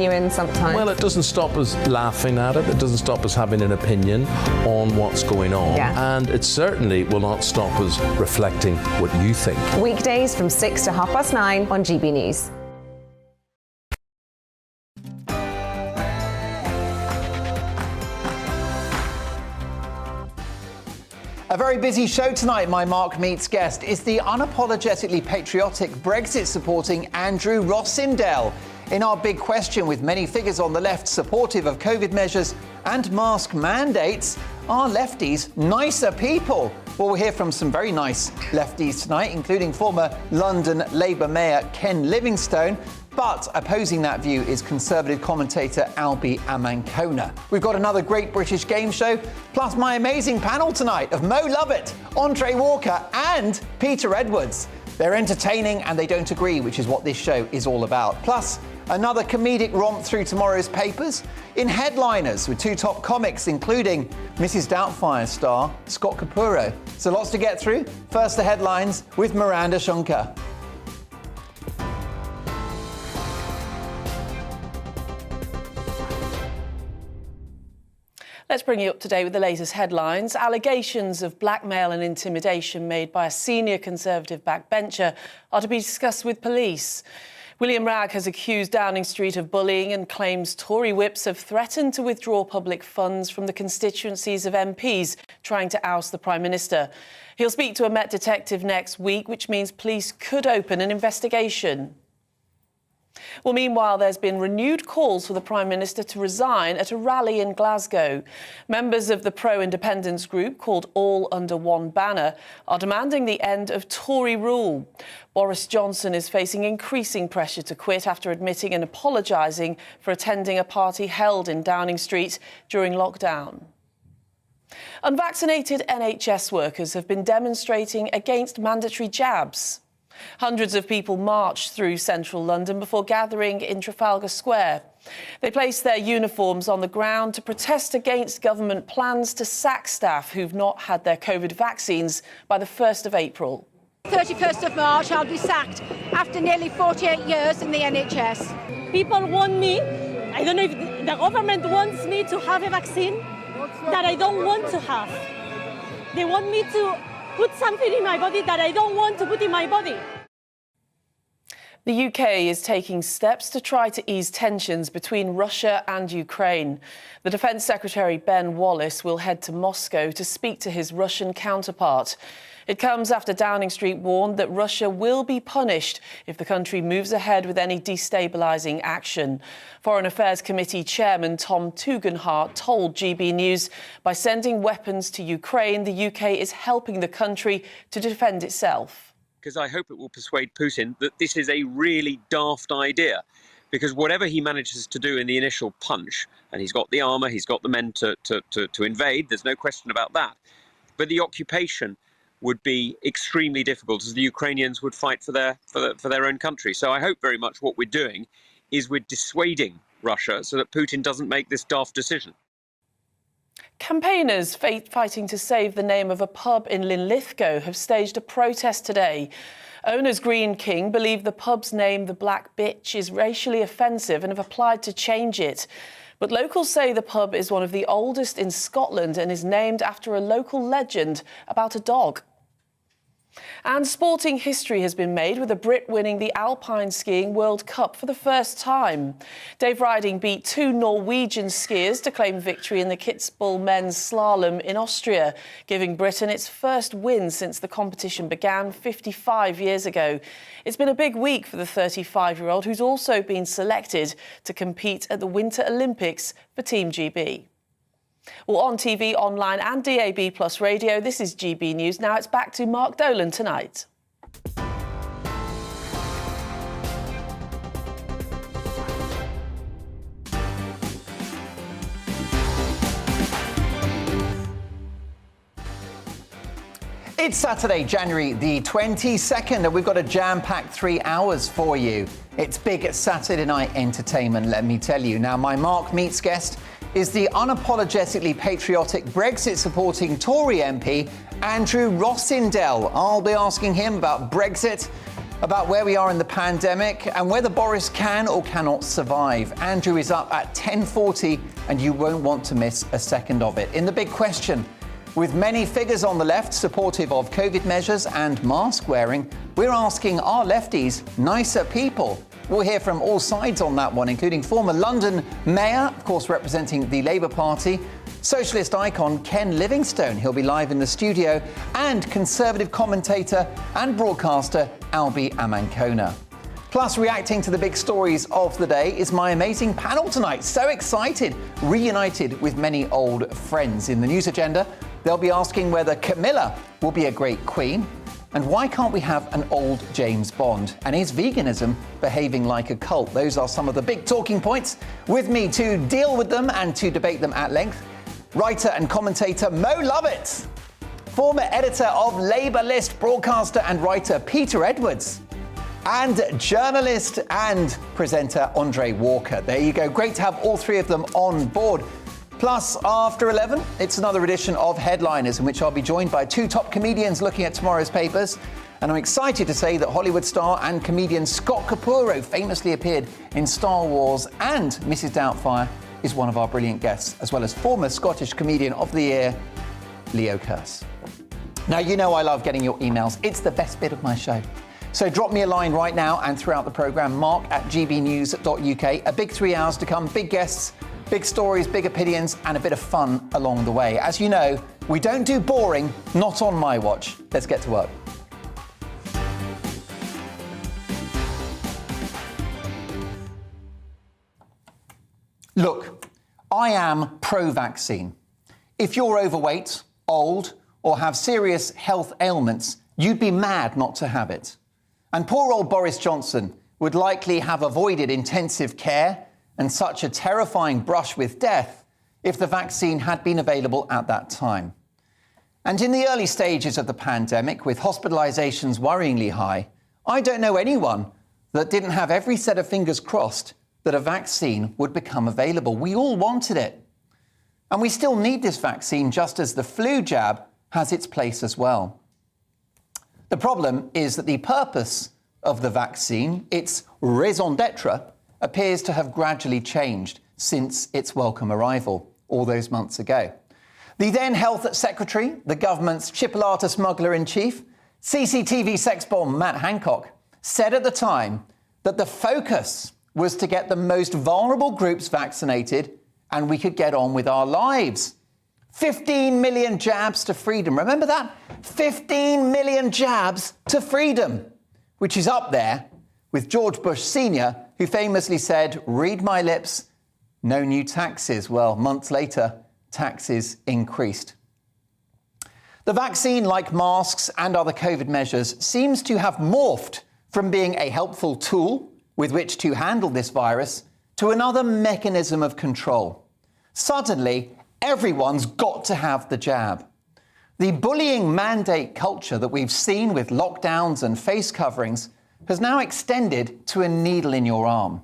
you in sometimes. Well, it doesn't stop us laughing at it. It doesn't stop us having an opinion on what's going on. Yeah. And it certainly will not stop us reflecting what you think. Weekdays from 6 to 9:30 on GB News. A very busy show tonight. My Mark Meets guest is the unapologetically patriotic Brexit-supporting Andrew Rossindale. In our big question, with many figures on the left supportive of COVID measures and mask mandates, are lefties nicer people? Well, we'll hear from some very nice lefties tonight, including former London Labour Mayor Ken Livingstone. But opposing that view is Conservative commentator Albi Amankona. We've got another great British game show, plus my amazing panel tonight of Mo Lovett, Andre Walker and Peter Edwards. They're entertaining and they don't agree, which is what this show is all about. Plus, another comedic romp through tomorrow's papers in headliners with two top comics, including Mrs. Doubtfire star Scott Capurro. So lots to get through. First, the headlines with Miranda Shankar. Let's bring you up to date with the latest headlines. Allegations of blackmail and intimidation made by a senior Conservative backbencher are to be discussed with police. William Ragg has accused Downing Street of bullying and claims Tory whips have threatened to withdraw public funds from the constituencies of MPs trying to oust the Prime Minister. He'll speak to a Met detective next week, which means police could open an investigation. Well, meanwhile, there's been renewed calls for the Prime Minister to resign at a rally in Glasgow. Members of the pro-independence group, called All Under One Banner, are demanding the end of Tory rule. Boris Johnson is facing increasing pressure to quit after admitting and apologising for attending a party held in Downing Street during lockdown. Unvaccinated NHS workers have been demonstrating against mandatory jabs. Hundreds of people marched through central London before gathering in Trafalgar Square. They placed their uniforms on the ground to protest against government plans to sack staff who've not had their COVID vaccines by the 1st of April. 31st of March, I'll be sacked after nearly 48 years in the NHS. People want me, I don't know if the government wants me to have a vaccine that I don't want to have. They want me to put something in my body that I don't want to put in my body. The UK is taking steps to try to ease tensions between Russia and Ukraine. The Defence Secretary Ben Wallace will head to Moscow to speak to his Russian counterpart. It comes after Downing Street warned that Russia will be punished if the country moves ahead with any destabilising action. Foreign Affairs Committee Chairman Tom Tugendhat told GB News, by sending weapons to Ukraine, the UK is helping the country to defend itself. Because I hope it will persuade Putin that this is a really daft idea. Because whatever he manages to do in the initial punch, and he's got the armour, he's got the men to invade, there's no question about that. But the occupation would be extremely difficult, as the Ukrainians would fight for their own country. So I hope very much what we're doing is we're dissuading Russia so that Putin doesn't make this daft decision. Campaigners fighting to save the name of a pub in Linlithgow have staged a protest today. Owners Green King believe the pub's name, the Black Bitch, is racially offensive and have applied to change it. But locals say the pub is one of the oldest in Scotland and is named after a local legend about a dog. And sporting history has been made with a Brit winning the Alpine Skiing World Cup for the first time. Dave Riding beat two Norwegian skiers to claim victory in the Kitzbühel men's slalom in Austria, giving Britain its first win since the competition began 55 years ago. It's been a big week for the 35-year-old, who's also been selected to compete at the Winter Olympics for Team GB. Well, on TV, online and DAB Plus radio, this is GB News. Now it's back to Mark Dolan tonight. It's Saturday, January the 22nd, and we've got a jam-packed 3 hours for you. It's big Saturday night entertainment, let me tell you. Now, my Mark Meets guest is the unapologetically patriotic Brexit-supporting Tory MP, Andrew Rossindale. I'll be asking him about Brexit about where we are in the pandemic and whether Boris can or cannot survive. Andrew is up at 10:40 and you won't want to miss a second of it. In the big question, with many figures on the left supportive of COVID measures and mask wearing, we're asking, are lefties nicer people? We'll hear from all sides on that one, including former London Mayor, of course representing the Labour Party, socialist icon Ken Livingstone, he'll be live in the studio, and Conservative commentator and broadcaster Albi Amankona. Plus, reacting to the big stories of the day is my amazing panel tonight. So excited, reunited with many old friends. In the news agenda, they'll be asking whether Camilla will be a great queen, and why can't we have an old James Bond? And is veganism behaving like a cult? Those are some of the big talking points. With me to deal with them and to debate them at length, writer and commentator Mo Lovett, former editor of Labour List, broadcaster and writer Peter Edwards, and journalist and presenter Andre Walker. There you go. Great to have all three of them on board. Plus, after 11, it's another edition of Headliners, in which I'll be joined by two top comedians looking at tomorrow's papers. And I'm excited to say that Hollywood star and comedian Scott Capurro famously appeared in Star Wars, and Mrs. Doubtfire is one of our brilliant guests, as well as former Scottish Comedian of the Year, Leo Kearse. Now, you know I love getting your emails. It's the best bit of my show. So drop me a line right now and throughout the programme, mark@gbnews.uk. A big 3 hours to come, big guests, big stories, big opinions, and a bit of fun along the way. As you know, we don't do boring, not on my watch. Let's get to work. Look, I am pro-vaccine. If you're overweight, old, or have serious health ailments, you'd be mad not to have it. And poor old Boris Johnson would likely have avoided intensive care and such a terrifying brush with death if the vaccine had been available at that time. And in the early stages of the pandemic, with hospitalisations worryingly high, I don't know anyone that didn't have every set of fingers crossed that a vaccine would become available. We all wanted it. And we still need this vaccine, just as the flu jab has its place as well. The problem is that the purpose of the vaccine, its raison d'etre, appears to have gradually changed since its welcome arrival all those months ago. The then Health Secretary, the government's chipolata smuggler-in-chief, CCTV sex bomb Matt Hancock, said at the time that the focus was to get the most vulnerable groups vaccinated and we could get on with our lives. 15 million jabs to freedom. Remember that? 15 million jabs to freedom, which is up there with George Bush Sr., who famously said, "Read my lips, no new taxes." Well, months later, taxes increased. The vaccine, like masks and other COVID measures, seems to have morphed from being a helpful tool with which to handle this virus to another mechanism of control. Suddenly, everyone's got to have the jab. The bullying mandate culture that we've seen with lockdowns and face coverings has now extended to a needle in your arm.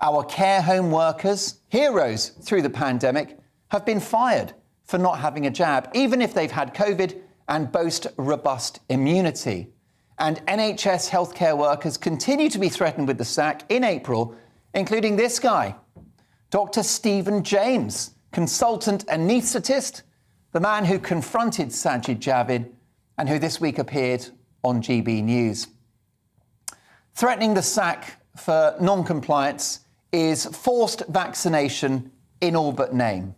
Our care home workers, heroes through the pandemic, have been fired for not having a jab, even if they've had COVID and boast robust immunity. And NHS healthcare workers continue to be threatened with the sack in April, including this guy, Dr. Stephen James, consultant anaesthetist, the man who confronted Sajid Javid and who this week appeared on GB News. Threatening the sack for non-compliance is forced vaccination in all but name.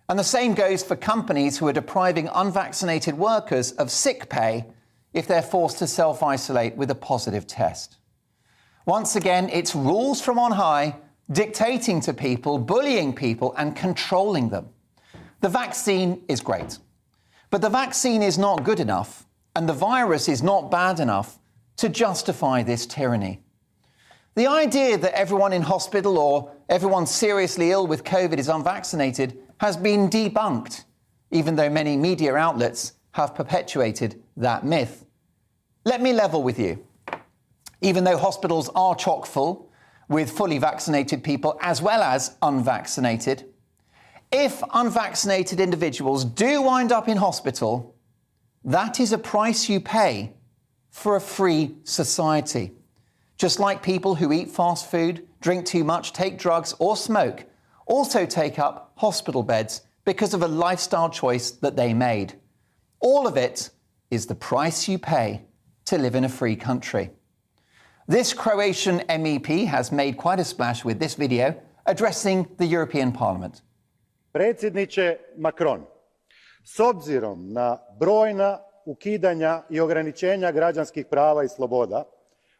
And the same goes for companies who are depriving unvaccinated workers of sick pay if they're forced to self-isolate with a positive test. Once again, it's rules from on high dictating to people, bullying people and controlling them. The vaccine is great, but the vaccine is not good enough and the virus is not bad enough to justify this tyranny. The idea that everyone in hospital or everyone seriously ill with COVID is unvaccinated has been debunked, even though many media outlets have perpetuated that myth. Let me level with you. Even though hospitals are chock full with fully vaccinated people as well as unvaccinated, if unvaccinated individuals do wind up in hospital, that is a price you pay for a free society. Just like people who eat fast food, drink too much, take drugs or smoke, also take up hospital beds because of a lifestyle choice that they made. All of it is the price you pay to live in a free country. This Croatian MEP has made quite a splash with this video addressing the European Parliament. Predsjedniče Macron, s obzirom na brojna ukidanja I ograničenja građanskih prava I sloboda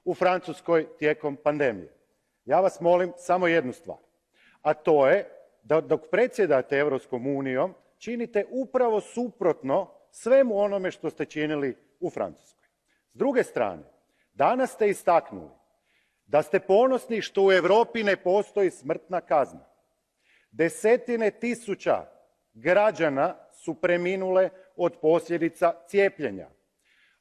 u Francuskoj tijekom pandemije, ja vas molim samo jednu stvar, a to je da dok predsjedate Europskom unijom činite upravo suprotno svemu onome što ste činili u Francuskoj. S druge strane, danas ste istaknuli da ste ponosni što u Europi ne postoji smrtna kazna. Desetine tisuća građana su preminule od posljedica cijepljenja.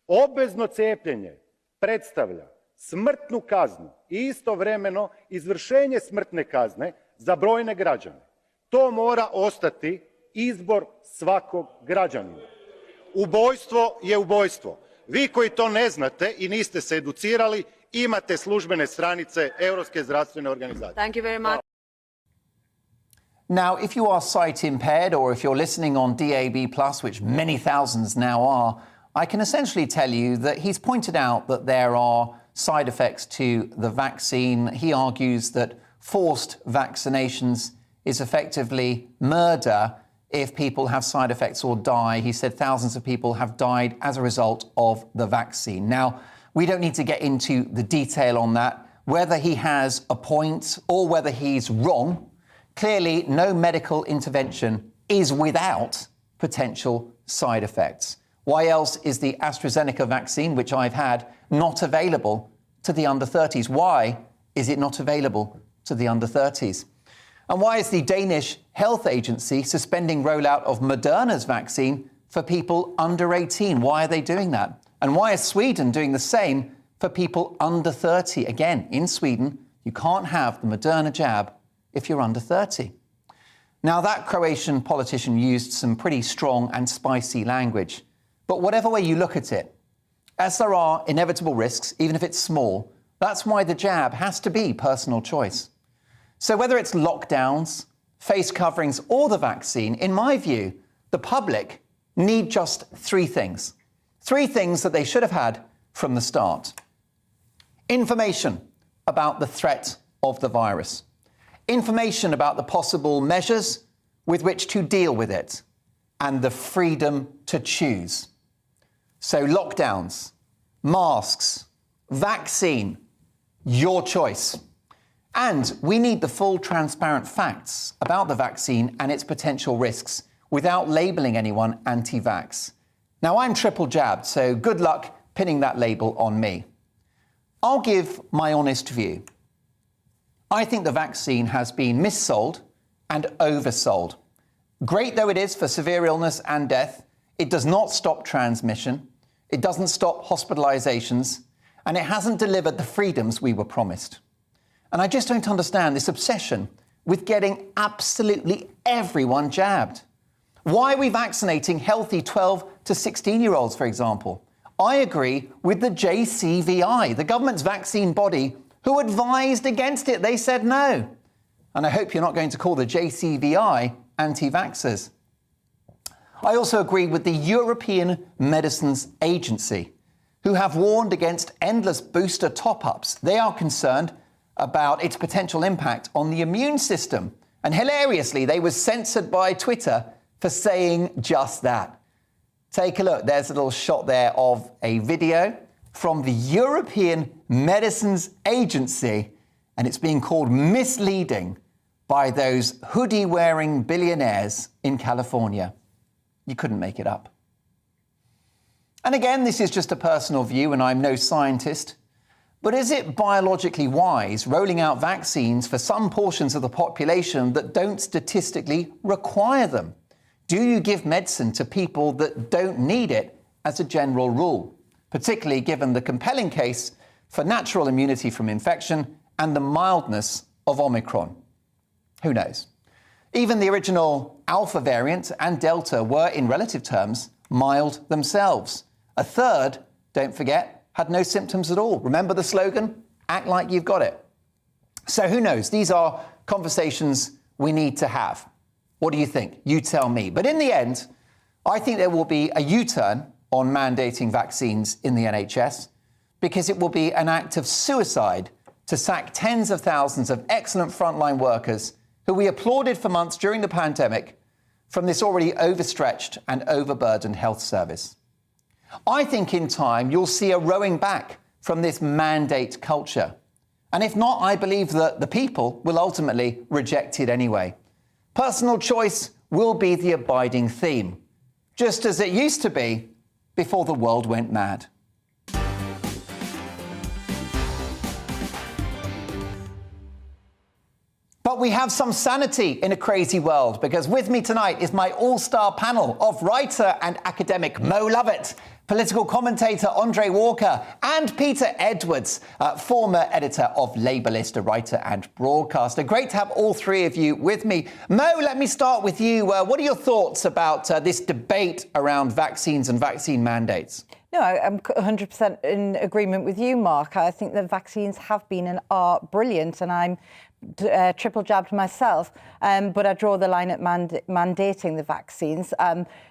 Obvezno cijepljenje predstavlja smrtnu kaznu I istovremeno izvršenje smrtne kazne za brojne građane. To mora ostati izbor svakog građanina. Ubojstvo je ubojstvo. Vi koji to ne znate I niste se educirali, imate službene stranice Europske zdravstvene organizacije. Thank you very much. Now, if you are sight impaired or if you're listening on DAB+, which many thousands now are, I can essentially tell you that he's pointed out that there are side effects to the vaccine. He argues that forced vaccinations is effectively murder if people have side effects or die. He said thousands of people have died as a result of the vaccine. Now, we don't need to get into the detail on that, whether he has a point or whether he's wrong. Clearly, no medical intervention is without potential side effects. Why else is the AstraZeneca vaccine, which I've had, not available to the under 30s? Why is it not available to the under 30s? And why is the Danish Health Agency suspending rollout of Moderna's vaccine for people under 18? Why are they doing that? And why is Sweden doing the same for people under 30? Again, in Sweden, you can't have the Moderna jab if you're under 30. Now, that Croatian politician used some pretty strong and spicy language. But whatever way you look at it, as there are inevitable risks, even if it's small, that's why the jab has to be personal choice. So whether it's lockdowns, face coverings, or the vaccine, in my view, the public need just three things. Three things that they should have had from the start. Information about the threat of the virus. Information about the possible measures with which to deal with it. And the freedom to choose. So lockdowns, masks, vaccine, your choice. And we need the full transparent facts about the vaccine and its potential risks without labelling anyone anti-vax. Now, I'm triple jabbed, so good luck pinning that label on me. I'll give my honest view. I think the vaccine has been missold and oversold. Great though it is for severe illness and death, it does not stop transmission, it doesn't stop hospitalizations, and it hasn't delivered the freedoms we were promised. And I just don't understand this obsession with getting absolutely everyone jabbed. Why are we vaccinating healthy 12 to 16-year-olds, for example? I agree with the JCVI, the government's vaccine body, who advised against it. They said no. And I hope you're not going to call the JCVI anti-vaxxers. I also agree with the European Medicines Agency, who have warned against endless booster top-ups. They are concerned about its potential impact on the immune system. And hilariously, they were censored by Twitter for saying just that. Take a look. There's a little shot there of a video from the European Medicines Agency, and it's being called misleading by those hoodie-wearing billionaires in California. You couldn't make it up. And again, this is just a personal view, and I'm no scientist, but is it biologically wise rolling out vaccines for some portions of the population that don't statistically require them? Do you give medicine to people that don't need it as a general rule, particularly given the compelling case for natural immunity from infection and the mildness of Omicron? Who knows? Even the original Alpha variant and Delta were, in relative terms, mild themselves. A third, don't forget, had no symptoms at all. Remember the slogan? Act like you've got it. So who knows? These are conversations we need to have. What do you think? You tell me. But in the end, I think there will be a U-turn on mandating vaccines in the NHS because it will be an act of suicide to sack tens of thousands of excellent frontline workers who we applauded for months during the pandemic from this already overstretched and overburdened health service. I think in time you'll see a rowing back from this mandate culture. And if not, I believe that the people will ultimately reject it anyway. Personal choice will be the abiding theme, just as it used to be before the world went mad. But we have some sanity in a crazy world, because with me tonight is my all-star panel of writer and academic Mo Lovett, political commentator Andre Walker, and Peter Edwards, former editor of Labelist, a writer and broadcaster. Great to have all three of you with me. Mo, let me start with you. What are your thoughts about this debate around vaccines and vaccine mandates? No, I'm 100% in agreement with you, Mark. I think the vaccines have been and are brilliant, and I'm triple jabbed myself, but I draw the line at mandating the vaccines.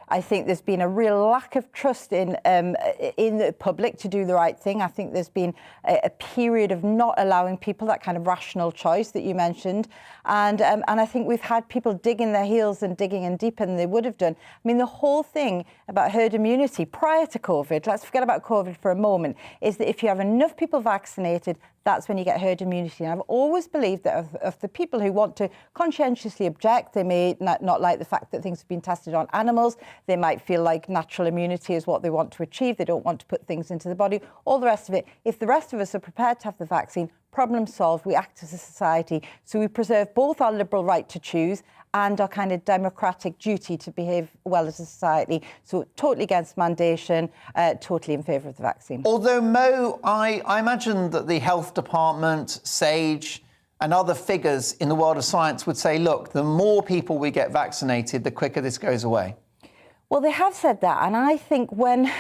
I think there's been a real lack of trust in the public to do the right thing. I think there's been a period of not allowing people that kind of rational choice that you mentioned, and I think we've had people digging their heels and digging in deeper than they would have done. I mean, the whole thing about herd immunity prior to COVID, let's forget about COVID for a moment, is that if you have enough people vaccinated, that's when you get herd immunity. And I've always believed that of the people who want to conscientiously object, they may not like the fact that things have been tested on animals, they might feel like natural immunity is what they want to achieve, they don't want to put things into the body, all the rest of it. If the rest of us are prepared to have the vaccine, problem solved, we act as a society. So we preserve both our liberal right to choose and our kind of democratic duty to behave well as a society. So totally against mandation, totally in favour of the vaccine. Although, Mo, I imagine that the health department, SAGE and other figures in the world of science would say, look, the more people we get vaccinated, the quicker this goes away. Well, they have said that, and I think when,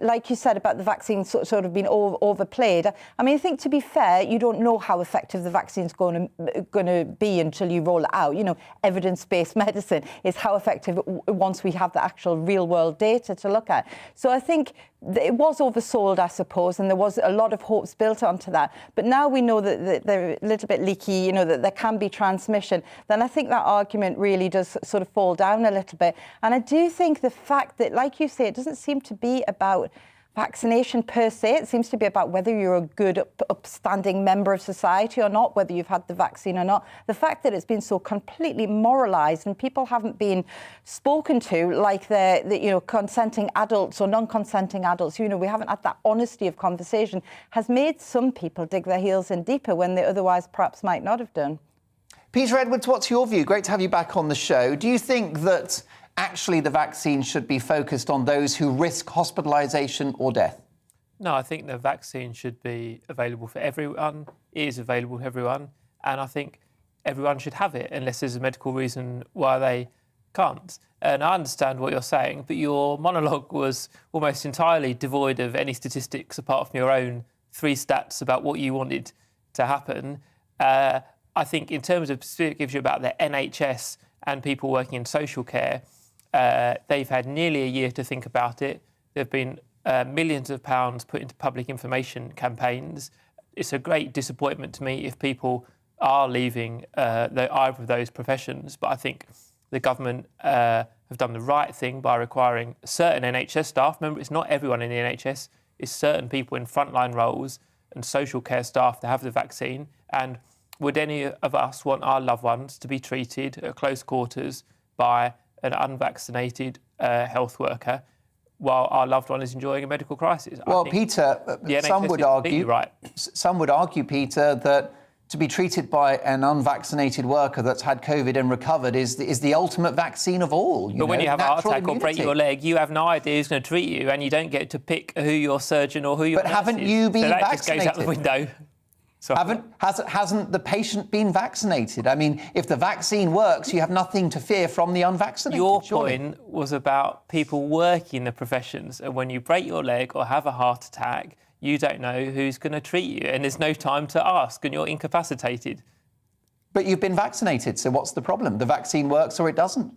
like you said about the vaccine sort of being overplayed, I mean, I think to be fair, you don't know how effective the vaccine's going to be until you roll it out. You know, evidence-based medicine is how effective once we have the actual real-world data to look at. So I think it was oversold, I suppose, and there was a lot of hopes built onto that. But now we know that they're a little bit leaky, you know, that there can be transmission. Then I think that argument really does sort of fall down a little bit. And I do think the fact that, like you say, it doesn't seem to be about vaccination per se. It seems to be about whether you're a good, upstanding member of society or not, whether you've had the vaccine or not. The fact that it's been so completely moralised and people haven't been spoken to like they're you know, consenting adults or non-consenting adults, you know, we haven't had that honesty of conversation, has made some people dig their heels in deeper when they otherwise perhaps might not have done. Peter Edwards, what's your view? Great to have you back on the show. Do you think that actually the vaccine should be focused on those who risk hospitalisation or death? No, I think the vaccine should be available for everyone. It is available to everyone. And I think everyone should have it unless there's a medical reason why they can't. And I understand what you're saying, but your monologue was almost entirely devoid of any statistics apart from your own 3 stats about what you wanted to happen. I think in terms of specific gives you about the NHS and people working in social care, they've had nearly a year to think about it. There have been millions of pounds put into public information campaigns. It's a great disappointment to me if people are leaving either of those professions. But I think the government have done the right thing by requiring certain NHS staff. Remember, it's not everyone in the NHS. It's certain people in frontline roles and social care staff to have the vaccine. And would any of us want our loved ones to be treated at close quarters by an unvaccinated health worker while our loved one is enjoying a medical crisis? Well, Peter, some would argue, Peter, that to be treated by an unvaccinated worker that's had COVID and recovered is the ultimate vaccine of all. But when you have a heart attack or break your leg, you have no idea who's going to treat you, and you don't get to pick who your surgeon or who your nurse is. But haven't you been vaccinated? That just goes out the window. So hasn't the patient been vaccinated? I mean, if the vaccine works, you have nothing to fear from the unvaccinated. Your point was about people working in the professions, and when you break your leg or have a heart attack, you don't know who's going to treat you, and there's no time to ask, and you're incapacitated. But you've been vaccinated, so what's the problem? The vaccine works or it doesn't?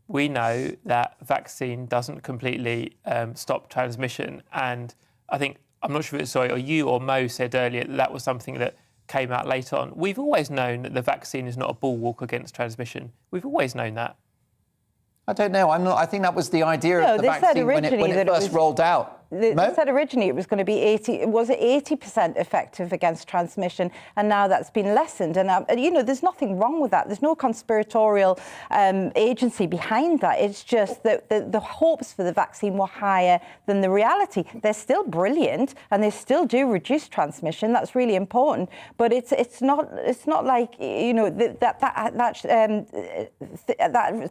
We know that vaccine doesn't completely stop transmission, and I think, I'm not sure if it's or you or Mo said earlier that was something that came out later on. We've always known that the vaccine is not a bulwark against transmission. We've always known that. I don't know. I think that was the idea of the vaccine when it first rolled out. They said originally it was going to be 80% effective against transmission, and now that's been lessened. And, you know, there's nothing wrong with that. There's no conspiratorial agency behind that. It's just that the hopes for the vaccine were higher than the reality. They're still brilliant, and they still do reduce transmission. That's really important. But it's not like, you know, that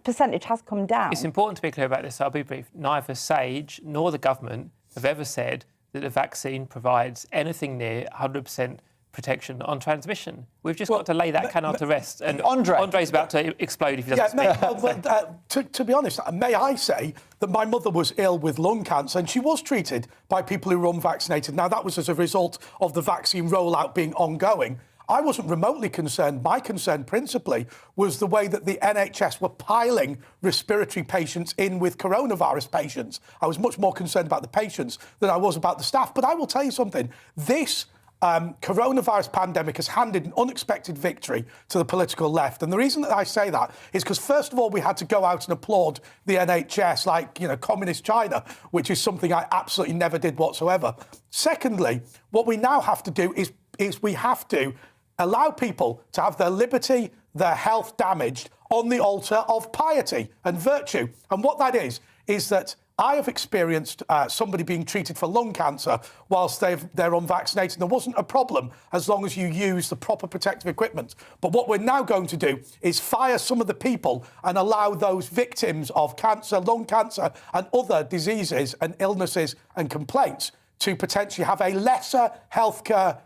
percentage has come down. It's important to be clear about this. I'll be brief. Neither SAGE nor the government have ever said that the vaccine provides anything near 100% protection on transmission. We've just got to lay that can to rest. And Andre's about to explode if he doesn't speak. To be honest, may I say that my mother was ill with lung cancer and she was treated by people who were unvaccinated. Now, that was as a result of the vaccine rollout being ongoing. I wasn't remotely concerned. My concern principally was the way that the NHS were piling respiratory patients in with coronavirus patients. I was much more concerned about the patients than I was about the staff. But I will tell you something. This coronavirus pandemic has handed an unexpected victory to the political left. And the reason that I say that is because, first of all, we had to go out and applaud the NHS like, you know, communist China, which is something I absolutely never did whatsoever. Secondly, what we now have to do is we have to allow people to have their liberty, their health damaged on the altar of piety and virtue. And what that is that I have experienced somebody being treated for lung cancer whilst they're unvaccinated. There wasn't a problem as long as you use the proper protective equipment. But what we're now going to do is fire some of the people and allow those victims of cancer, lung cancer and other diseases and illnesses and complaints to potentially have a lesser healthcare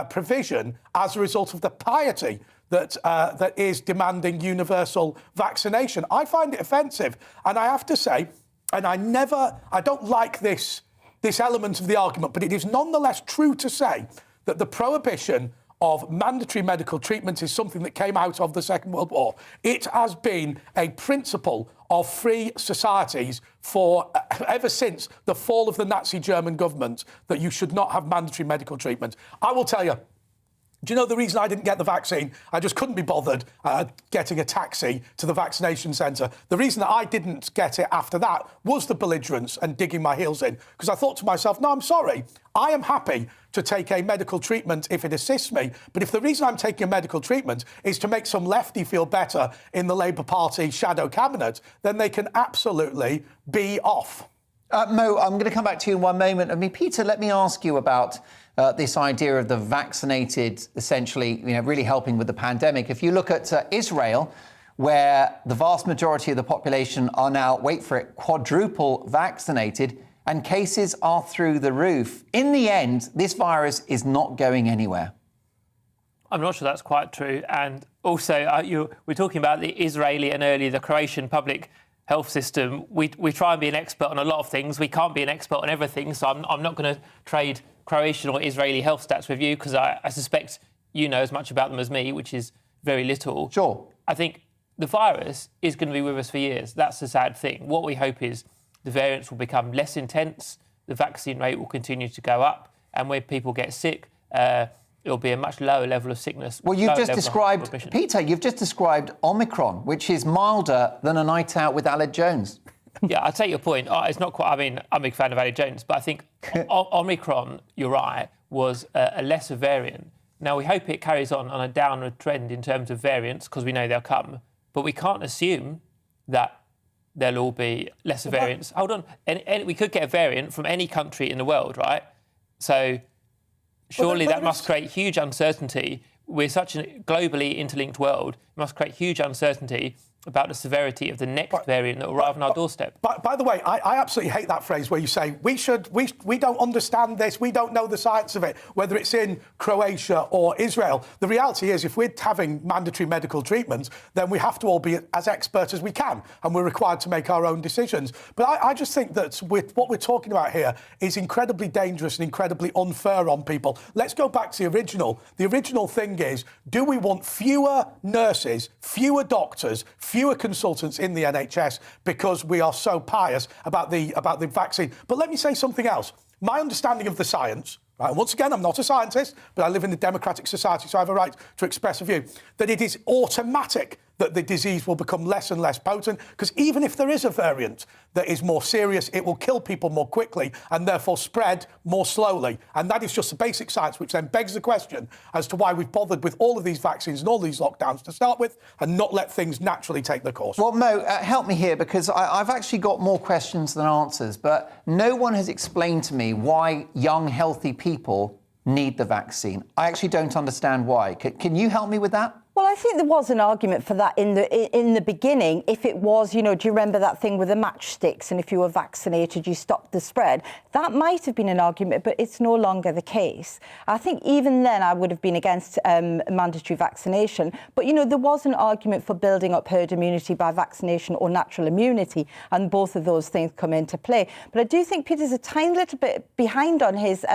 provision as a result of the piety that is demanding universal vaccination. I find it offensive, and I have to say, and I don't like this element of the argument, but it is nonetheless true to say that the prohibition of mandatory medical treatment is something that came out of the Second World War. It has been a principle of free societies ever since the fall of the Nazi German government that you should not have mandatory medical treatment. I will tell you, do you know the reason I didn't get the vaccine? I just couldn't be bothered getting a taxi to the vaccination centre. The reason that I didn't get it after that was the belligerence and digging my heels in. Because I thought to myself, no, I'm sorry. I am happy to take a medical treatment if it assists me. But if the reason I'm taking a medical treatment is to make some lefty feel better in the Labour Party shadow cabinet, then they can absolutely be off. Mo, I'm going to come back to you in one moment. I mean, Peter, let me ask you about this idea of the vaccinated essentially, you know, really helping with the pandemic. If you look at Israel, where the vast majority of the population are now, wait for it, quadruple vaccinated, and cases are through the roof. In the end, this virus is not going anywhere. I'm not sure that's quite true. And also, we're talking about the Israeli and earlier the Croatian public health system. We try and be an expert on a lot of things. We can't be an expert on everything, so I'm not going to trade Croatian or Israeli health stats with you, because I suspect you know as much about them as me, which is very little. Sure. I think the virus is going to be with us for years. That's the sad thing. What we hope is the variants will become less intense, the vaccine rate will continue to go up, and when people get sick, it'll be a much lower level of sickness. Well, you've just described, Peter, you've just described Omicron, which is milder than a night out with Aled Jones. Yeah, I take your point. It's not quite. I mean, I'm a big fan of Aled Jones, but I think Omicron, you're right, was a lesser variant. Now, we hope it carries on a downward trend in terms of variants, because we know they'll come, but we can't assume that there'll all be lesser variants. Hold on. We could get a variant from any country in the world, right? So surely that must create huge uncertainty. We're such a globally interlinked world. It must create huge uncertainty about the severity of the next variant that will arrive on our doorstep. By the way, I absolutely hate that phrase where you say, we don't understand this, we don't know the science of it, whether it's in Croatia or Israel. The reality is, if we're having mandatory medical treatments, then we have to all be as expert as we can, and we're required to make our own decisions. But I just think that what we're talking about here is incredibly dangerous and incredibly unfair on people. Let's go back to the original. The original thing is, do we want fewer nurses, fewer doctors, fewer consultants in the NHS because we are so pious about the vaccine? But let me say something else. My understanding of the science, right, once again, I'm not a scientist, but I live in a democratic society, so I have a right to express a view, that it is automatic that the disease will become less and less potent, because even if there is a variant that is more serious, it will kill people more quickly and therefore spread more slowly. And that is just the basic science, which then begs the question as to why we've bothered with all of these vaccines and all these lockdowns to start with and not let things naturally take their course. Well, Mo, help me here, because I've actually got more questions than answers, but no one has explained to me why young, healthy people need the vaccine. I actually don't understand why. Can you help me with that? Well, I think there was an argument for that in the beginning. If it was, you know, do you remember that thing with the matchsticks? And if you were vaccinated, you stopped the spread. That might have been an argument, but it's no longer the case. I think even then I would have been against mandatory vaccination. But, you know, there was an argument for building up herd immunity by vaccination or natural immunity, and both of those things come into play. But I do think Peter's a tiny little bit behind on his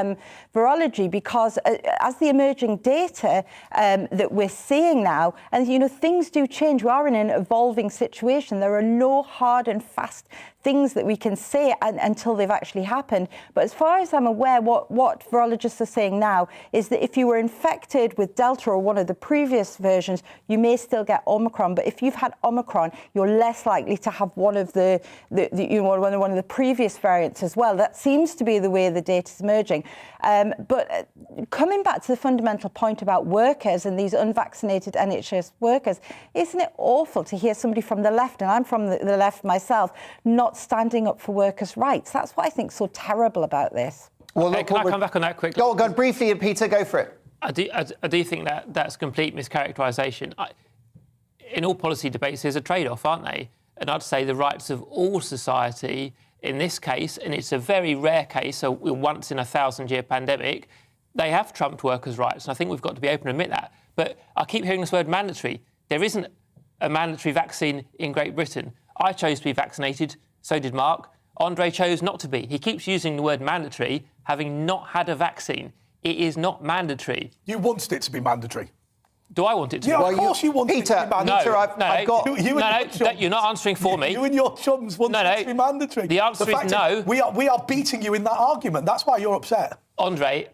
virology, because as the emerging data that we're seeing now, and, you know, things do change. We are in an evolving situation. There are no hard and fast things that we can say until they've actually happened. But as far as I'm aware, what virologists are saying now is that if you were infected with Delta or one of the previous versions, you may still get Omicron. But if you've had Omicron, you're less likely to have one of the one of the previous variants as well. That seems to be the way the data is emerging. But coming back to the fundamental point about workers and these unvaccinated NHS workers, isn't it awful to hear somebody from the left, and I'm from the left myself, not standing up for workers' rights? That's what I think is so terrible about this. Well, can I come back on that quickly? Go on, briefly, Peter, go for it. I do think that's complete mischaracterisation. In all policy debates, there's a trade-off, aren't they? And I'd say the rights of all society in this case, and it's a very rare case, a once in a 1,000-year pandemic, they have trumped workers' rights. And I think we've got to be open and admit that. But I keep hearing this word mandatory. There isn't a mandatory vaccine in Great Britain. I chose to be vaccinated, so did Mark. Andre chose not to be. He keeps using the word mandatory, having not had a vaccine. It is not mandatory. You wanted it to be mandatory. Do I want it to be? Yeah, of course you want Peter, it to be mandatory. You're not answering for me. You and your chums want it to be mandatory. The answer is no. We are beating you in that argument. That's why you're upset. Andre,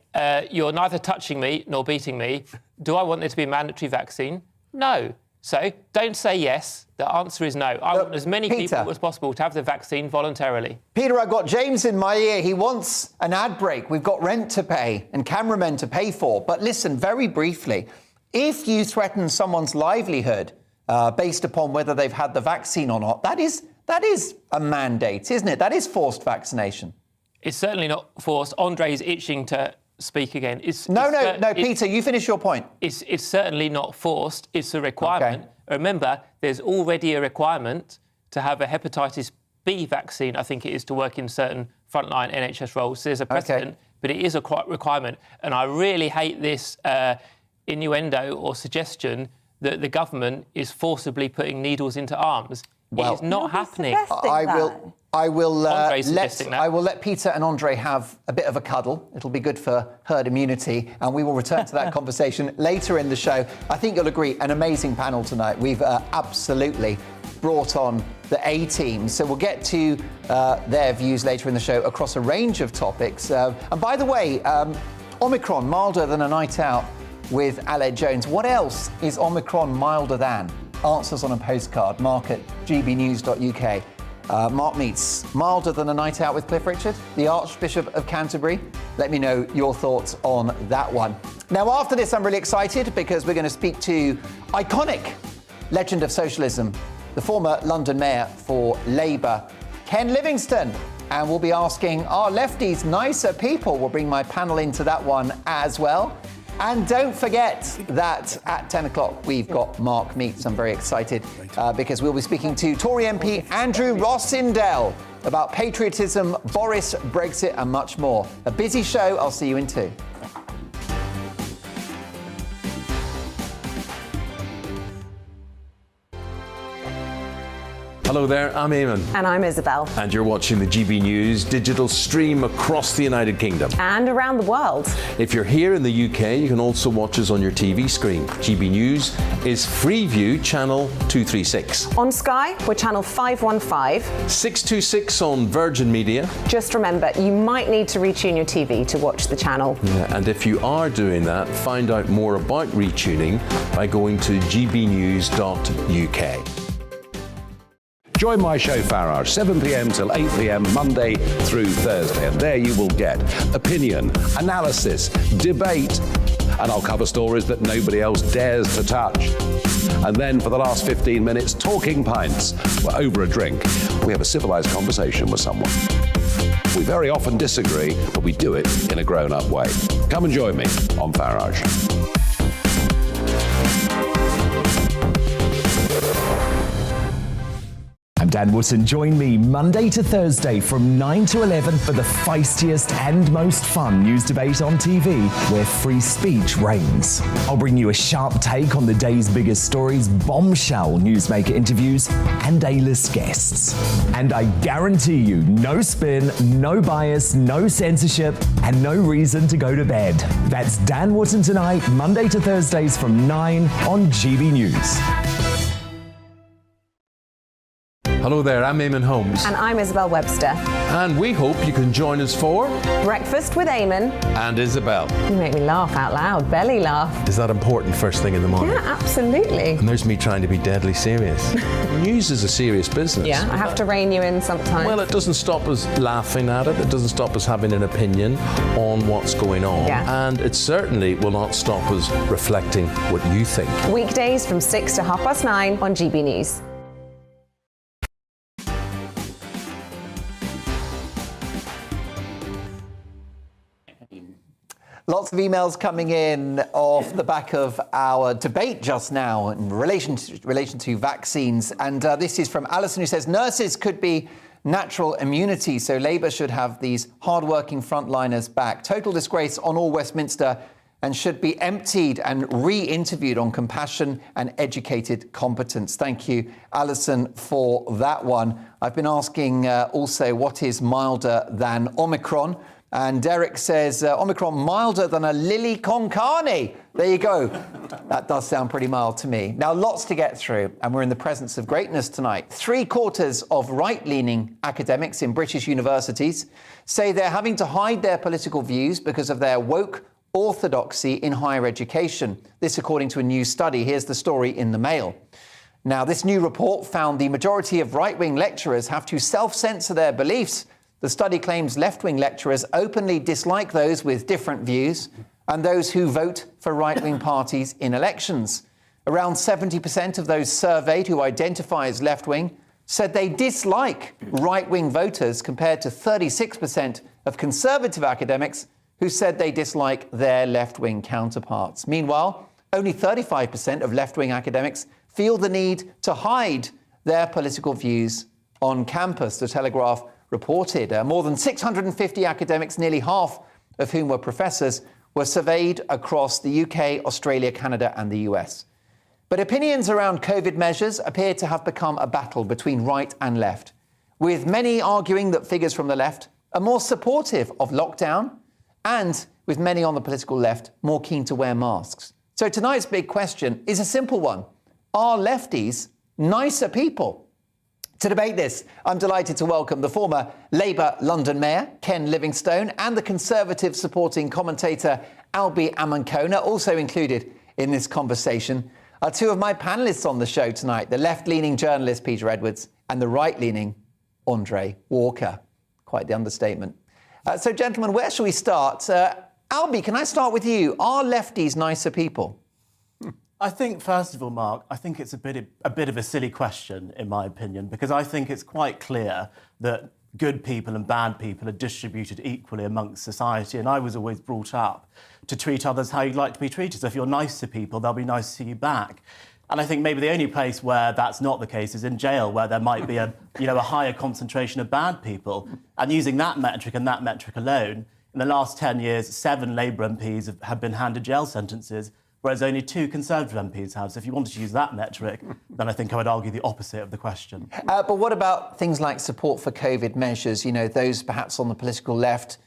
you're neither touching me nor beating me. Do I want there to be a mandatory vaccine? No. So don't say yes. The answer is no. I want as many people as possible to have the vaccine voluntarily. Peter, I've got James in my ear. He wants an ad break. We've got rent to pay and cameramen to pay for. But listen, very briefly, if you threaten someone's livelihood based upon whether they've had the vaccine or not, that is a mandate, isn't it? That is forced vaccination. It's certainly not forced. Andre's itching to speak again. No, Peter, you finish your point. It's certainly not forced. It's a requirement. Okay. Remember, there's already a requirement to have a hepatitis B vaccine, I think it is, to work in certain frontline NHS roles. There's a precedent, but it is a requirement. And I really hate this innuendo or suggestion that the government is forcibly putting needles into arms. Well, it is not happening. I will let Peter and Andre have a bit of a cuddle. It'll be good for herd immunity, and we will return to that conversation later in the show. I think you'll agree, an amazing panel tonight. We've absolutely brought on the A-team, so we'll get to their views later in the show across a range of topics. And by the way, Omicron milder than a night out with Aled Jones. What else is Omicron milder than? Answers on a postcard. Mark at gbnews.uk. Mark Meets, milder than a night out with Cliff Richard, the Archbishop of Canterbury? Let me know your thoughts on that one. Now, after this, I'm really excited because we're going to speak to iconic legend of socialism, the former London Mayor for Labour, Ken Livingstone. And we'll be asking, are lefties nicer people? We'll bring my panel into that one as well. And don't forget that at 10 o'clock we've got Mark Meets. I'm very excited because we'll be speaking to Tory MP Andrew Rossindale about patriotism, Boris, Brexit and much more. A busy show. I'll see you in 2. Hello there, I'm Eamon. And I'm Isabel. And you're watching the GB News digital stream across the United Kingdom. And around the world. If you're here in the UK, you can also watch us on your TV screen. GB News is Freeview channel 236. On Sky, we're channel 515. 626 on Virgin Media. Just remember, you might need to retune your TV to watch the channel. Yeah, and if you are doing that, find out more about retuning by going to gbnews.uk. Join my show Farage, 7 p.m. till 8 p.m. Monday through Thursday. And there you will get opinion, analysis, debate, and I'll cover stories that nobody else dares to touch. And then for the last 15 minutes, talking pints. We're over a drink. We have a civilised conversation with someone. We very often disagree, but we do it in a grown-up way. Come and join me on Farage. I'm Dan Wootton. Join me Monday to Thursday from 9 to 11 for the feistiest and most fun news debate on TV, where free speech reigns. I'll bring you a sharp take on the day's biggest stories, bombshell newsmaker interviews, and A-list guests. And I guarantee you, no spin, no bias, no censorship, and no reason to go to bed. That's Dan Wootton tonight, Monday to Thursdays from 9 on GB News. Hello there, I'm Eamon Holmes. And I'm Isabel Webster. And we hope you can join us for Breakfast with Eamon. And Isabel. You make me laugh out loud, belly laugh. Is that important first thing in the morning? Yeah, absolutely. And there's me trying to be deadly serious. News is a serious business. Yeah, I have to rein you in sometimes. Well, it doesn't stop us laughing at it. It doesn't stop us having an opinion on what's going on. Yeah. And it certainly will not stop us reflecting what you think. Weekdays from 6 to 9:30 on GB News. Lots of emails coming in off the back of our debate just now in relation to vaccines. And this is from Alison, who says nurses could be natural immunity, so Labour should have these hard-working frontliners back. Total disgrace on all Westminster and should be emptied and re-interviewed on compassion and educated competence. Thank you, Alison, for that one. I've been asking also what is milder than Omicron. And Derek says, Omicron milder than a Lily con carne. There you go. That does sound pretty mild to me. Now, lots to get through, and we're in the presence of greatness tonight. 3/4 of right-leaning academics in British universities say they're having to hide their political views because of their woke orthodoxy in higher education. This according to a new study. Here's the story in the Mail. Now, this new report found the majority of right-wing lecturers have to self-censor their beliefs. The study claims left-wing lecturers openly dislike those with different views and those who vote for right-wing parties in elections. Around 70% of those surveyed who identify as left-wing said they dislike right-wing voters, compared to 36% of conservative academics who said they dislike their left-wing counterparts. Meanwhile, only 35% of left-wing academics feel the need to hide their political views on campus, The Telegraph reported. More than 650 academics, nearly half of whom were professors, were surveyed across the UK, Australia, Canada and the US. But opinions around COVID measures appear to have become a battle between right and left, with many arguing that figures from the left are more supportive of lockdown and with many on the political left more keen to wear masks. So tonight's big question is a simple one. Are lefties nicer people? To debate this, I'm delighted to welcome the former Labour London Mayor, Ken Livingstone, and the Conservative supporting commentator, Albie Amankona, also included in this conversation, are two of my panellists on the show tonight, the left-leaning journalist, Peter Edwards, and the right-leaning Andre Walker. Quite the understatement. So, gentlemen, where shall we start? Albie, can I start with you? Are lefties nicer people? I think, first of all, Mark, I think it's a bit of a silly question, in my opinion, because I think it's quite clear that good people and bad people are distributed equally amongst society. And I was always brought up to treat others how you'd like to be treated. So if you're nice to people, they'll be nice to you back. And I think maybe the only place where that's not the case is in jail, where there might be a higher concentration of bad people. And using that metric and that metric alone, in the last 10 years, 7 Labour MPs have been handed jail sentences, whereas only 2 Conservative MPs have. So if you wanted to use that metric, then I think I would argue the opposite of the question. But what about things like support for COVID measures? You know, those perhaps on the political left,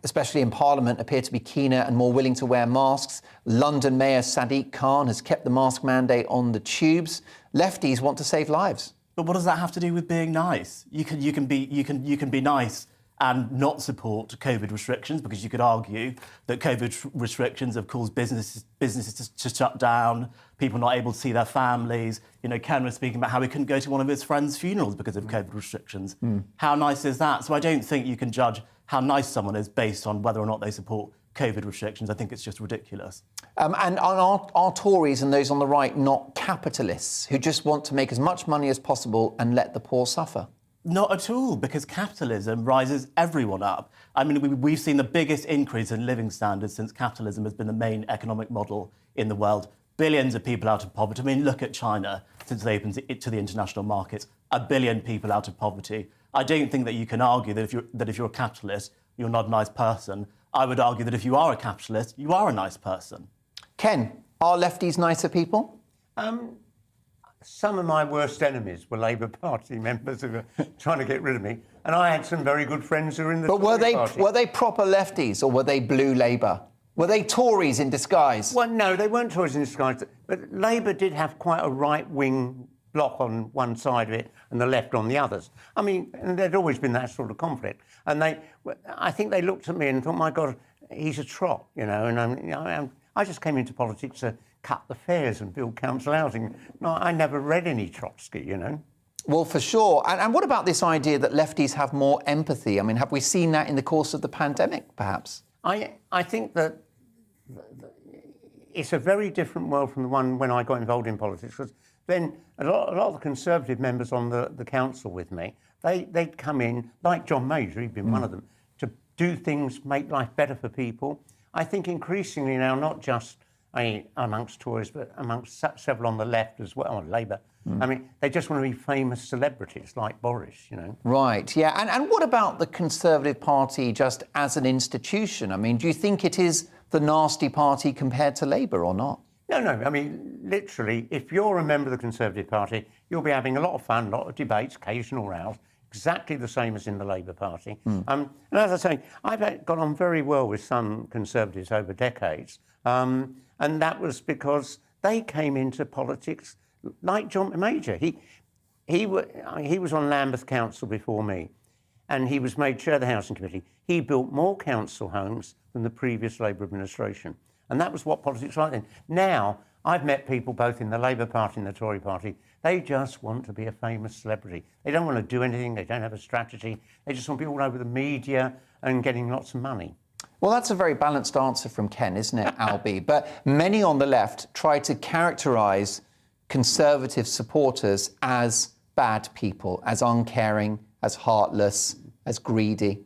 especially in Parliament, appear to be keener and more willing to wear masks. London Mayor Sadiq Khan has kept the mask mandate on the tubes. Lefties want to save lives. But what does that have to do with being nice? You can be nice and not support COVID restrictions, because you could argue that COVID restrictions have caused businesses to shut down, people not able to see their families. You know, Ken was speaking about how he couldn't go to one of his friends' funerals because of COVID restrictions. How nice is that? So I don't think you can judge how nice someone is based on whether or not they support COVID restrictions. I think it's just ridiculous. And are Tories and those on the right not capitalists who just want to make as much money as possible and let the poor suffer? Not at all, because capitalism rises everyone up. I mean, we've seen the biggest increase in living standards since capitalism has been the main economic model in the world. Billions of people out of poverty. I mean, look at China since they opened it to the international markets. 1 billion people out of poverty. I don't think that you can argue that if you're a capitalist, you're not a nice person. I would argue that if you are a capitalist, you are a nice person. Ken, are lefties nicer people? Some of my worst enemies were Labour Party members who were trying to get rid of me, and I had some very good friends who were in the Tory Party. Were they proper lefties, or were they blue Labour? Were they Tories in disguise? Well, no, they weren't Tories in disguise, but Labour did have quite a right-wing bloc on one side of it and the left on the others. I mean, and there'd always been that sort of conflict. And I think they looked at me and thought, my God, he's a trot, you know, and I just came into politics to cut the fares and build council housing. No, I never read any Trotsky, you know. Well, for sure. And what about this idea that lefties have more empathy? I mean, have we seen that in the course of the pandemic, perhaps? I think that it's a very different world from the one when I got involved in politics, because then a lot of the Conservative members on the council with me, they'd come in, like John Major, he'd been one of them, to do things, make life better for people. I think increasingly now, not just amongst Tories, but amongst several on the left as well, on Labour. I mean, they just want to be famous celebrities like Boris, you know. Right, yeah. And what about the Conservative Party just as an institution? I mean, do you think it is the nasty party compared to Labour or not? No. I mean, literally, if you're a member of the Conservative Party, you'll be having a lot of fun, a lot of debates, occasional rows, exactly the same as in the Labour Party. And as I say, I've got on very well with some Conservatives over decades. And that was because they came into politics like John Major. He was on Lambeth Council before me, and he was made chair of the Housing Committee. He built more council homes than the previous Labour administration. And that was what politics was like then. Now, I've met people both in the Labour Party and the Tory Party. They just want to be a famous celebrity. They don't want to do anything. They don't have a strategy. They just want to be all over the media and getting lots of money. Well, that's a very balanced answer from Ken, isn't it, Albie? But many on the left try to characterise Conservative supporters as bad people, as uncaring, as heartless, as greedy.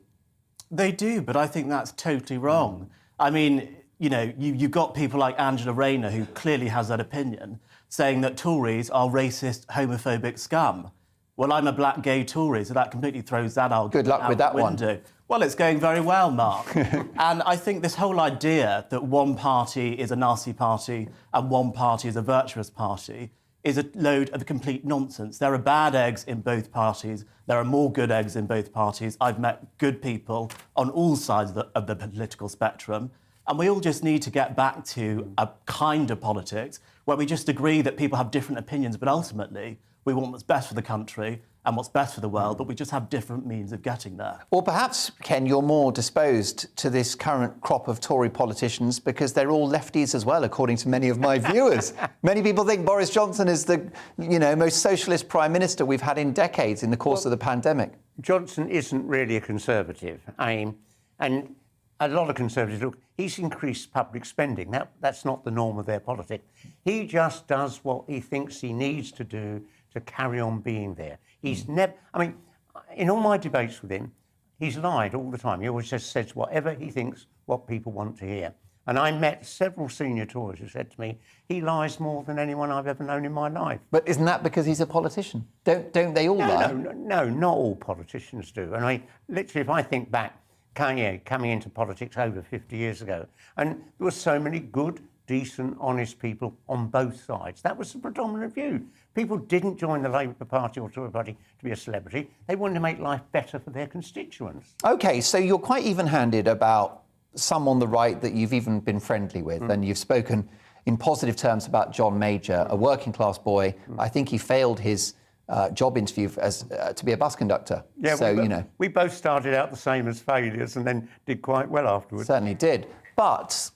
They do, but I think that's totally wrong. I mean, you know, you've got people like Angela Rayner, who clearly has that opinion, saying that Tories are racist, homophobic scum. Well, I'm a black gay Tory, so that completely throws that argument Good luck with that window. Well, it's going very well, Mark. And I think this whole idea that one party is a nasty party and one party is a virtuous party is a load of complete nonsense. There are bad eggs in both parties. There are more good eggs in both parties. I've met good people on all sides of the political spectrum. And we all just need to get back to a kind of politics where we just agree that people have different opinions, but ultimately we want what's best for the country and what's best for the world, but we just have different means of getting there. Well, perhaps, Ken, you're more disposed to this current crop of Tory politicians because they're all lefties as well, according to many of my viewers. Many people think Boris Johnson is the, most socialist prime minister we've had in decades in the course of the pandemic. Johnson isn't really a Conservative. And a lot of Conservatives, look, he's increased public spending. That's not the norm of their politics. He just does what he thinks he needs to do to carry on being there. He's never... I mean, in all my debates with him, he's lied all the time. He always just says whatever he thinks, what people want to hear. And I met several senior Tories who said to me, he lies more than anyone I've ever known in my life. But isn't that because he's a politician? Don't they all lie? No, not all politicians do. And I literally, if I think back, coming into politics over 50 years ago, and there were so many good, decent, honest people on both sides. That was the predominant view. People didn't join the Labour Party or Tory Party to be a celebrity. They wanted to make life better for their constituents. OK, so you're quite even-handed about some on the right that you've even been friendly with, and you've spoken in positive terms about John Major, a working-class boy. I think he failed his job interview as to be a bus conductor. Yeah, so, we both started out the same as failures and then did quite well afterwards. Certainly did. But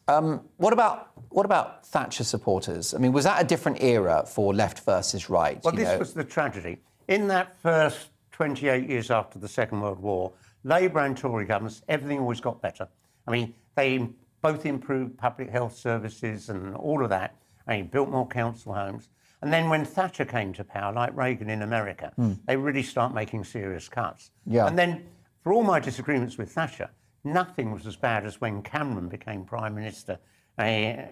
what about Thatcher supporters? I mean, was that a different era for left versus right? Well, this was the tragedy. In that first 28 years after the Second World War, Labour and Tory governments, everything always got better. I mean, they both improved public health services and all of that. They built more council homes. And then when Thatcher came to power, like Reagan in America, they really start making serious cuts. Yeah. And then, for all my disagreements with Thatcher, nothing was as bad as when Cameron became Prime Minister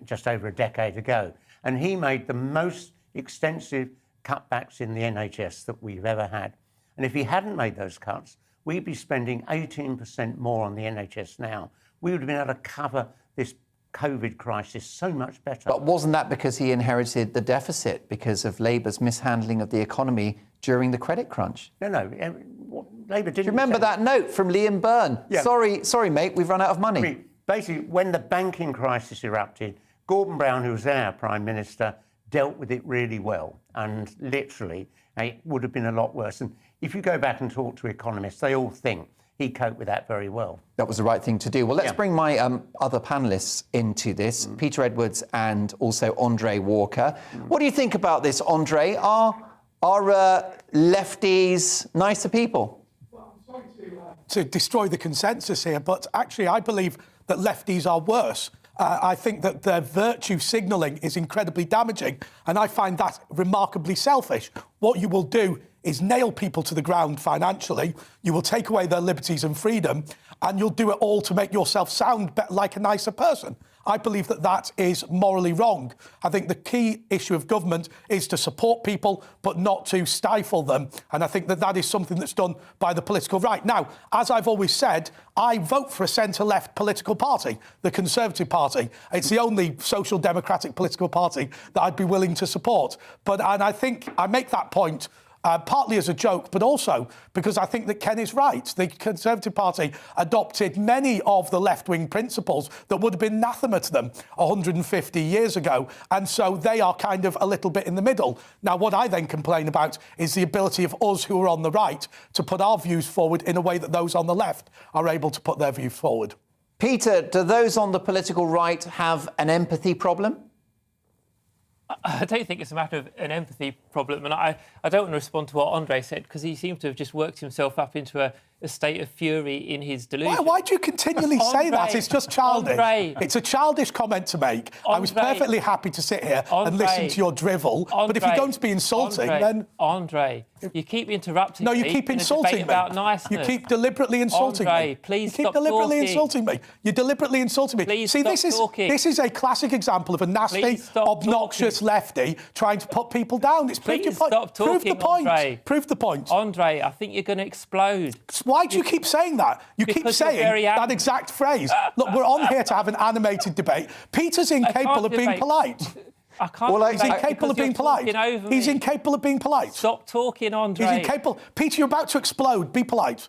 just over a decade ago. And he made the most extensive cutbacks in the NHS that we've ever had. And if he hadn't made those cuts, we'd be spending 18% more on the NHS now. We would have been able to cover this COVID crisis so much better. But wasn't that because he inherited the deficit because of Labour's mishandling of the economy during the credit crunch? No. Labour didn't. Do you remember that note from Liam Byrne? Yeah. Sorry, mate, we've run out of money. I mean, basically, when the banking crisis erupted, Gordon Brown, who was then our Prime Minister, dealt with it really well. And literally, it would have been a lot worse. And if you go back and talk to economists, they all think he coped with that very well. That was the right thing to do. Well, let's bring my other panellists into this, Peter Edwards and also Andre Walker. What do you think about this, Andre? Are lefties nicer people? Well, I'm sorry to destroy the consensus here, but actually I believe that lefties are worse. I think that their virtue signalling is incredibly damaging, and I find that remarkably selfish. What you will do is nail people to the ground financially, you will take away their liberties and freedom, and you'll do it all to make yourself sound like a nicer person. I believe that that is morally wrong. I think the key issue of government is to support people, but not to stifle them. And I think that that is something that's done by the political right. Now, as I've always said, I vote for a centre-left political party, the Conservative Party. It's the only social democratic political party that I'd be willing to support. And I think I make that point partly as a joke, but also because I think that Ken is right. The Conservative Party adopted many of the left-wing principles that would have been anathema to them 150 years ago, and so they are kind of a little bit in the middle. Now, what I then complain about is the ability of us who are on the right to put our views forward in a way that those on the left are able to put their views forward. Peter, do those on the political right have an empathy problem? I don't think it's a matter of an empathy problem, and I don't want to respond to what Andre said, because he seems to have just worked himself up into a state of fury in his delusion. Why do you continually say that? It's just childish. Andre, it's a childish comment to make. I was perfectly happy to sit here and listen to your drivel, but if you're going to be insulting, then... Andre, you keep interrupting me. No, you keep insulting me. About niceness. You keep deliberately insulting me. Please you keep deliberately insulting me. You're deliberately insulting me. Please See, stop this is a classic example of a nasty, obnoxious lefty trying to put people down. It's proved your point. Stop talking, Prove the point. Andre. Prove the point. Andre, I think you're going to explode. Why do you keep saying that? You keep saying that exact phrase. Look, we're on here to have an animated debate. Peter's incapable of being polite. I can't. He's incapable of being polite. He's incapable of being polite. Stop talking, Andre. He's incapable. Peter, you're about to explode. Be polite.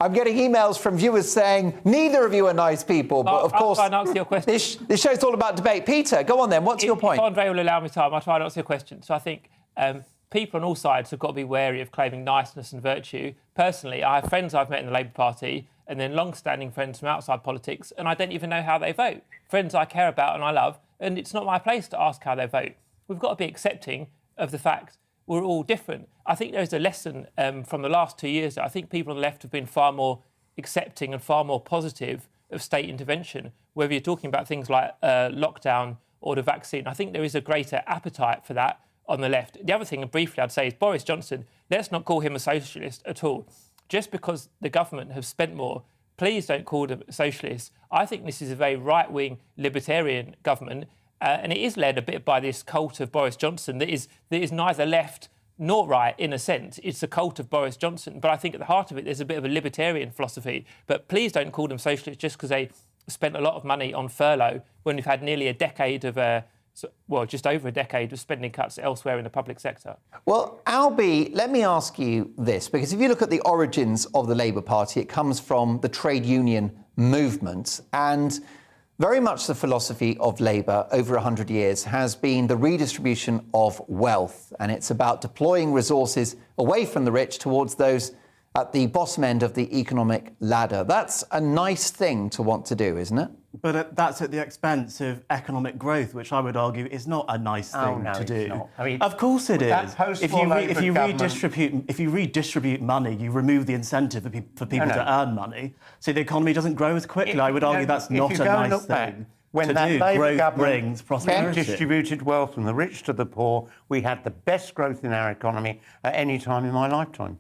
I'm getting emails from viewers saying neither of you are nice people, but of course, I'll try and answer your question. This show's all about debate. Peter, go on then. What's your point? If Andre will allow me time, I'll try and answer your question. So I think people on all sides have got to be wary of claiming niceness and virtue. Personally, I have friends I've met in the Labour Party and then long-standing friends from outside politics, and I don't even know how they vote. Friends I care about and I love, and it's not my place to ask how they vote. We've got to be accepting of the fact we're all different. I think there's a lesson from the last 2 years that I think people on the left have been far more accepting and far more positive of state intervention, whether you're talking about things like lockdown or the vaccine. I think there is a greater appetite for that on the left. The other thing, and briefly, I'd say is Boris Johnson, let's not call him a socialist at all. just because the government have spent more, please don't call them socialists. I think this is a very right-wing libertarian government, and it is led a bit by this cult of Boris Johnson that is neither left nor right in a sense. It's a cult of Boris Johnson, but I think at the heart of it there's a bit of a libertarian philosophy. But please don't call them socialists just because they spent a lot of money on furlough when we've had nearly a decade of just over a decade of spending cuts elsewhere in the public sector. Well, Albie, let me ask you this, because if you look at the origins of the Labour Party, it comes from the trade union movement, and very much the philosophy of Labour over 100 years has been the redistribution of wealth, and it's about deploying resources away from the rich towards those at the bottom end of the economic ladder. That's a nice thing to want to do, isn't it? But that's at the expense of economic growth, which I would argue is not a nice thing to do. Not. I mean, of course it is. If you redistribute money, you remove the incentive for people to earn money, so the economy doesn't grow as quickly. I would argue that's not a nice thing. When to that do. Labour Growth government brings prosperity. Distributed wealth from the rich to the poor, we had the best growth in our economy at any time in my lifetime.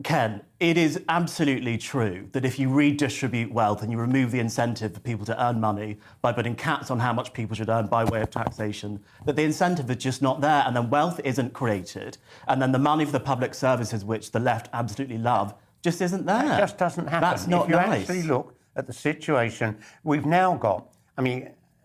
Ken, it is absolutely true that if you redistribute wealth and you remove the incentive for people to earn money by putting caps on how much people should earn by way of taxation, that the incentive is just not there, and then wealth isn't created, and then the money for the public services, which the left absolutely love, just isn't there. That just doesn't happen. That's not if you nice. actually look at the situation we've now got,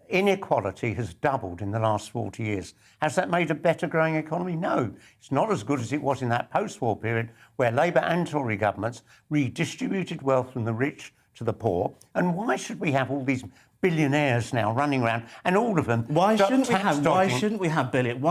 inequality has doubled in the last 40 years. Has that made a better growing economy? No. It's not as good as it was in that post-war period where Labour and Tory governments redistributed wealth from the rich to the poor. And why should we have all these billionaires now running around, and all of them? Why shouldn't we have billionaires?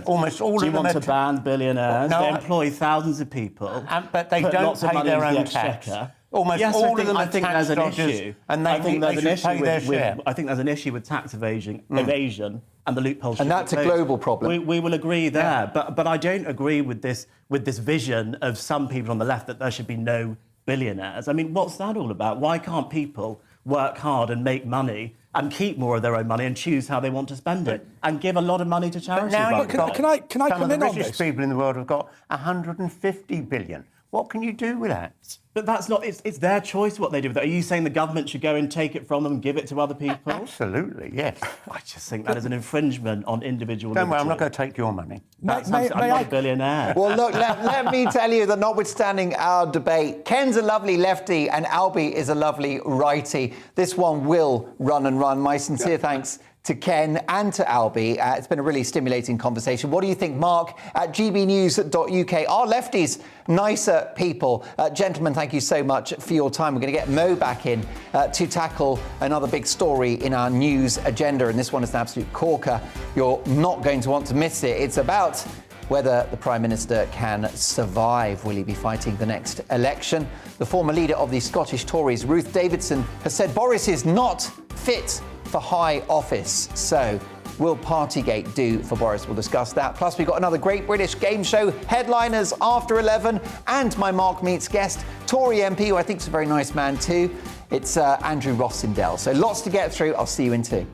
Almost all Do of you them want to ban billionaires? No, they employ thousands of people, but they put don't lots of pay money their into own the tax. exchequer. Almost yes, all of them I are think tax there's an dodgers, issue, and I think there's an issue with I think there's an issue with tax evasion and the loopholes. And that's a global problem. We will agree there, but I don't agree with this vision of some people on the left that there should be no billionaires. I mean, what's that all about? Why can't people work hard and make money and keep more of their own money and choose how they want to spend it and give a lot of money to charity? Can I come in on this? Some of the richest people in the world have got 150 billion. What can you do with that? But that's not, it's their choice what they do with it. Are you saying the government should go and take it from them and give it to other people? Absolutely, yes. I just think that is an infringement on individual liberty. Don't worry, I'm not going to take your money. I'm not a billionaire. Well, look, let me tell you that notwithstanding our debate, Ken's a lovely lefty and Albie is a lovely righty. This one will run and run. My sincere thanks to Ken and to Albie. It's been a really stimulating conversation. What do you think, Mark, at gbnews.uk? Are lefties nicer people? Gentlemen, thank you so much for your time. We're going to get Mo back in to tackle another big story in our news agenda, and this one is an absolute corker. You're not going to want to miss it. It's about whether the Prime Minister can survive. Will he be fighting the next election? The former leader of the Scottish Tories, Ruth Davidson, has said Boris is not fit for high office. So will Partygate do for Boris? We'll discuss that. Plus, we've got another great British game show, Headliners After 11, and my Mark Meets guest, Tory MP, who I think is a very nice man too. It's Andrew Rossindale. So lots to get through. I'll see you in 2.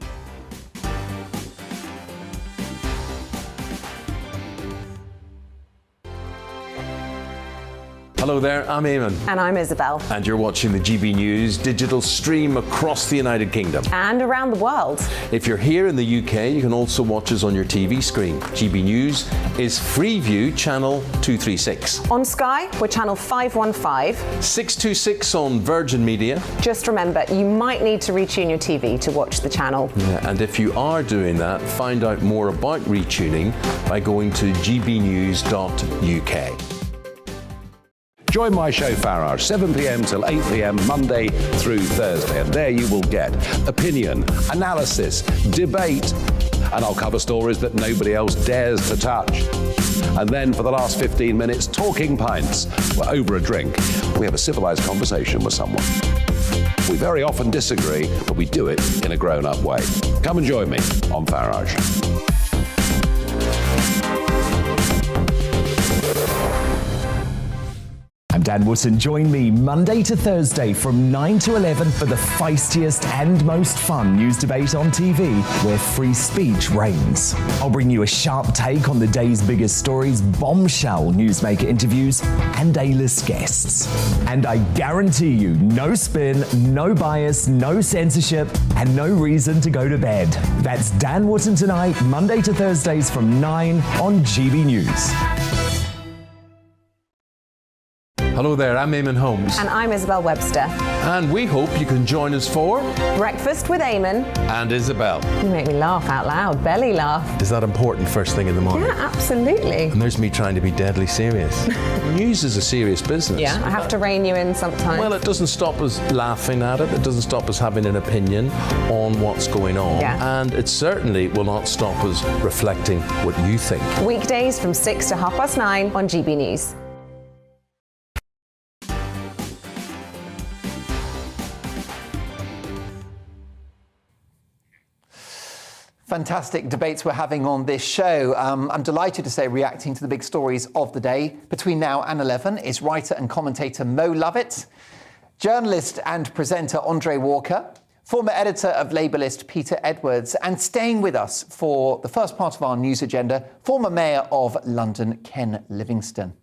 Hello there, I'm Eamon. And I'm Isabel. And you're watching the GB News digital stream across the United Kingdom. And around the world. If you're here in the UK, you can also watch us on your TV screen. GB News is Freeview channel 236. On Sky, we're channel 515. 626 on Virgin Media. Just remember, you might need to retune your TV to watch the channel. Yeah, and if you are doing that, find out more about retuning by going to gbnews.uk. Join my show Farage, 7 p.m. till 8 p.m. Monday through Thursday, and there you will get opinion, analysis, debate, and I'll cover stories that nobody else dares to touch. And then for the last 15 minutes, talking pints. We're over a drink. We have a civilized conversation with someone. We very often disagree, but we do it in a grown-up way. Come and join me on Farage. Dan Wootton, join me Monday to Thursday from 9 to 11 for the feistiest and most fun news debate on TV, where free speech reigns. I'll bring you a sharp take on the day's biggest stories, bombshell newsmaker interviews, and A-list guests. And I guarantee you, no spin, no bias, no censorship, and no reason to go to bed. That's Dan Wootton Tonight, Monday to Thursdays from 9 on GB News. Hello there, I'm Eamon Holmes. And I'm Isabel Webster. And we hope you can join us for Breakfast with Eamon and Isabel. You make me laugh out loud, belly laugh. Is that important first thing in the morning? Yeah, absolutely. And there's me trying to be deadly serious. News is a serious business. Yeah, I have to rein you in sometimes. Well, it doesn't stop us laughing at it. It doesn't stop us having an opinion on what's going on. Yeah. And it certainly will not stop us reflecting what you think. Weekdays from 6 to 9:30 on GB News. Fantastic debates we're having on this show. I'm delighted to say, reacting to the big stories of the day between now and 11 is writer and commentator Mo Lovett, journalist and presenter Andre Walker, former editor of Labourist Peter Edwards, and staying with us for the first part of our news agenda, former Mayor of London, Ken Livingstone.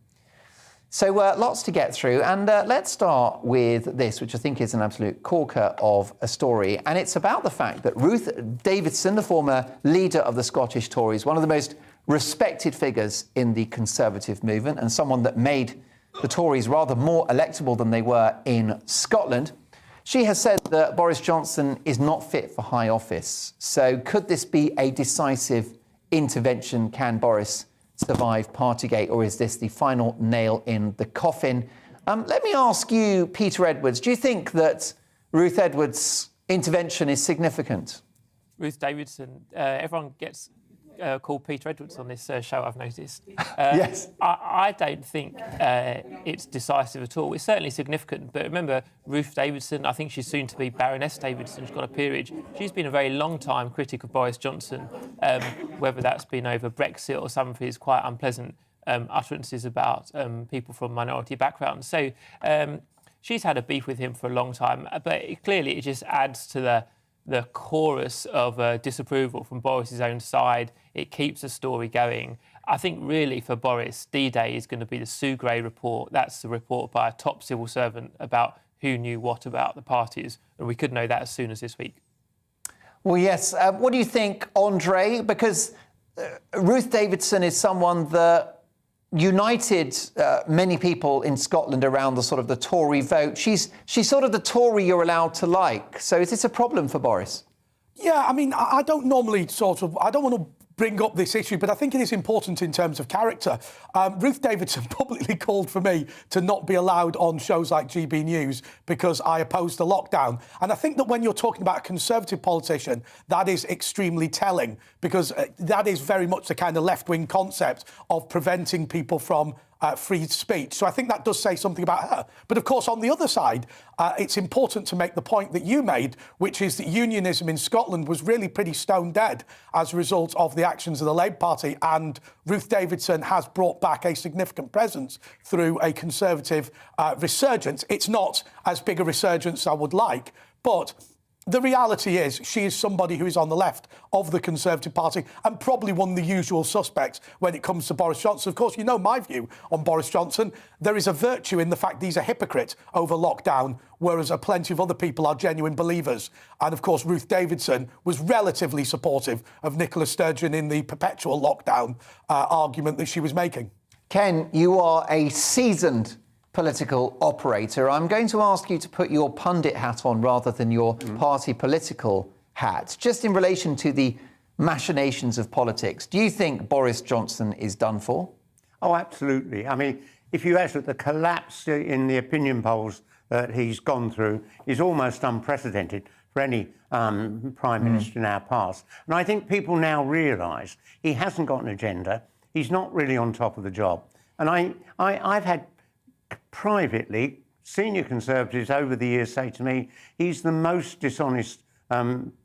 So lots to get through, and let's start with this, which I think is an absolute corker of a story, and it's about the fact that Ruth Davidson, the former leader of the Scottish Tories, one of the most respected figures in the Conservative movement and someone that made the Tories rather more electable than they were in Scotland, she has said that Boris Johnson is not fit for high office. So could this be a decisive intervention? Can Boris survive Partygate, or is this the final nail in the coffin? Let me ask you, Peter Edwards, do you think that Ruth Edwards' intervention is significant? Ruth Davidson, everyone gets called Peter Edwards on this show, I've noticed. Yes. I don't think it's decisive at all. It's certainly significant, but remember, Ruth Davidson, I think she's soon to be Baroness Davidson, she's got a peerage. She's been a very long time critic of Boris Johnson, whether that's been over Brexit or some of his quite unpleasant utterances about people from minority backgrounds. So she's had a beef with him for a long time, but clearly it just adds to the chorus of disapproval from Boris's own side. It keeps the story going. I think really for Boris, D-Day is going to be the Sue Gray report. That's the report by a top civil servant about who knew what about the parties. And we could know that as soon as this week. Well, yes. What do you think, Andre? Because Ruth Davidson is someone that united many people in Scotland around the sort of the Tory vote. She's sort of the Tory you're allowed to like. So is this a problem for Boris? Yeah, I mean, I don't normally I don't want to bring up this issue, but I think it is important in terms of character. Ruth Davidson publicly called for me to not be allowed on shows like GB News because I opposed the lockdown. And I think that when you're talking about a Conservative politician, that is extremely telling, because that is very much the kind of left-wing concept of preventing people from free speech. So I think that does say something about her. But of course, on the other side, it's important to make the point that you made, which is that unionism in Scotland was really pretty stone dead as a result of the actions of the Labour Party. And Ruth Davidson has brought back a significant presence through a Conservative resurgence. It's not as big a resurgence as I would like, but the reality is she is somebody who is on the left of the Conservative Party and probably one of the usual suspects when it comes to Boris Johnson. Of course, you know my view on Boris Johnson. There is a virtue in the fact that he's a hypocrite over lockdown, whereas plenty of other people are genuine believers. And of course, Ruth Davidson was relatively supportive of Nicola Sturgeon in the perpetual lockdown argument that she was making. Ken, you are a seasoned political operator. I'm going to ask you to put your pundit hat on rather than your party political hat. Just in relation to the machinations of politics, do you think Boris Johnson is done for? Oh, absolutely. I mean, if you ask, the collapse in the opinion polls that he's gone through is almost unprecedented for any Prime Minister in our past. And I think people now realise he hasn't got an agenda. He's not really on top of the job. And I've had privately senior Conservatives over the years say to me, he's the most dishonest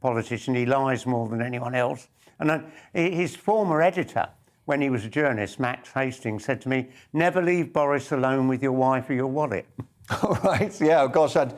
politician. He lies more than anyone else. And his former editor when he was a journalist, Max Hastings, said to me, never leave Boris alone with your wife or your wallet. All right, yeah, oh gosh, I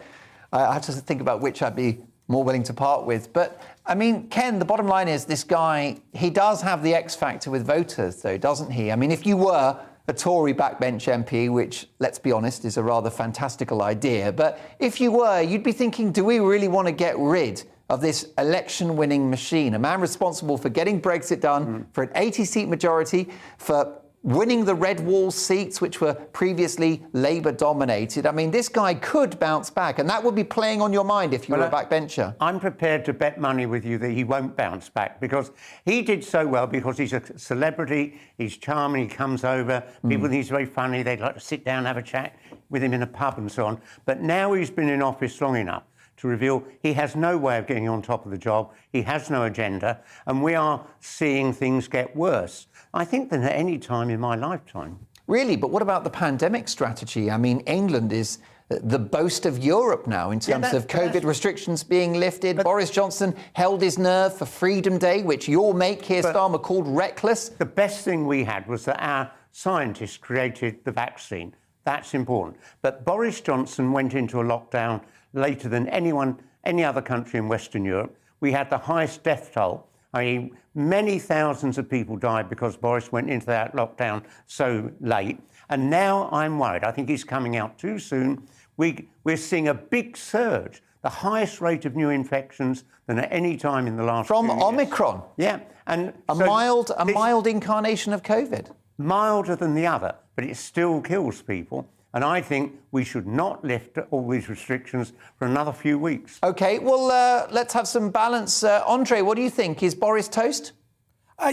had to think about which I'd be more willing to part with. But, I mean, Ken, the bottom line is this guy, he does have the X factor with voters, though, doesn't he? I mean, if you were a Tory backbench MP, which, let's be honest, is a rather fantastical idea, but if you were, you'd be thinking, do we really want to get rid of this election-winning machine? A man responsible for getting Brexit done, for an 80-seat majority, for winning the red wall seats, which were previously Labour-dominated. I mean, this guy could bounce back, and that would be playing on your mind if you were a backbencher. I'm prepared to bet money with you that he won't bounce back, because he did so well, because he's a celebrity, he's charming, he comes over, people think he's very funny, they'd like to sit down and have a chat with him in a pub and so on. But now he's been in office long enough to reveal he has no way of getting on top of the job, he has no agenda, and we are seeing things get worse, I think, than at any time in my lifetime. Really? But what about the pandemic strategy? I mean, England is the boast of Europe now in terms of COVID restrictions being lifted. Boris Johnson held his nerve for Freedom Day, which your mate Keir Starmer called reckless. The best thing we had was that our scientists created the vaccine. That's important. But Boris Johnson went into a lockdown later than any other country in Western Europe. We had the highest death toll. I mean, many thousands of people died because Boris went into that lockdown so late. And now I'm worried. I think he's coming out too soon. We're seeing a big surge, the highest rate of new infections than at any time in the last From 2 years. Omicron? Yeah. And a mild incarnation of COVID? Milder than the other, but it still kills people. And I think we should not lift all these restrictions for another few weeks. OK, well, let's have some balance. Andre, what do you think? Is Boris toast?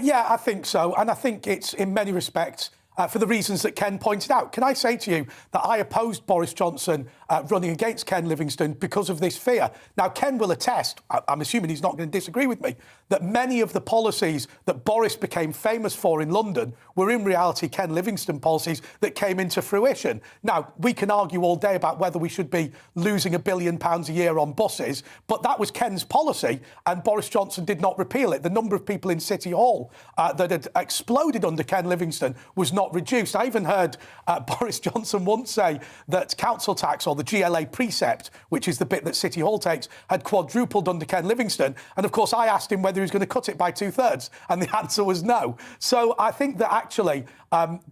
Yeah, I think so. And I think it's, in many respects, for the reasons that Ken pointed out. Can I say to you that I opposed Boris Johnson running against Ken Livingstone because of this fear? Now, Ken will attest, I'm assuming he's not going to disagree with me, that many of the policies that Boris became famous for in London were in reality Ken Livingstone policies that came into fruition. Now, we can argue all day about whether we should be losing £1 billion a year on buses, but that was Ken's policy, and Boris Johnson did not repeal it. The number of people in City Hall that had exploded under Ken Livingstone was not reduced. I even heard Boris Johnson once say that council tax, or the GLA precept, which is the bit that City Hall takes, had quadrupled under Ken Livingstone. And of course, I asked him whether he was going to cut it by 2/3, and the answer was no. So I think that actually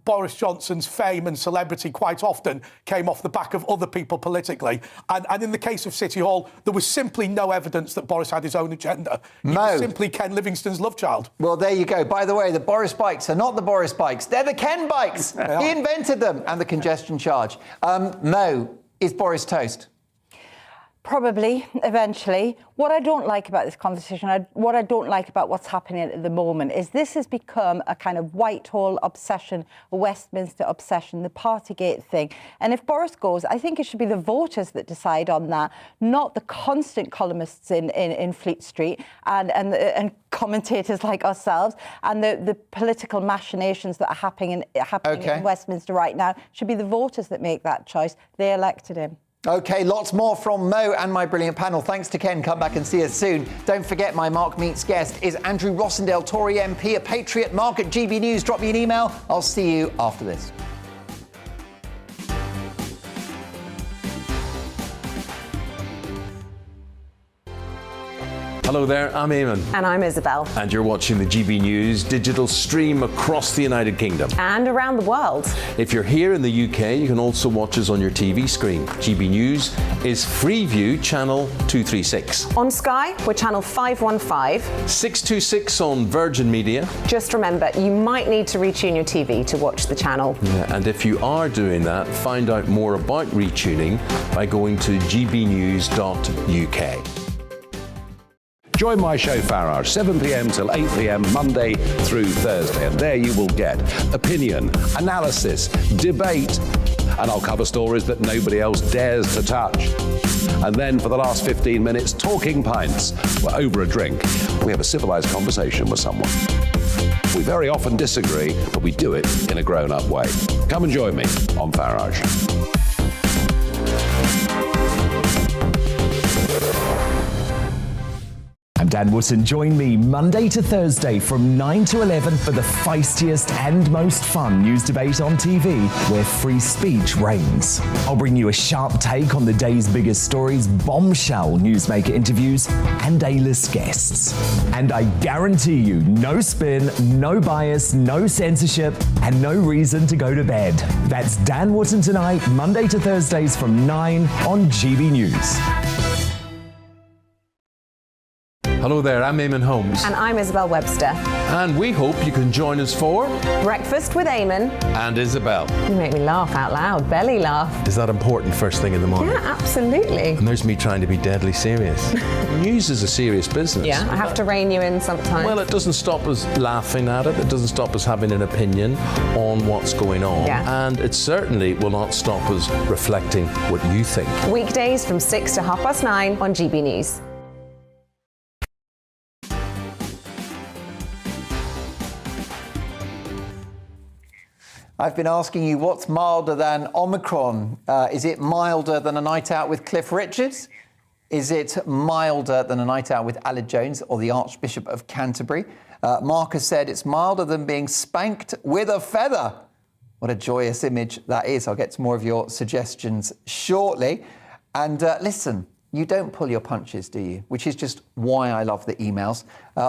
Boris Johnson's fame and celebrity quite often came off the back of other people politically. And in the case of City Hall, there was simply no evidence that Boris had his own agenda. He was simply Ken Livingstone's love child. Well, there you go. By the way, the Boris bikes are not the Boris bikes. They're the Ken bikes. He invented them, and the congestion charge. Mo, is Boris toast? Probably, eventually. What I don't like about this conversation, what I don't like about what's happening at the moment is this has become a kind of Whitehall obsession, a Westminster obsession, the Partygate thing. And if Boris goes, I think it should be the voters that decide on that, not the constant columnists in Fleet Street and commentators like ourselves and the political machinations that are happening in Westminster right now. It should be the voters that make that choice. They elected him. OK, lots more from Mo and my brilliant panel. Thanks to Ken. Come back and see us soon. Don't forget, my Mark Meets guest is Andrew Rossendale, Tory MP, a patriot. Mark at GB News. Drop me an email. I'll see you after this. Hello there, I'm Eamon. And I'm Isabel. And you're watching the GB News digital stream across the United Kingdom. And around the world. If you're here in the UK, you can also watch us on your TV screen. GB News is Freeview channel 236. On Sky, we're channel 515. 626 on Virgin Media. Just remember, you might need to retune your TV to watch the channel. Yeah, and if you are doing that, find out more about retuning by going to gbnews.uk. Join my show Farage, 7 p.m. till 8 p.m. Monday through Thursday, and there you will get opinion, analysis, debate, and I'll cover stories that nobody else dares to touch. And then for the last 15 minutes, talking pints. We're over a drink. We have a civilised conversation with someone. We very often disagree, but we do it in a grown-up way. Come and join me on Farage. And Dan Wootton, join me Monday to Thursday from 9 to 11 for the feistiest and most fun news debate on TV, where free speech reigns. I'll bring you a sharp take on the day's biggest stories, bombshell newsmaker interviews, and A-list guests. And I guarantee you, no spin, no bias, no censorship, and no reason to go to bed. That's Dan Wootton tonight, Monday to Thursdays from 9 on GB News. Hello there, I'm Eamon Holmes. And I'm Isabel Webster. And we hope you can join us for Breakfast with Eamon and Isabel. You make me laugh out loud, belly laugh. Is that important first thing in the morning? Yeah, absolutely. And there's me trying to be deadly serious. News is a serious business. Yeah, I have to rein you in sometimes. Well, it doesn't stop us laughing at it. It doesn't stop us having an opinion on what's going on. Yeah. And it certainly will not stop us reflecting what you think. Weekdays from 6 to 9:30 on GB News. I've been asking you what's milder than Omicron. Is it milder than a night out with Cliff Richards? Is it milder than a night out with Aled Jones or the Archbishop of Canterbury? Mark has said it's milder than being spanked with a feather. What a joyous image that is. I'll get to more of your suggestions shortly. And listen, you don't pull your punches, do you? Which is just why I love the emails.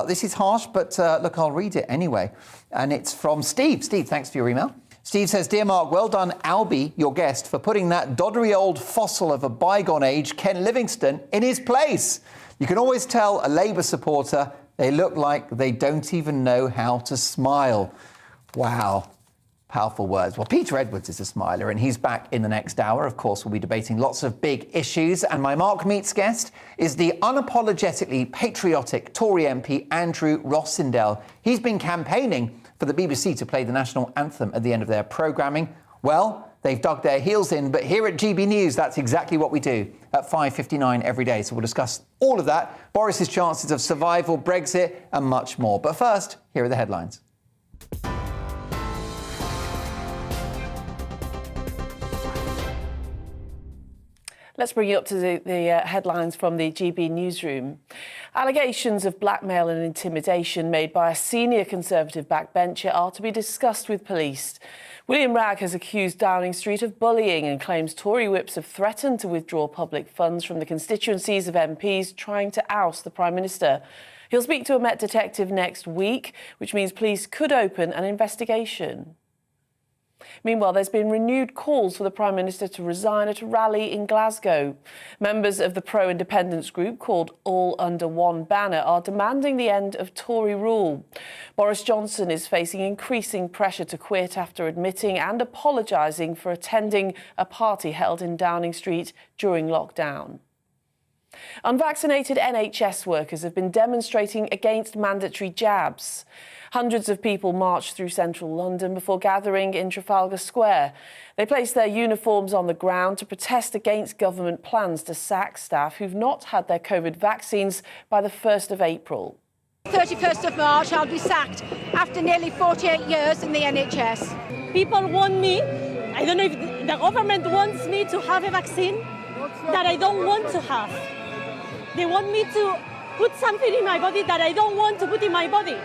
This is harsh, but look, I'll read it anyway. And it's from Steve. Steve, thanks for your email. Steve says, Dear Mark, well done, Albie, your guest, for putting that doddery old fossil of a bygone age, Ken Livingstone, in his place. You can always tell a Labour supporter they look like they don't even know how to smile. Wow. Powerful words. Well, Peter Edwards is a smiler, and he's back in the next hour. Of course, we'll be debating lots of big issues. And my Mark Meets guest is the unapologetically patriotic Tory MP, Andrew Rossindale. He's been campaigning for the BBC to play the national anthem at the end of their programming. Well, they've dug their heels in, but here at GB News, that's exactly what we do at 5:59 every day. So we'll discuss all of that, Boris's chances of survival, Brexit, and much more. But first, here are the headlines. Let's bring you up to the headlines from the GB newsroom. Allegations of blackmail and intimidation made by a senior Conservative backbencher are to be discussed with police. William Ragg has accused Downing Street of bullying and claims Tory whips have threatened to withdraw public funds from the constituencies of MPs trying to oust the Prime Minister. He'll speak to a Met detective next week, which means police could open an investigation. Meanwhile, there's been renewed calls for the Prime Minister to resign at a rally in Glasgow. Members of the pro-independence group called All Under One Banner are demanding the end of Tory rule. Boris Johnson is facing increasing pressure to quit after admitting and apologising for attending a party held in Downing Street during lockdown. Unvaccinated NHS workers have been demonstrating against mandatory jabs. Hundreds of people marched through central London before gathering in Trafalgar Square. They placed their uniforms on the ground to protest against government plans to sack staff who've not had their COVID vaccines by the 1st of April. 31st of March, I'll be sacked after nearly 48 years in the NHS. People want me, I don't know if the government wants me to have a vaccine that I don't want to have. They want me to put something in my body that I don't want to put in my body.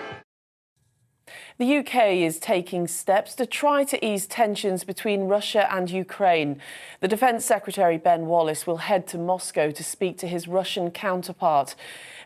The UK is taking steps to try to ease tensions between Russia and Ukraine. The Defence Secretary Ben Wallace will head to Moscow to speak to his Russian counterpart.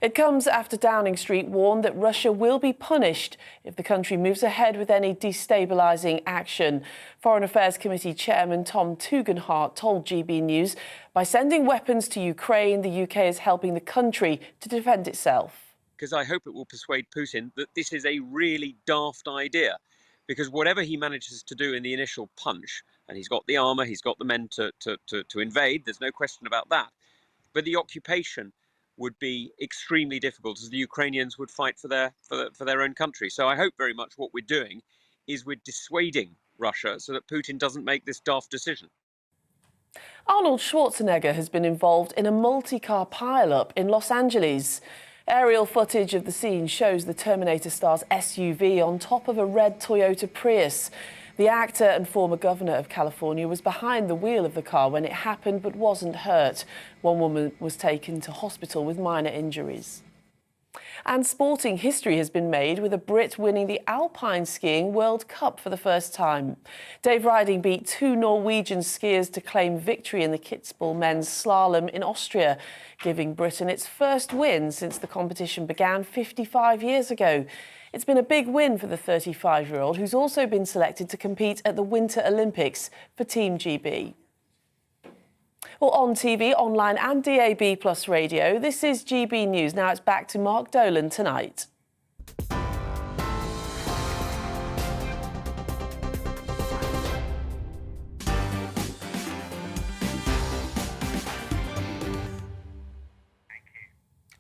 It comes after Downing Street warned that Russia will be punished if the country moves ahead with any destabilising action. Foreign Affairs Committee Chairman Tom Tugendhat told GB News, by sending weapons to Ukraine, the UK is helping the country to defend itself. Because I hope it will persuade Putin that this is a really daft idea. Because whatever he manages to do in the initial punch, and he's got the armour, he's got the men to invade, there's no question about that. But the occupation would be extremely difficult, as the Ukrainians would fight for their own country. So I hope very much what we're doing is we're dissuading Russia so that Putin doesn't make this daft decision. Arnold Schwarzenegger has been involved in a multi-car pile-up in Los Angeles. Aerial footage of the scene shows the Terminator star's SUV on top of a red Toyota Prius. The actor and former governor of California was behind the wheel of the car when it happened but wasn't hurt. One woman was taken to hospital with minor injuries. And sporting history has been made with a Brit winning the Alpine Skiing World Cup for the first time. Dave Riding beat 2 Norwegian skiers to claim victory in the Kitzbühel men's slalom in Austria, giving Britain its first win since the competition began 55 years ago. It's been a big win for the 35-year-old, who's also been selected to compete at the Winter Olympics for Team GB. Well, on TV, online and DAB+ radio, this is GB News. Now it's back to Mark Dolan tonight.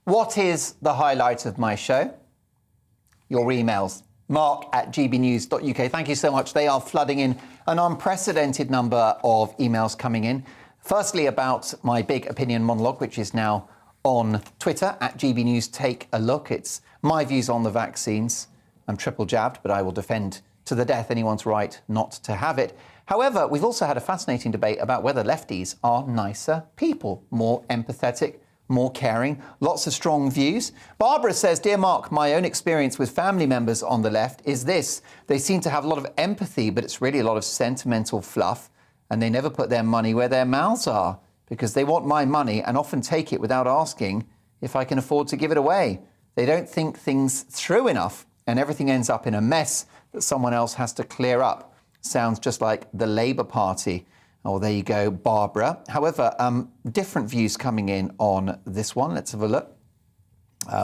What is the highlight of my show? Your emails. mark@gbnews.uk. Thank you so much. They are flooding in, an unprecedented number of emails coming in. Firstly, about my big opinion monologue, which is now on Twitter, @GBNews. Take a look. It's my views on the vaccines. I'm triple jabbed, but I will defend to the death anyone's right not to have it. However, we've also had a fascinating debate about whether lefties are nicer people, more empathetic, more caring. Lots of strong views. Barbara says, "Dear Mark, my own experience with family members on the left is this. They seem to have a lot of empathy, but it's really a lot of sentimental fluff. And they never put their money where their mouths are because they want my money and often take it without asking if I can afford to give it away. They don't think things through enough and everything ends up in a mess that someone else has to clear up." Sounds just like the Labour Party. Oh, there you go, Barbara. However, different views coming in on this one. Let's have a look.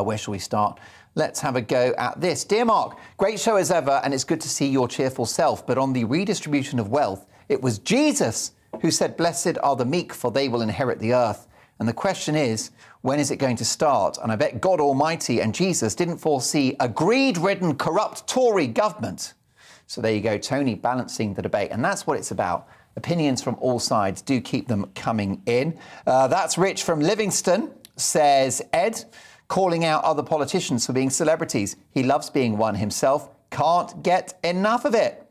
Where shall we start? Let's have a go at this. "Dear Mark, great show as ever, and it's good to see your cheerful self. But on the redistribution of wealth, it was Jesus who said, 'Blessed are the meek, for they will inherit the earth.' And the question is, when is it going to start? And I bet God Almighty and Jesus didn't foresee a greed-ridden, corrupt Tory government." So there you go, Tony balancing the debate. And that's what it's about. Opinions from all sides. Do keep them coming in. That's Rich from Livingston, says Ed, calling out other politicians for being celebrities. He loves being one himself. Can't get enough of it.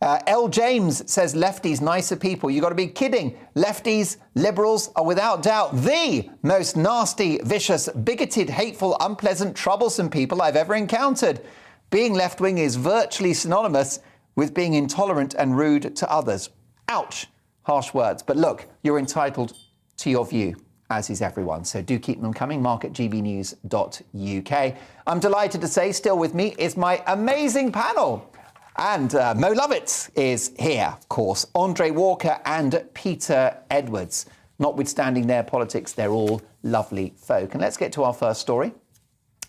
L. James says, "Lefties, nicer people. You got to be kidding. Lefties, liberals are without doubt the most nasty, vicious, bigoted, hateful, unpleasant, troublesome people I've ever encountered. Being left-wing is virtually synonymous with being intolerant and rude to others." Ouch. Harsh words. But look, you're entitled to your view, as is everyone. So do keep them coming. mark@gbnews.uk. I'm delighted to say, still with me is my amazing panel. And Mo Lovett is here, of course. Andre Walker and Peter Edwards. Notwithstanding their politics, they're all lovely folk. And let's get to our first story.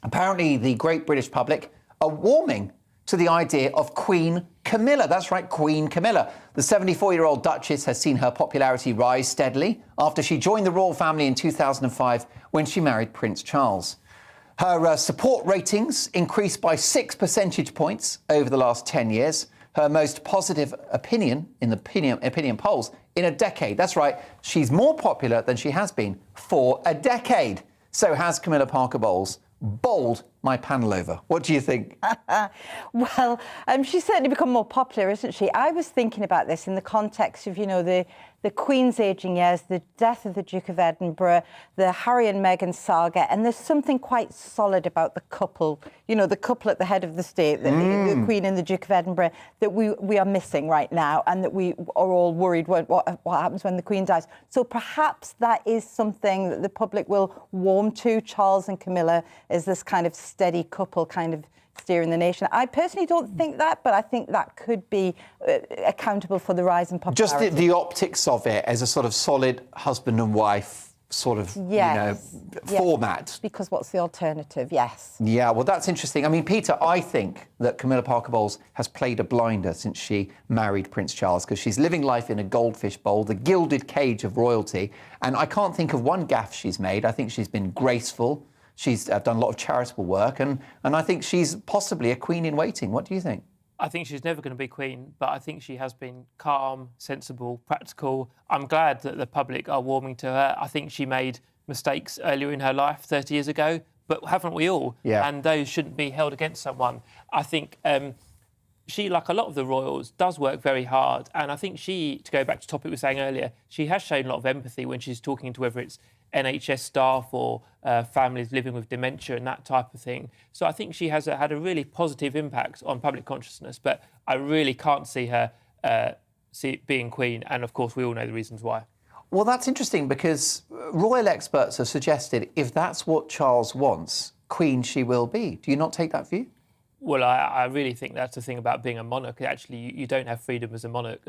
Apparently, the great British public are warming to the idea of Queen Camilla. That's right, Queen Camilla. The 74-year-old Duchess has seen her popularity rise steadily after she joined the royal family in 2005 when she married Prince Charles. Her support ratings increased by 6 percentage points over the last 10 years. Her most positive opinion in the opinion polls in a decade. That's right, she's more popular than she has been for a decade. So has Camilla Parker Bowles bowled my panel over. What do you think? Well, she's certainly become more popular, isn't she? I was thinking about this in the context of, the Queen's ageing years, the death of the Duke of Edinburgh, the Harry and Meghan saga, and there's something quite solid about the couple, the couple at the head of the state, the Queen and the Duke of Edinburgh, that we are missing right now, and that we are all worried what happens when the Queen dies. So perhaps that is something that the public will warm to. Charles and Camilla is this kind of steady couple kind of steering the nation. I personally don't think that, but I think that could be accountable for the rise in popularity. Just the optics of it as a sort of solid husband and wife sort of, format. Because what's the alternative? Yes. Yeah, well, that's interesting. I mean, Peter, I think that Camilla Parker Bowles has played a blinder since she married Prince Charles, because she's living life in a goldfish bowl, the gilded cage of royalty. And I can't think of one gaffe she's made. I think she's been graceful. She's done a lot of charitable work, and I think she's possibly a queen in waiting. What do you think? I think she's never going to be queen, but I think she has been calm, sensible, practical. I'm glad that the public are warming to her. I think she made mistakes earlier in her life, 30 years ago, but haven't we all? Yeah. And those shouldn't be held against someone. I think she, like a lot of the royals, does work very hard. And I think she, to go back to the topic we were saying earlier, she has shown a lot of empathy when she's talking to whether it's NHS staff or families living with dementia and that type of thing. So I think she has had a really positive impact on public consciousness, but I really can't see her being Queen. And of course, we all know the reasons why. Well, that's interesting because royal experts have suggested if that's what Charles wants, Queen she will be. Do you not take that view? Well, I really think that's the thing about being a monarch. Actually, you don't have freedom as a monarch.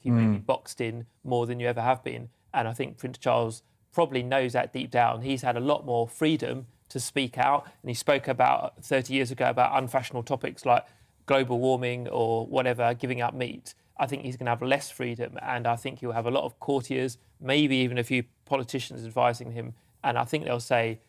You may be boxed in more than you ever have been. And I think Prince Charles probably knows that deep down. He's had a lot more freedom to speak out. And he spoke about 30 years ago about unfashionable topics like global warming or whatever, giving up meat. I think he's going to have less freedom. And I think he'll have a lot of courtiers, maybe even a few politicians advising him. And I think they'll say,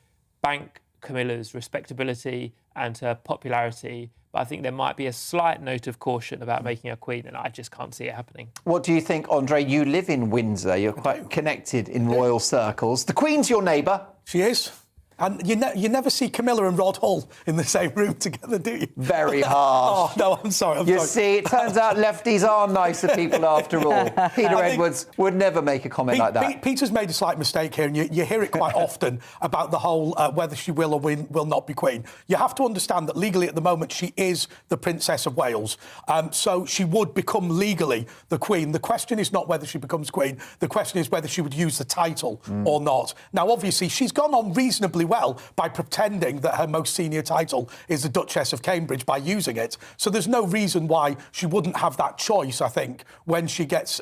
bank Camilla's respectability and her popularity, but I think there might be a slight note of caution about making her Queen, and I just can't see it happening. What do you think, Andre? You live in Windsor. You're quite connected in royal circles. The Queen's your neighbour. She is. And you never see Camilla and Rod Hull in the same room together, do you? Very harsh. Oh, no, I'm sorry. You see, it turns out lefties are nicer people after all. Peter Edwards would never make a comment like that. Peter's made a slight mistake here, and you hear it quite often about the whole whether she will or will not be Queen. You have to understand that legally at the moment she is the Princess of Wales. So she would become legally the Queen. The question is not whether she becomes Queen. The question is whether she would use the title or not. Now, obviously, she's gone on reasonably well by pretending that her most senior title is the Duchess of Cambridge by using it. So there's no reason why she wouldn't have that choice, I think, when he gets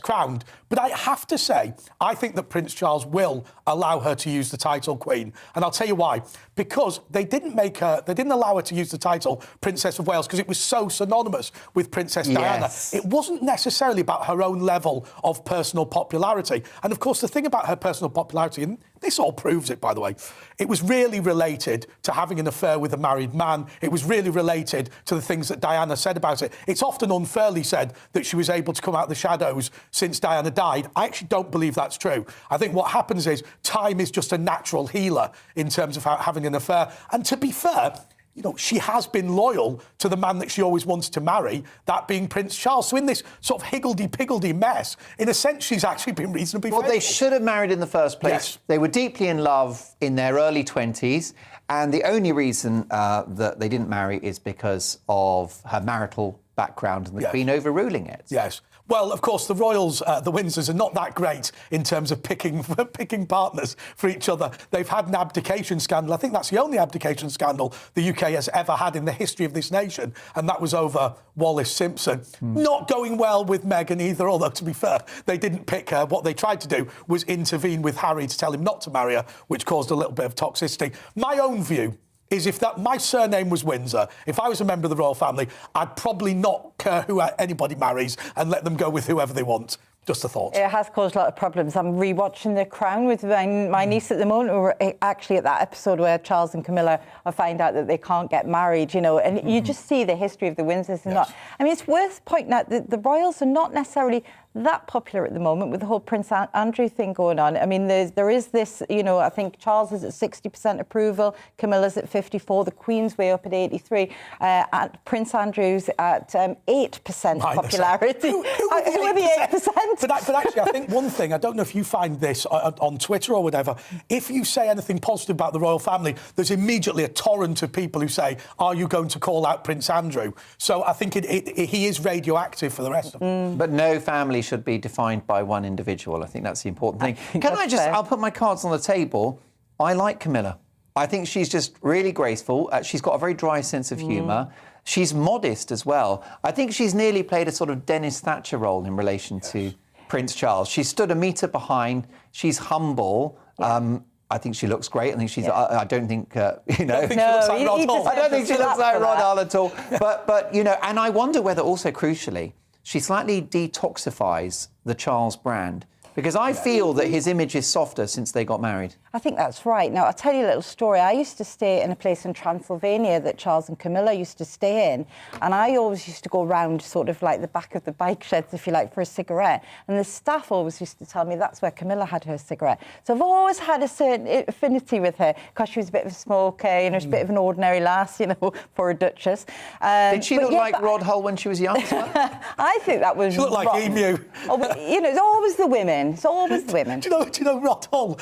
crowned. But I have to say, I think that Prince Charles will allow her to use the title Queen. And I'll tell you why. Because they didn't allow her to use the title Princess of Wales because it was so synonymous with Princess Diana. It wasn't necessarily about her own level of personal popularity. And of course, the thing about her personal popularity, and this all proves it, by the way, it was really related to having an affair with a married man. It was really related to the things that Diana said about it. It's often unfairly said that she was able to come out of the shadows since Diana died. I actually don't believe that's true. I think what happens is time is just a natural healer in terms of having an affair. And to be fair, you know, she has been loyal to the man that she always wanted to marry, that being Prince Charles. So in this sort of higgledy-piggledy mess, in a sense, she's actually been reasonably faithful. Well, they should have married in the first place. Yes. They were deeply in love in their early 20s, and the only reason that they didn't marry is because of her marital background and the Queen overruling it. Yes. Well, of course, the royals, the Windsors, are not that great in terms of picking partners for each other. They've had an abdication scandal. I think that's the only abdication scandal the UK has ever had in the history of this nation, and that was over Wallis Simpson. Not going well with Meghan either, although, to be fair, they didn't pick her. What they tried to do was intervene with Harry to tell him not to marry her, which caused a little bit of toxicity. My own view is if my surname was Windsor, if I was a member of the royal family, I'd probably not care who anybody marries and let them go with whoever they want. Just a thought. It has caused a lot of problems. I'm rewatching The Crown with my niece at the moment. We're actually at that episode where Charles and Camilla find out that they can't get married, you know, and you just see the history of the Windsors and not. I mean, it's worth pointing out that the royals are not necessarily that popular at the moment with the whole Prince Andrew thing going on. I mean, there is this, you know, I think Charles is at 60% approval, Camilla's at 54%, the Queen's way up at 83%, and Prince Andrew's at 8% popularity. Who are the 8%? But actually, I think one thing, I don't know if you find this on Twitter or whatever, if you say anything positive about the royal family, there's immediately a torrent of people who say, are you going to call out Prince Andrew? So I think he is radioactive for the rest of them. But no family should be defined by one individual. I think that's the important thing. I'll put my cards on the table. I like Camilla. I think she's just really graceful. She's got a very dry sense of humour. She's modest as well. I think she's nearly played a sort of Dennis Thatcher role in relation to Prince Charles. She stood a metre behind. She's humble. I think she looks great. I think she's. I don't think you know. I don't think she looks like Rod Hull at all. But you know, and I wonder whether also crucially she slightly detoxifies the Charles brand. Because I feel that his image is softer since they got married. I think that's right. Now, I'll tell you a little story. I used to stay in a place in Transylvania that Charles and Camilla used to stay in. And I always used to go round sort of like the back of the bike sheds, if you like, for a cigarette. And the staff always used to tell me that's where Camilla had her cigarette. So I've always had a certain affinity with her because she was a bit of a smoker, you know, she's a bit of an ordinary lass, you know, for a duchess. Did she look like Rod Hull when she was young? I think that was She looked like Emu. Oh, but, you know, it's always the women. It's always the women. Do you know, Rod Hull,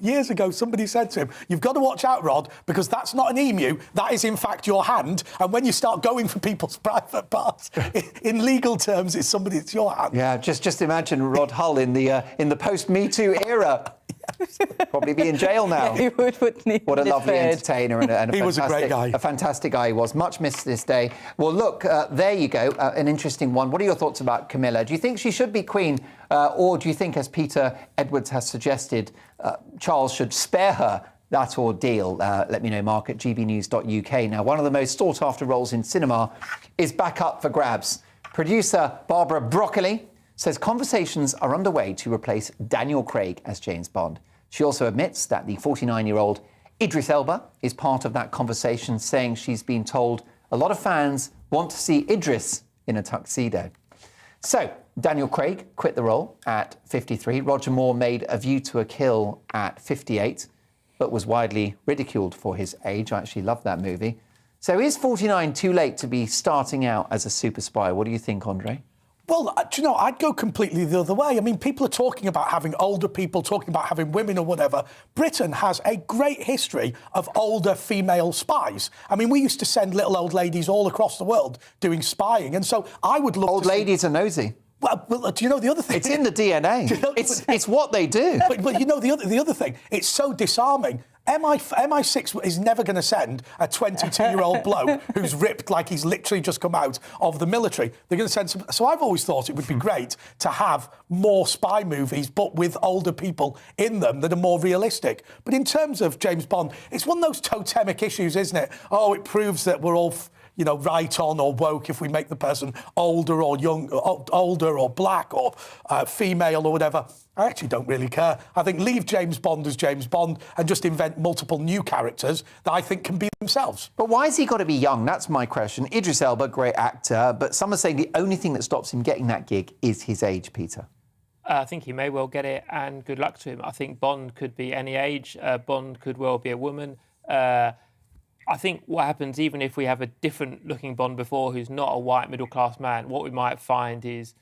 years ago, somebody said to him, you've got to watch out, Rod, because that's not an emu, that is in fact your hand, and when you start going for people's private parts, in legal terms, it's your hand. Yeah, just imagine Rod Hull in the post-Me Too era. Probably be in jail now. Yeah, he would, wouldn't he? What a lovely entertainer and a he was a great guy. A fantastic guy he was. Much missed this day. Well, look, there you go. An interesting one. What are your thoughts about Camilla? Do you think she should be Queen, or do you think, as Peter Edwards has suggested, Charles should spare her that ordeal? Let me know, Mark, at gbnews.uk. Now, one of the most sought-after roles in cinema is back up for grabs. Producer Barbara Broccoli says conversations are underway to replace Daniel Craig as James Bond. She also admits that the 49-year-old Idris Elba is part of that conversation, saying she's been told a lot of fans want to see Idris in a tuxedo. So, Daniel Craig quit the role at 53. Roger Moore made A View to a Kill at 58, but was widely ridiculed for his age. I actually love that movie. So is 49 too late to be starting out as a super spy? What do you think, Andre? Well, do you know, I'd go completely the other way. I mean, people are talking about having older people, talking about having women or whatever. Britain has a great history of older female spies. I mean, we used to send little old ladies all across the world doing spying. And so I would love Old ladies are nosy. Well, do you know the other thing? It's in the DNA. You know, it's what they do. But you know the other thing? It's so disarming. MI6 is never going to send a 22-year-old bloke who's ripped like he's literally just come out of the military. They're going to send some... So I've always thought it would be great to have more spy movies, but with older people in them that are more realistic. But in terms of James Bond, it's one of those totemic issues, isn't it? Oh, it proves that we're all... you know, right on or woke if we make the person older or young, older or black or female or whatever. I actually don't really care. I think leave James Bond as James Bond and just invent multiple new characters that I think can be themselves. But why has he got to be young? That's my question. Idris Elba, great actor, but some are saying the only thing that stops him getting that gig is his age, Peter. I think he may well get it, and good luck to him. I think Bond could be any age. Bond could well be a woman. I think what happens, even if we have a different-looking Bond before who's not a white middle-class man, what we might find is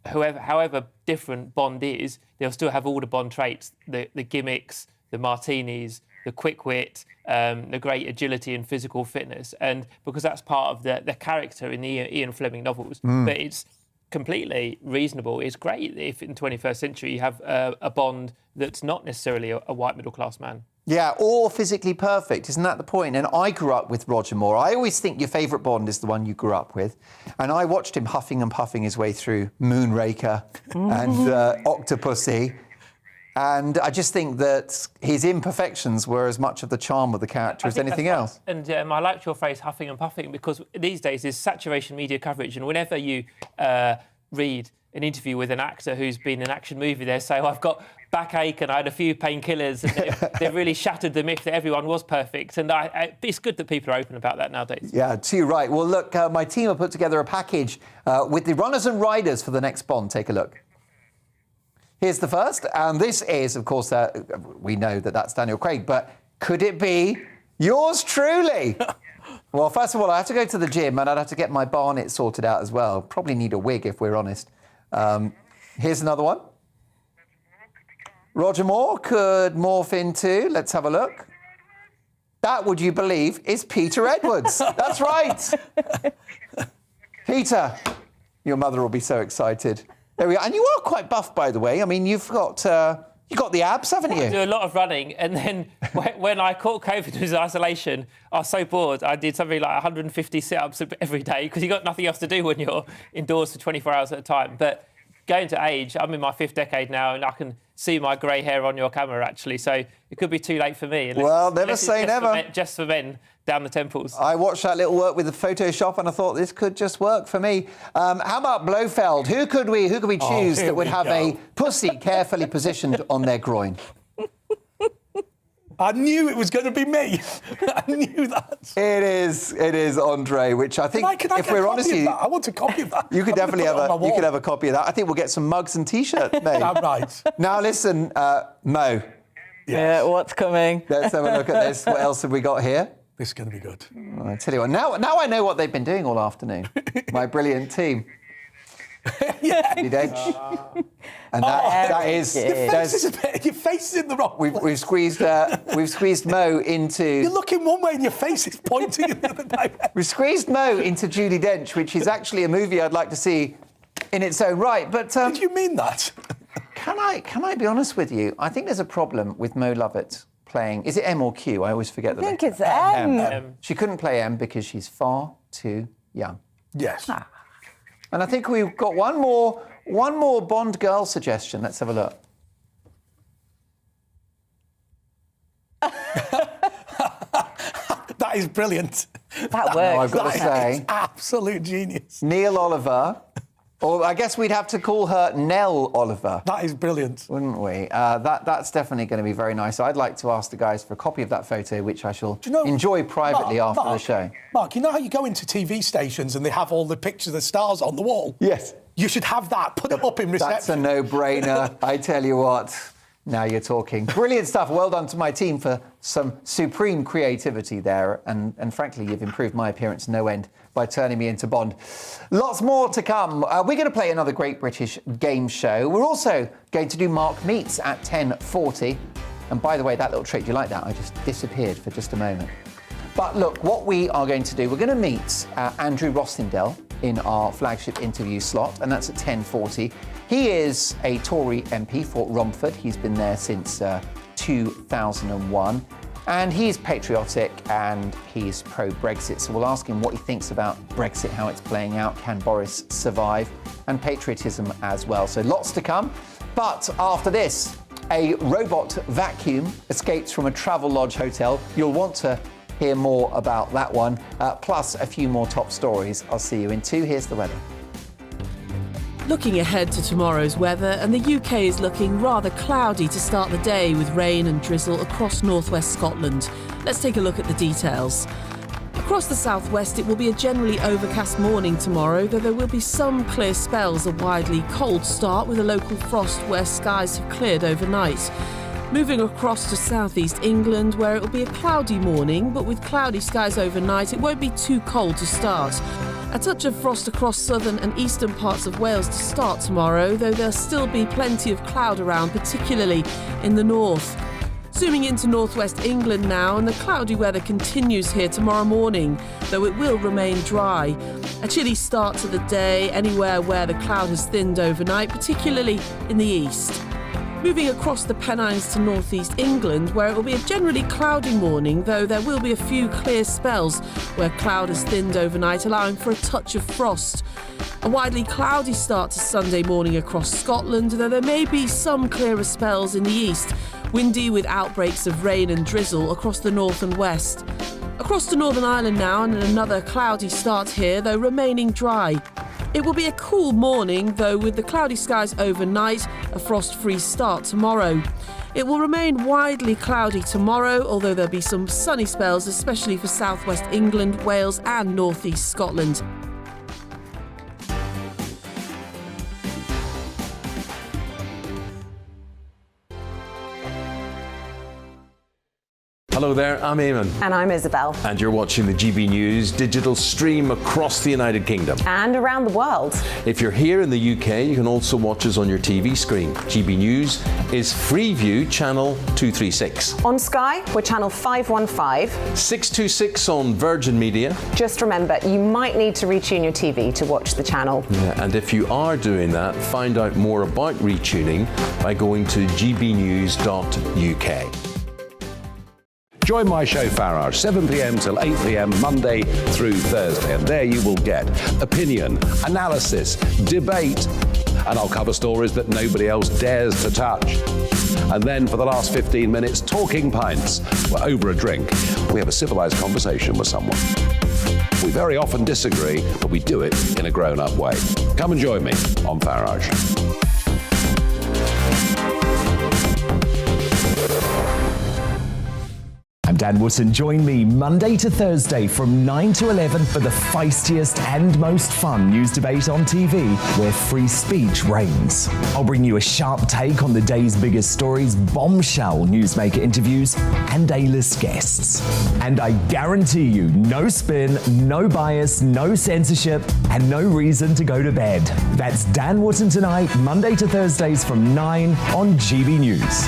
however different Bond is, they'll still have all the Bond traits, the gimmicks, the martinis, the quick wit, the great agility and physical fitness. And because that's part of the character in the Ian Fleming novels, but it's completely reasonable. It's great if in the 21st century you have a Bond that's not necessarily a white middle-class man. Yeah, or physically perfect. Isn't that the point? And I grew up with Roger Moore. I always think your favourite Bond is the one you grew up with. And I watched him huffing and puffing his way through Moonraker and Octopussy. And I just think that his imperfections were as much of the charm of the character as anything else. And I liked your phrase, huffing and puffing, because these days there's saturation media coverage. And whenever you read an interview with an actor who's been in an action movie, they say, I've got backache and I had a few painkillers, and they've really shattered the myth that everyone was perfect. And it's good that people are open about that nowadays. Yeah, too right. Well, look, my team have put together a package with the runners and riders for the next Bond. Take a look. Here's the first, and this is, of course, we know that that's Daniel Craig, but could it be yours truly? Well, first of all, I have to go to the gym and I'd have to get my barnet sorted out as well. Probably need a wig, if we're honest. Here's another one. Roger Moore could morph into, let's have a look. That, would you believe, is Peter Edwards. That's right. Peter, your mother will be so excited. There we are. And you are quite buff, by the way. I mean, you've got the abs, haven't you? I do a lot of running, and then when I caught COVID with isolation, I was so bored. I did something like 150 sit-ups every day because you've got nothing else to do when you're indoors for 24 hours at a time. But going to age, I'm in my 5th decade now, and I can see my grey hair on your camera, actually. So it could be too late for me. Well, never say never. Just for men down the temples. I watched that little work with the Photoshop, and I thought this could just work for me. How about Blofeld? Who could we choose that would have a pussy carefully positioned on their groin? I knew it was going to be me. I knew that. It is Andre, which I think, if we're honest, I want a copy of that. You could definitely have a copy of that. I think we'll get some mugs and T-shirts made. Right. Now listen, Mo. Yes. Yeah, what's coming? Let's have a look at this. What else have we got here? This is going to be good. I tell you what. Now I know what they've been doing all afternoon. My brilliant team. Yeah. Judy Dench. And that is... Your face is in the wrong We've squeezed Mo into... You're looking one way and your face is pointing in the other direction. We've squeezed Mo into Judi Dench, which is actually a movie I'd like to see in its own right. But did you mean that? Can I be honest with you? I think there's a problem with Mo Lovett playing... Is it M or Q? I always forget the name. I think it's M. She couldn't play M because she's far too young. Yes. And I think we've got one more Bond girl suggestion. Let's have a look. That is brilliant. That works. I've got to say, absolute genius. Neil Oliver, or I guess we'd have to call her Nell Oliver. That is brilliant, wouldn't we? That's definitely going to be very nice. I'd like to ask the guys for a copy of that photo, which I shall enjoy privately after the show. Mark, you know how you go into TV stations and they have all the pictures of the stars on the wall? Yes. You should have that. Put it up in reception. That's a no-brainer. I tell you what. Now you're talking. Brilliant stuff. Well done to my team for some supreme creativity there. And frankly, you've improved my appearance no end by turning me into Bond. Lots more to come. We're going to play another Great British Game Show. We're also going to do Mark Meets at 10:40. And by the way, that little trick, do you like that? I just disappeared for just a moment. But look, what we are going to do, we're going to meet Andrew Rossendale in our flagship interview slot, and that's at 10:40. He is a Tory MP for Romford. He's been there since 2001. And he's patriotic and he's pro-Brexit. So we'll ask him what he thinks about Brexit, how it's playing out, can Boris survive, and patriotism as well. So lots to come. But after this, a robot vacuum escapes from a Travelodge hotel. You'll want to hear more about that one, plus a few more top stories. I'll see you in 2. Here's the weather. Looking ahead to tomorrow's weather, and the UK is looking rather cloudy to start the day with rain and drizzle across northwest Scotland. Let's take a look at the details. Across the southwest, it will be a generally overcast morning tomorrow, though there will be some clear spells, a widely cold start with a local frost where skies have cleared overnight. Moving across to southeast England, where it will be a cloudy morning, but with cloudy skies overnight, it won't be too cold to start. A touch of frost across southern and eastern parts of Wales to start tomorrow, though there'll still be plenty of cloud around, particularly in the north. Zooming into northwest England now, and the cloudy weather continues here tomorrow morning, though it will remain dry. A chilly start to the day anywhere where the cloud has thinned overnight, particularly in the east. Moving across the Pennines to northeast England, where it will be a generally cloudy morning, though there will be a few clear spells where cloud has thinned overnight, allowing for a touch of frost. A widely cloudy start to Sunday morning across Scotland, though there may be some clearer spells in the east. Windy with outbreaks of rain and drizzle across the north and west. Across to Northern Ireland now, and another cloudy start here, though remaining dry. It will be a cool morning, though, with the cloudy skies overnight, a frost-free start tomorrow. It will remain widely cloudy tomorrow, although there'll be some sunny spells, especially for southwest England, Wales and northeast Scotland. Hello there, I'm Eamon. And I'm Isabel. And you're watching the GB News digital stream across the United Kingdom. And around the world. If you're here in the UK, you can also watch us on your TV screen. GB News is Freeview channel 236. On Sky, we're channel 515. 626 on Virgin Media. Just remember, you might need to retune your TV to watch the channel. Yeah, and if you are doing that, find out more about retuning by going to gbnews.uk. Join my show Farage, 7 p.m. till 8 p.m. Monday through Thursday, and there you will get opinion, analysis, debate, and I'll cover stories that nobody else dares to touch. And then for the last 15 minutes, talking pints. We're over a drink. We have a civilised conversation with someone. We very often disagree, but we do it in a grown-up way. Come and join me on Farage. I'm Dan Wootton. Join me Monday to Thursday from 9 to 11 for the feistiest and most fun news debate on TV, where free speech reigns. I'll bring you a sharp take on the day's biggest stories, bombshell newsmaker interviews, and A-list guests. And I guarantee you, no spin, no bias, no censorship, and no reason to go to bed. That's Dan Wootton Tonight, Monday to Thursdays from 9 on GB News.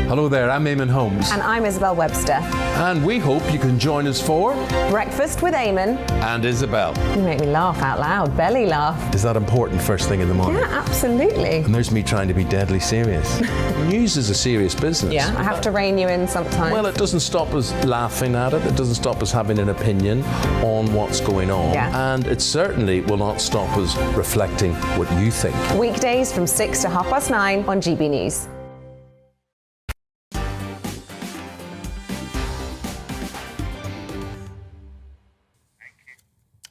Hello there, I'm Eamon Holmes. And I'm Isabel Webster. And we hope you can join us for Breakfast with Eamon and Isabel. You make me laugh out loud, belly laugh. Is that important first thing in the morning? Yeah, absolutely. And there's me trying to be deadly serious. News is a serious business. Yeah, I have to rein you in sometimes. Well, it doesn't stop us laughing at it. It doesn't stop us having an opinion on what's going on. Yeah. And it certainly will not stop us reflecting what you think. Weekdays from 6 to 9:30 on GB News.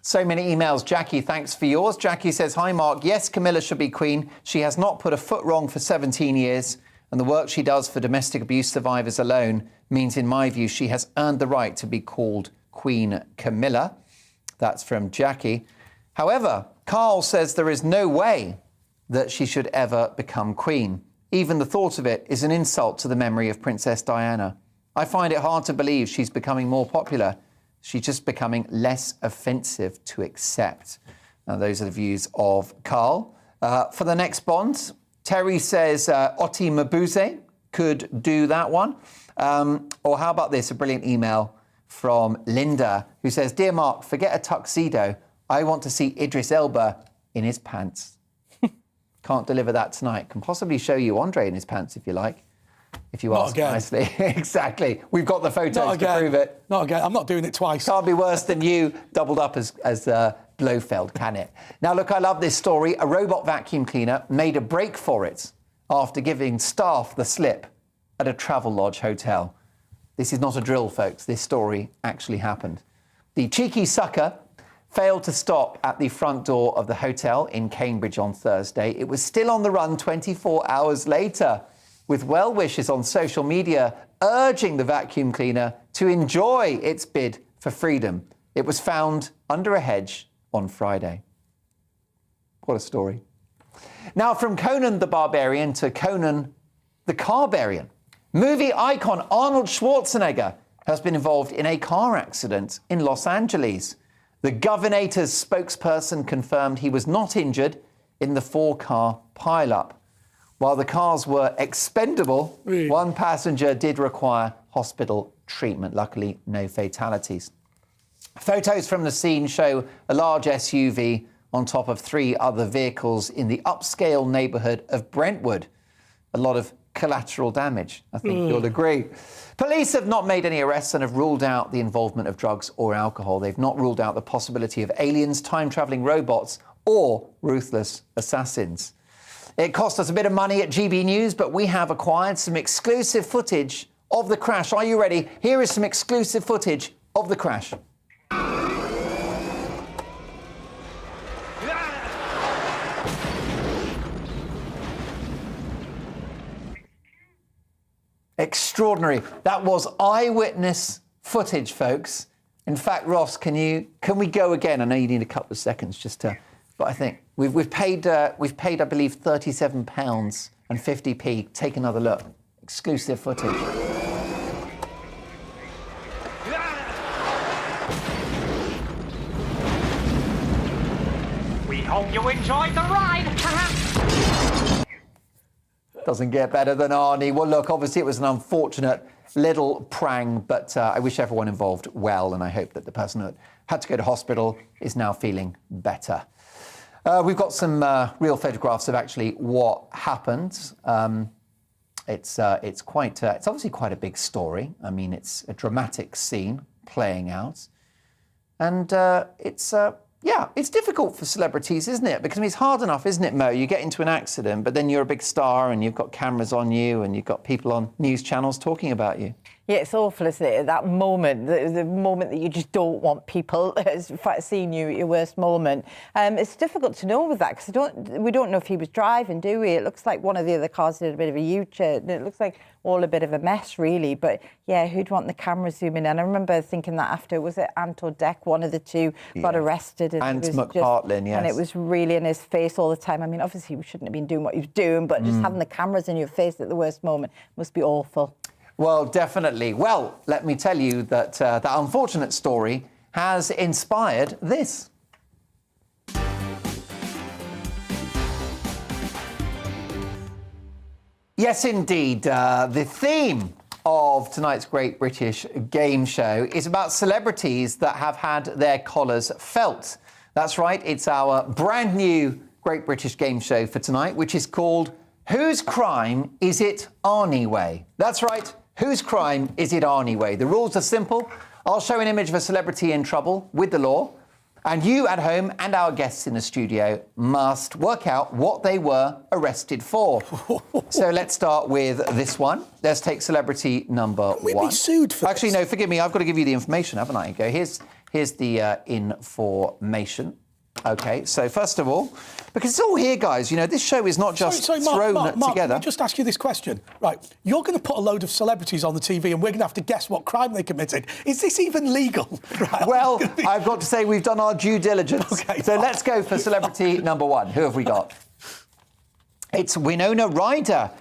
So many emails. Jackie, thanks for yours. Jackie says, hi, Mark. Yes, Camilla should be Queen. She has not put a foot wrong for 17 years. And the work she does for domestic abuse survivors alone means, in my view, she has earned the right to be called Queen Camilla. That's from Jackie. However, Carl says there is no way that she should ever become Queen. Even the thought of it is an insult to the memory of Princess Diana. I find it hard to believe she's becoming more popular. She's just becoming less offensive to accept. Now, those are the views of Carl. For the next Bond, Terry says Oti Mabuse could do that one. Or how about this? A brilliant email from Linda, who says, Dear Mark, forget a tuxedo. I want to see Idris Elba in his pants. Can't deliver that tonight. Can possibly show you Andre in his pants if you like. If you ask nicely. Exactly. We've got the photos to prove it. Not again. I'm not doing it twice. Can't be worse than you doubled up as Blofeld, can it? Now, look, I love this story. A robot vacuum cleaner made a break for it after giving staff the slip at a Travelodge hotel. This is not a drill, folks. This story actually happened. The cheeky sucker failed to stop at the front door of the hotel in Cambridge on Thursday. It was still on the run 24 hours later, with well-wishers on social media urging the vacuum cleaner to enjoy its bid for freedom. It was found under a hedge on Friday. What a story. Now, from Conan the Barbarian to Conan the Carbarian. Movie icon Arnold Schwarzenegger has been involved in a car accident in Los Angeles. The Governator's spokesperson confirmed he was not injured in the four-car pileup. While the cars were expendable, one passenger did require hospital treatment. Luckily, no fatalities. Photos from the scene show a large SUV on top of three other vehicles in the upscale neighbourhood of Brentwood. A lot of collateral damage, I think you'll agree. Police have not made any arrests and have ruled out the involvement of drugs or alcohol. They've not ruled out the possibility of aliens, time-travelling robots, or ruthless assassins. It cost us a bit of money at GB News, but we have acquired some exclusive footage of the crash. Are you ready? Here is some exclusive footage of the crash. Extraordinary. That was eyewitness footage, folks. In fact, Ross, can we go again? I know you need a couple of seconds just to... But I think we've paid, I believe, £37 and 50p. Take another look. Exclusive footage. We hope you enjoyed the ride. Doesn't get better than Arnie. Well, look, obviously it was an unfortunate little prang, but I wish everyone involved well, and I hope that the person who had to go to hospital is now feeling better. We've got some real photographs of actually what happened. It's obviously quite a big story. I mean, it's a dramatic scene playing out, and it's difficult for celebrities, isn't it? Because I mean, it's hard enough, isn't it, Mo? You get into an accident, but then you're a big star, and you've got cameras on you, and you've got people on news channels talking about you. Yeah, it's awful, isn't it? That moment, the moment that you just don't want people seeing you at your worst moment. It's difficult to know with that because we don't know if he was driving, do we? It looks like one of the other cars did a bit of a U-turn. It looks like all a bit of a mess, really. But yeah, who'd want the camera zooming in? I remember thinking that after, was it Ant or Dec? One of the two got arrested. And Ant McPartlin, yes. And it was really in his face all the time. I mean, obviously, he shouldn't have been doing what he was doing, but just having the cameras in your face at the worst moment must be awful. Well, definitely. Well, let me tell you that that unfortunate story has inspired this. Yes, indeed. The theme of tonight's Great British Game Show is about celebrities that have had their collars felt. That's right. It's our brand new Great British Game Show for tonight, which is called Whose Crime Is It Arnie Way? That's right. Whose crime is it Arnie Way? The rules are simple. I'll show an image of a celebrity in trouble with the law, and you at home and our guests in the studio must work out what they were arrested for. So let's start with this one. Let's take celebrity number one. We'd be sued for Actually, no, forgive me. I've got to give you the information, haven't I? Go. Here's the information. OK, so first of all, because it's all here, guys, you know, this show is not just Mark, together. Can I just ask you this question? Right, you're going to put a load of celebrities on the TV and we're going to have to guess what crime they committed. Is this even legal? Right, well, I've got to say we've done our due diligence. Okay, so let's go for celebrity number one. Who have we got? It's Winona Ryder.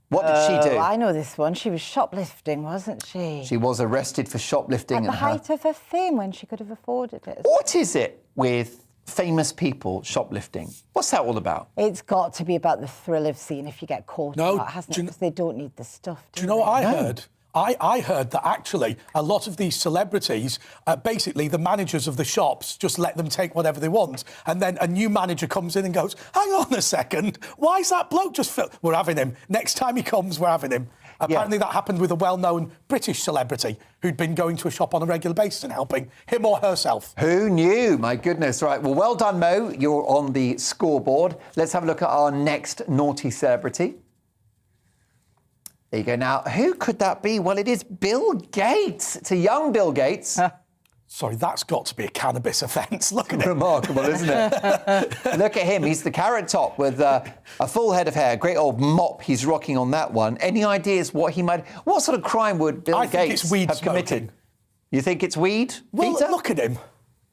What did she do? I know this one. She was shoplifting, wasn't she? She was arrested for shoplifting. At the height of her fame, when she could have afforded it. What is it with famous people shoplifting? What's that all about? It's got to be about the thrill of seeing if you get caught or not, hasn't it? Because they don't need the stuff, do you know what I heard? I heard that actually a lot of these celebrities, basically the managers of the shops just let them take whatever they want. And then a new manager comes in and goes, hang on a second, why is that bloke just... We're having him. Next time he comes, we're having him. Apparently that happened with a well-known British celebrity who'd been going to a shop on a regular basis and helping him or herself. Who knew? My goodness. Right, well done, Mo. You're on the scoreboard. Let's have a look at our next naughty celebrity. There you go. Now, who could that be? Well, it is Bill Gates. It's a young Bill Gates. Sorry, that's got to be a cannabis offence. Look at him. Remarkable, isn't it? Look at him. He's the carrot top with a full head of hair. Great old mop he's rocking on that one. Any ideas what he might... What sort of crime would Bill Gates have committed? You think it's weed, Well, Peter? look at him.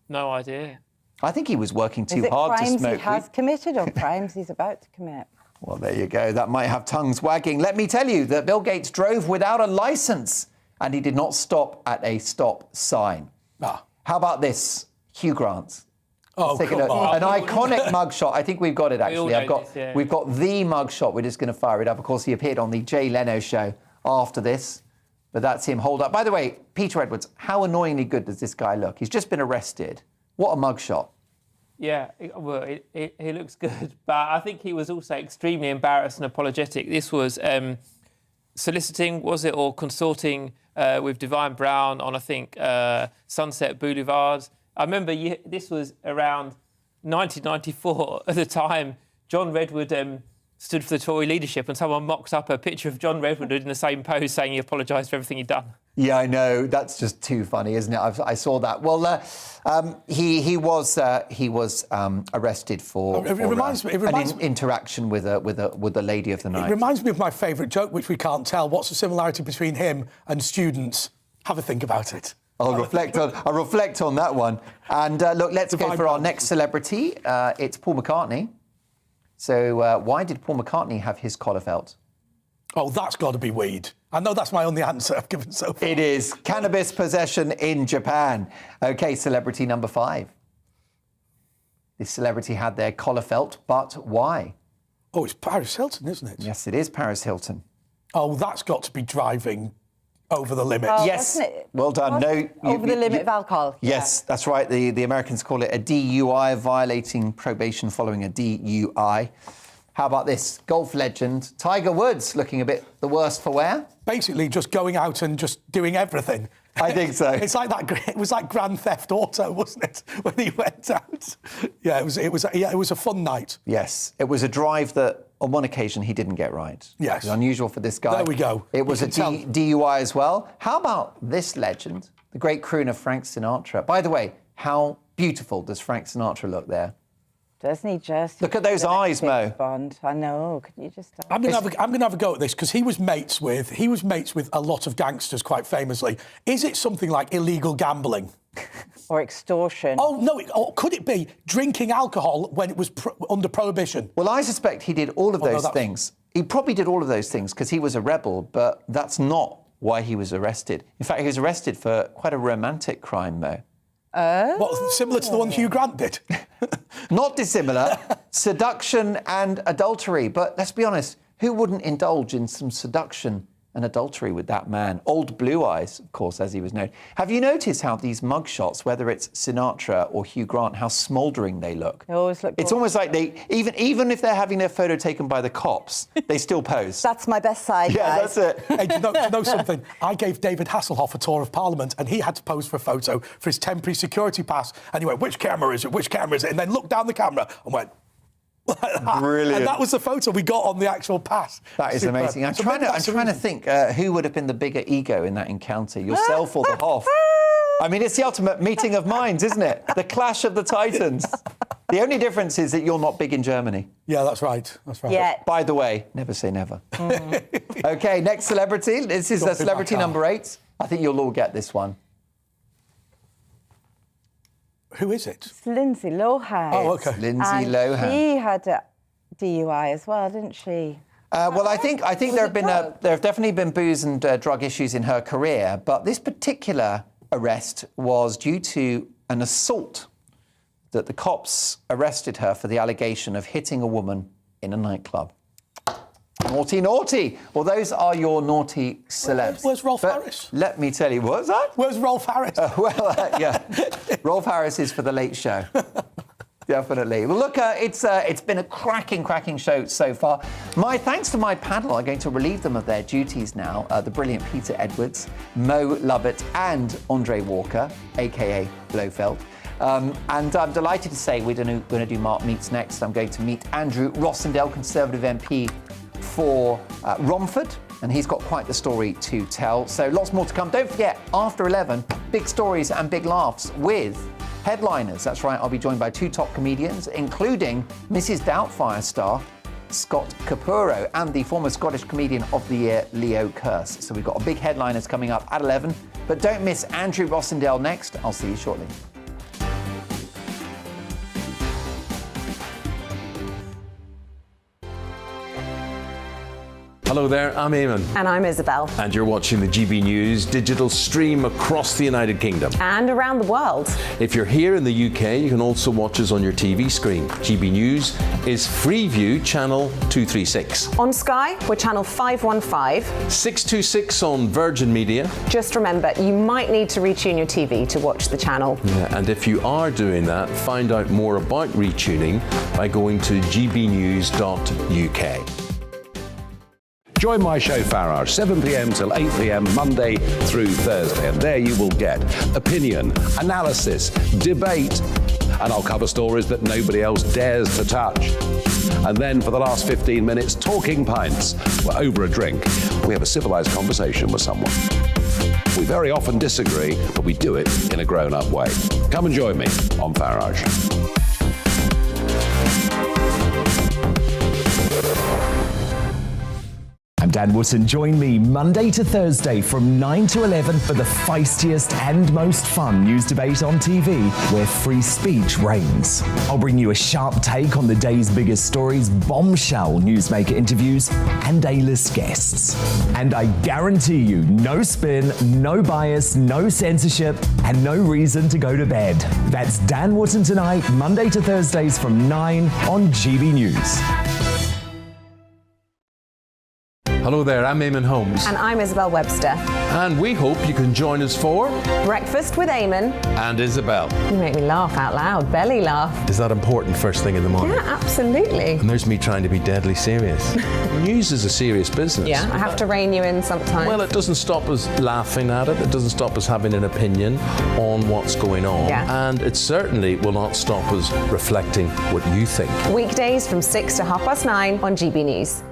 No idea. I think he was working too hard to smoke. Is it crimes he has committed or crimes he's about to commit? Well, there you go. That might have tongues wagging. Let me tell you that Bill Gates drove without a licence and he did not stop at a stop sign. How about this? Hugh Grant. Oh, Take a look. An iconic mugshot. I think we've got it, actually. We've got the mugshot. We're just going to fire it up. Of course, he appeared on the Jay Leno show after this. But that's him. Hold up. By the way, Peter Edwards, how annoyingly good does this guy look? He's just been arrested. What a mugshot. Yeah, well, he looks good. But I think he was also extremely embarrassed and apologetic. This was soliciting, was it, or consorting with Divine Brown on, I think, Sunset Boulevard. I remember this was around 1994. At the time, John Redwood stood for the Tory leadership and someone mocked up a picture of John Redwood in the same pose saying he apologised for everything he'd done. Yeah, I know. That's just too funny, isn't it? I saw that. Well, he was arrested for an interaction with a lady of the night. It reminds me of my favourite joke, which we can't tell. What's the similarity between him and students? Have a think about it. I'll reflect on that one. And look, let's go for our next celebrity. It's Paul McCartney. So why did Paul McCartney have his collar felt? Oh, that's got to be weed. I know that's my only answer I've given so far. It is cannabis possession in Japan. OK, celebrity number 5. This celebrity had their collar felt, but why? Oh, it's Paris Hilton, isn't it? Yes, it is Paris Hilton. Oh, that's got to be driving over the limit. Oh, yes, well done. No, over the limit of alcohol. Yes, that's right. The Americans call it a DUI, violating probation following a DUI. How about this? Golf legend Tiger Woods looking a bit the worse for wear. Basically just going out and just doing everything. I think so. It's like that. It was like Grand Theft Auto, wasn't it, when he went out? Yeah, it was a fun night. Yes, it was a drive that on one occasion he didn't get right. Yes. It was unusual for this guy. There we go. It was a DUI as well. How about this legend, the great crooner Frank Sinatra? By the way, how beautiful does Frank Sinatra look there? Doesn't he just? Look at those eyes, Mo. Bond. I know. Could you just? I'm going to have a go at this because he was mates with a lot of gangsters, quite famously. Is it something like illegal gambling? Or extortion? Oh no! Or could it be drinking alcohol when it was under prohibition? Well, I suspect he did all of those things. He probably did all of those things because he was a rebel, but that's not why he was arrested. In fact, he was arrested for quite a romantic crime, Mo. What, similar to the one Hugh Grant did? Not dissimilar. Seduction and adultery. But let's be honest, who wouldn't indulge in some seduction and adultery with that man? Old Blue Eyes, of course, as he was known. Have you noticed how these mugshots, whether it's Sinatra or Hugh Grant, how smouldering they look? They always look. It's almost like they, even if they're having their photo taken by the cops, they still pose. That's my best side, Yeah, guys. that's it. Hey, do you know something? I gave David Hasselhoff a tour of Parliament and he had to pose for a photo for his temporary security pass. And he went, which camera is it? Which camera is it? And then looked down the camera and went, like that. Brilliant. And that was the photo we got on the actual pass. That is amazing. I'm trying to think who would have been the bigger ego in that encounter, yourself or the Hoff? I mean, it's the ultimate meeting of minds, isn't it? The clash of the titans. The only difference is that you're not big in Germany. Yeah, that's right. That's right. Yeah. By the way, never say never. OK, next celebrity. This is celebrity number 8. I think you'll all get this one. Who is it? It's Lindsay Lohan. Oh, OK. Lindsay Lohan. She had a DUI as well, didn't she? Well, I think there have definitely been booze and drug issues in her career, but this particular arrest was due to an assault that the cops arrested her for the allegation of hitting a woman in a nightclub. Naughty, naughty. Well, those are your naughty celebs. Where's Rolf Harris? Let me tell you, what's that? Where's Rolf Harris? Yeah. Rolf Harris is for the Late Show. Definitely. Well, look, it's been a cracking show so far. My thanks to my panel. I'm going to relieve them of their duties now. The brilliant Peter Edwards, Mo Lovett, and Andre Walker, a.k.a. Blofeld. And I'm delighted to say we're going to do Mark Meets next. I'm going to meet Andrew Rossendale, Conservative MP for Romford, and he's got quite the story to tell. So lots more to come. Don't forget, after 11, big stories and big laughs with headliners. That's right, I'll be joined by 2 top comedians, including Mrs. Doubtfire star Scott Capurro and the former Scottish Comedian of the Year, Leo Kearse. So we've got big headliners coming up at 11. But don't miss Andrew Rossendale next. I'll see you shortly. Hello there, I'm Eamon. And I'm Isabel. And you're watching the GB News digital stream across the United Kingdom. And around the world. If you're here in the UK, you can also watch us on your TV screen. GB News is Freeview channel 236. On Sky, we're channel 515. 626 on Virgin Media. Just remember, you might need to retune your TV to watch the channel. Yeah, and if you are doing that, find out more about retuning by going to gbnews.uk. Join my show Farage, 7 p.m. till 8 p.m. Monday through Thursday. And there you will get opinion, analysis, debate, and I'll cover stories that nobody else dares to touch. And then for the last 15 minutes, talking pints. We're over a drink. We have a civilised conversation with someone. We very often disagree, but we do it in a grown-up way. Come and join me on Farage. I'm Dan Wootton. Join me Monday to Thursday from 9 to 11 for the feistiest and most fun news debate on TV, where free speech reigns. I'll bring you a sharp take on the day's biggest stories, bombshell newsmaker interviews, and A-list guests. And I guarantee you, no spin, no bias, no censorship, and no reason to go to bed. That's Dan Wootton tonight, Monday to Thursdays from 9 on GB News. Hello there, I'm Eamon Holmes. And I'm Isabel Webster. And we hope you can join us for Breakfast with Eamon and Isabel. You make me laugh out loud, belly laugh. Is that important first thing in the morning? Yeah, absolutely. And there's me trying to be deadly serious. News is a serious business. Yeah, I have to rein you in sometimes. Well, it doesn't stop us laughing at it. It doesn't stop us having an opinion on what's going on. Yeah. And it certainly will not stop us reflecting what you think. Weekdays from 6 to 9:30 on GB News.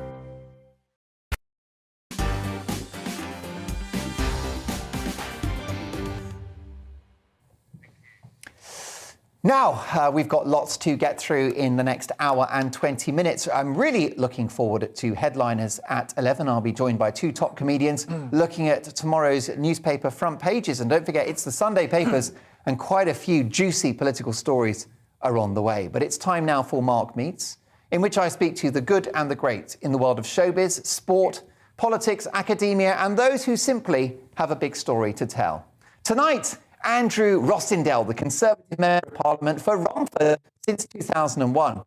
Now, we've got lots to get through in the next hour and 20 minutes. I'm really looking forward to headliners at 11. I'll be joined by two top comedians looking at tomorrow's newspaper front pages. And don't forget, it's the Sunday papers and quite a few juicy political stories are on the way. But it's time now for Mark Meets, in which I speak to the good and the great in the world of showbiz, sport, politics, academia, and those who simply have a big story to tell. Tonight, Andrew Rossindale, the Conservative Member of Parliament for Romford since 2001.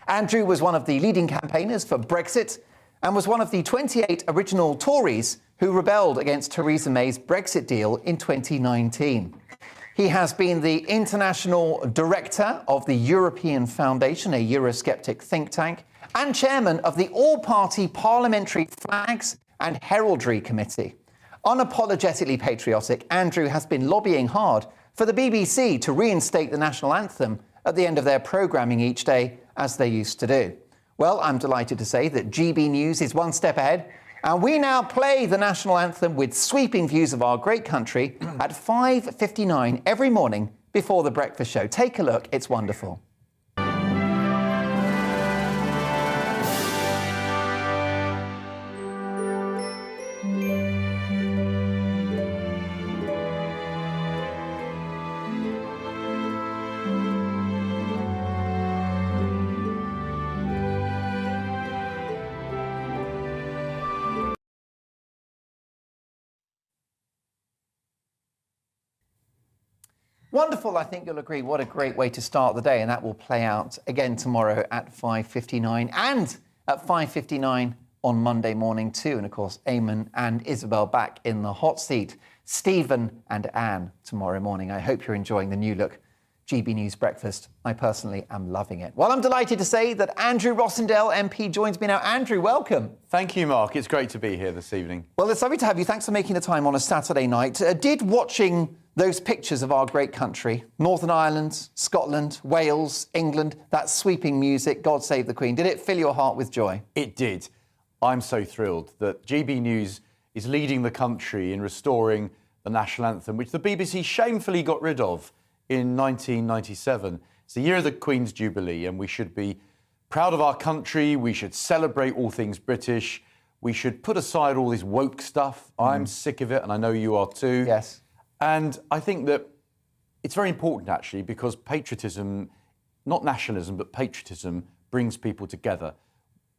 Andrew was one of the leading campaigners for Brexit and was one of the 28 original Tories who rebelled against Theresa May's Brexit deal in 2019. He has been the international director of the European Foundation, a Eurosceptic think tank, and chairman of the all-party Parliamentary Flags and Heraldry Committee. Unapologetically patriotic, Andrew has been lobbying hard for the BBC to reinstate the national anthem at the end of their programming each day, as they used to do. Well, I'm delighted to say that GB News is one step ahead, and we now play the national anthem with sweeping views of our great country at 5:59 every morning before the breakfast show. Take a look, it's wonderful. Wonderful, I think you'll agree. What a great way to start the day, and that will play out again tomorrow at 5:59 and at 5:59 on Monday morning too. And of course, Eamon and Isabel back in the hot seat. Stephen and Anne tomorrow morning. I hope you're enjoying the new look GB News Breakfast. I personally am loving it. Well, I'm delighted to say that Andrew Rossindale MP joins me now. Andrew, welcome. Thank you, Mark. It's great to be here this evening. Well, it's lovely to have you. Thanks for making the time on a Saturday night. Did watching those pictures of our great country, Northern Ireland, Scotland, Wales, England, that sweeping music, God Save the Queen, did it fill your heart with joy? It did. I'm so thrilled that GB News is leading the country in restoring the national anthem, which the BBC shamefully got rid of in 1997. It's the year of the Queen's Jubilee, and we should be proud of our country. We should celebrate all things British. We should put aside all this woke stuff. I'm sick of it, and I know you are too. Yes. And I think that it's very important, actually, because patriotism, not nationalism, but patriotism brings people together.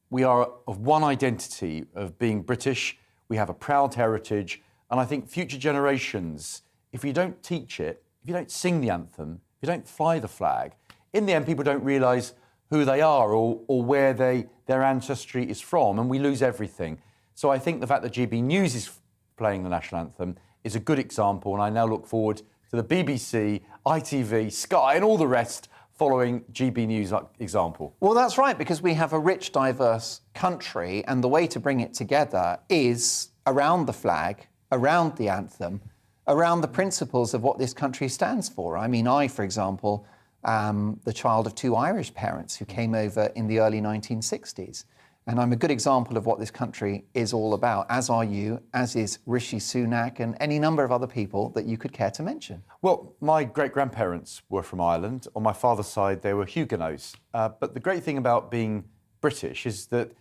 We are of one identity of being British. We have a proud heritage. And I think future generations, if you don't teach it, if you don't sing the anthem, if you don't fly the flag, in the end, people don't realise who they are or where their ancestry is from, and we lose everything. So I think the fact that GB News is playing the national anthem is a good example, and I now look forward to the BBC, ITV, Sky, and all the rest following GB News' example. Well, that's right, because we have a rich, diverse country, and the way to bring it together is around the flag, around the anthem, around the principles of what this country stands for. I mean, I, for example, am the child of two Irish parents who came over in the early 1960s. And I'm a good example of what this country is all about, as are you, as is Rishi Sunak and any number of other people that you could care to mention. Well, my great-grandparents were from Ireland. On my father's side, they were Huguenots. But the great thing about being British is that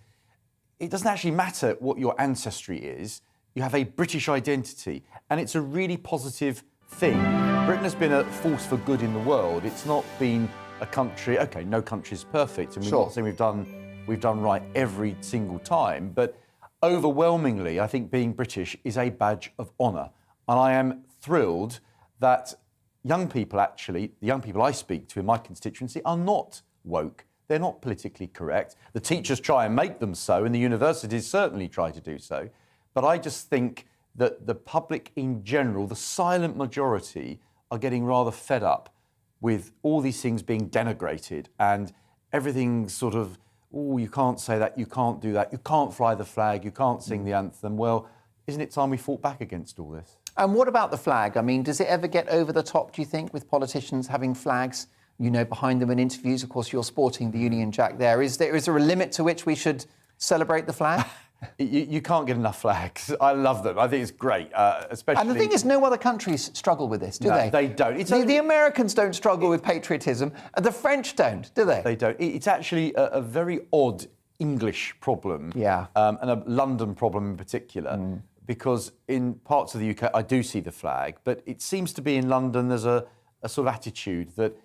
it doesn't actually matter what your ancestry is. You have a British identity, and it's a really positive thing. Britain has been a force for good in the world. It's not been a country, OK, no country is perfect, and we're not saying we've done right every single time, but overwhelmingly, I think being British is a badge of honour. And I am thrilled that young people, actually, the young people I speak to in my constituency, are not woke. They're not politically correct. The teachers try and make them so, and the universities certainly try to do so. But I just think that the public in general, the silent majority, are getting rather fed up with all these things being denigrated and everything sort of, oh, you can't say that, you can't do that, you can't fly the flag, you can't sing the anthem. Well, isn't it time we fought back against all this? And what about the flag? I mean, does it ever get over the top, do you think, with politicians having flags, you know, behind them in interviews? Of course, you're sporting the Union Jack there. Is there a limit to which we should celebrate the flag? You can't get enough flags. I love them. I think it's great, especially... And the thing is, no other countries struggle with this, do no, they? They don't. The Americans don't struggle with patriotism, and the French don't, do they? They don't. It's actually a very odd English problem, yeah, and a London problem in particular, because in parts of the UK I do see the flag, but it seems to be in London there's a sort of attitude that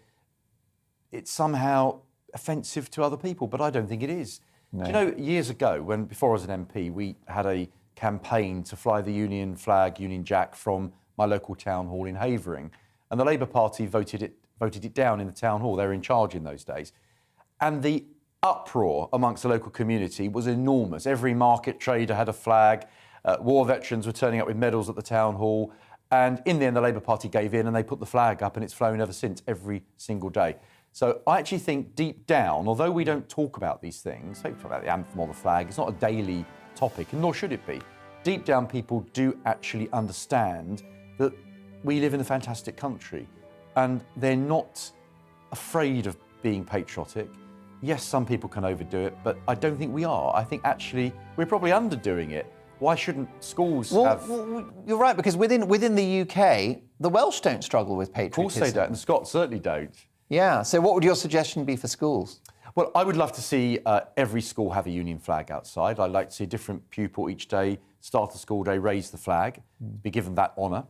it's somehow offensive to other people, but I don't think it is. No. Do you know, years ago, before I was an MP, we had a campaign to fly the Union flag, Union Jack, from my local town hall in Havering, and the Labour Party voted it down in the town hall. They were in charge in those days, and the uproar amongst the local community was enormous. Every market trader had a flag. War veterans were turning up with medals at the town hall, and in the end, the Labour Party gave in and they put the flag up, and it's flown ever since, every single day. So I actually think deep down, although we don't talk about these things, don't talk about the anthem or the flag, it's not a daily topic, and nor should it be. Deep down, people do actually understand that we live in a fantastic country, and they're not afraid of being patriotic. Yes, some people can overdo it, but I don't think we are. I think actually we're probably underdoing it. Why shouldn't schools have... Well, you're right, because within the UK, the Welsh don't struggle with patriotism. Of course they don't, and the Scots certainly don't. Yeah, so what would your suggestion be for schools? Well, I would love to see every school have a Union flag outside. I'd like to see a different pupil each day start the school day, raise the flag, be given that honour.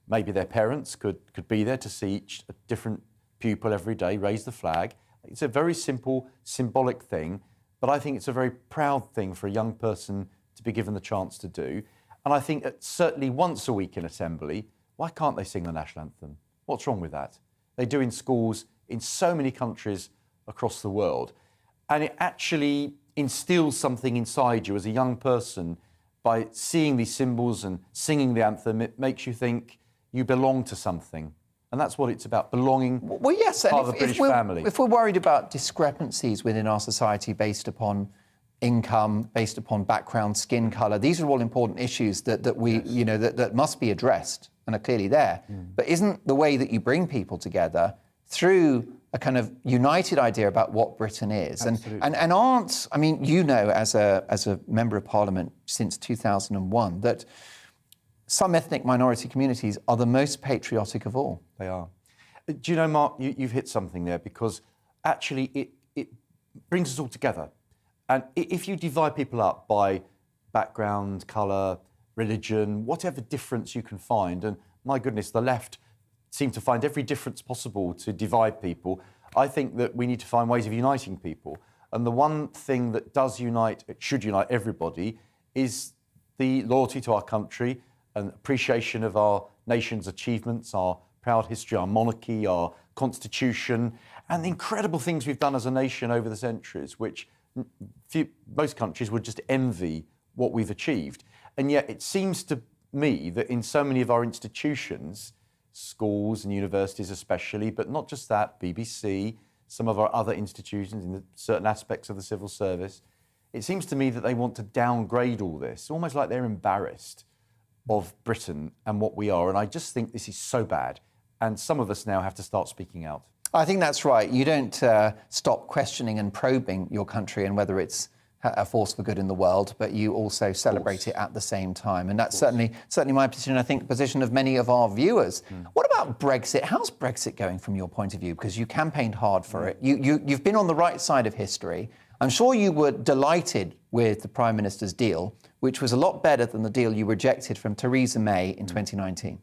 Maybe their parents could be there to see a different pupil every day raise the flag. It's a very simple, symbolic thing, but I think it's a very proud thing for a young person to be given the chance to do. And I think that certainly once a week in Assembly, why can't they sing the national anthem? What's wrong with that? They do in schools in so many countries across the world. And it actually instills something inside you as a young person by seeing these symbols and singing the anthem. It makes you think you belong to something. And that's what it's about, belonging yes, part of the British family. If we're worried about discrepancies within our society based upon income, based upon background, skin colour, these are all important issues that we, you know, that must be addressed and are clearly there. But isn't the way that you bring people together through a kind of united idea about what Britain is, and aren't, I mean, you know, as a member of Parliament since 2001, that some ethnic minority communities are the most patriotic of all. They are. Do you know, Mark, you've hit something there, because actually it brings us all together. And if you divide people up by background, colour, religion, whatever difference you can find, and my goodness, the left seem to find every difference possible to divide people, I think that we need to find ways of uniting people. And the one thing that does unite, it should unite everybody, is the loyalty to our country and appreciation of our nation's achievements, our proud history, our monarchy, our constitution, and the incredible things we've done as a nation over the centuries, which most countries would just envy what we've achieved. And yet it seems to me that in so many of our institutions, schools and universities especially, but not just that, BBC, some of our other institutions in certain aspects of the civil service, it seems to me that they want to downgrade all this, almost like they're embarrassed of Britain and what we are. And I just think this is so bad. And some of us now have to start speaking out. I think that's right. You don't stop questioning and probing your country and whether it's a force for good in the world, but you also celebrate it at the same time. And that's certainly my position, I think the position of many of our viewers. What about Brexit? How's Brexit going from your point of view? Because you campaigned hard for it. You've been on the right side of history. I'm sure you were delighted with the Prime Minister's deal, which was a lot better than the deal you rejected from Theresa May in 2019.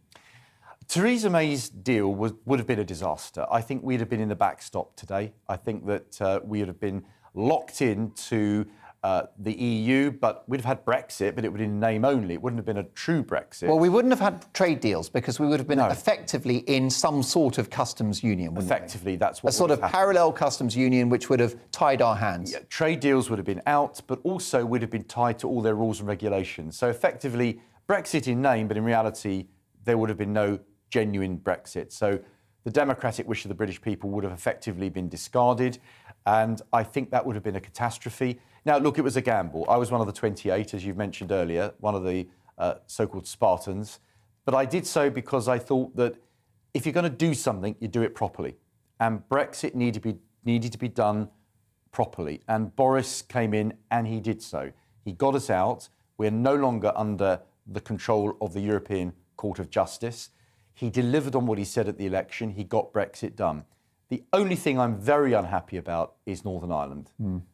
Theresa May's deal would have been a disaster. I think we'd have been in the backstop today. I think that we would have been locked into the EU, but we'd have had Brexit, but it would have been name only. It wouldn't have been a true Brexit. Well, we wouldn't have had trade deals because we would have been effectively in some sort of customs union, wouldn't Effectively, that's what a sort of parallel customs union which would have tied our hands. Yeah, trade deals would have been out, but also would have been tied to all their rules and regulations. So effectively, Brexit in name, but in reality, there would have been no genuine Brexit. So the democratic wish of the British people would have effectively been discarded, and I think that would have been a catastrophe. Now, look, it was a gamble. I was one of the 28, as you've mentioned earlier, one of the so-called Spartans. But I did so because I thought that if you're going to do something, you do it properly. And Brexit needed to be done properly. And Boris came in and he did so. He got us out. We're no longer under the control of the European Court of Justice. He delivered on what he said at the election. He got Brexit done. The only thing I'm very unhappy about is Northern Ireland.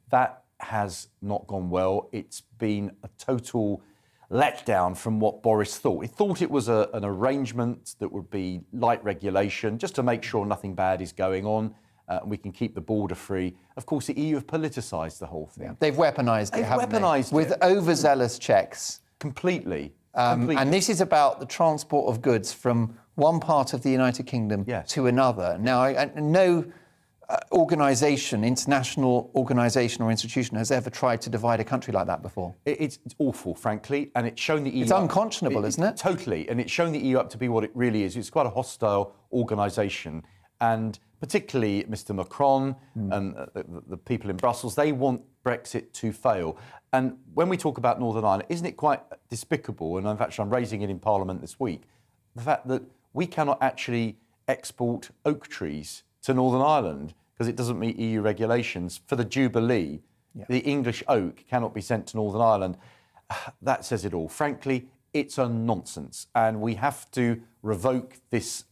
That has not gone well. It's been a total letdown from what Boris thought. He thought it was an arrangement that would be light regulation, just to make sure nothing bad is going on, and we can keep the border free. Of course, the EU have politicised the whole thing. Yeah. They've weaponised it, haven't they? With overzealous checks. Completely. And this is about the transport of goods from one part of the United Kingdom to another. Now, no organisation, international organisation or institution has ever tried to divide a country like that before. It's awful, frankly, and it's shown the EU... It's unconscionable, isn't it? Totally, and it's shown the EU up to be what it really is. It's quite a hostile organisation, and particularly Mr Macron and the people in Brussels, they want Brexit to fail. And when we talk about Northern Ireland, isn't it quite despicable, and in fact I'm raising it in Parliament this week, the fact that we cannot actually export oak trees to Northern Ireland because it doesn't meet EU regulations. For the Jubilee, the English oak cannot be sent to Northern Ireland. That says it all. Frankly, it's a nonsense, and we have to revoke this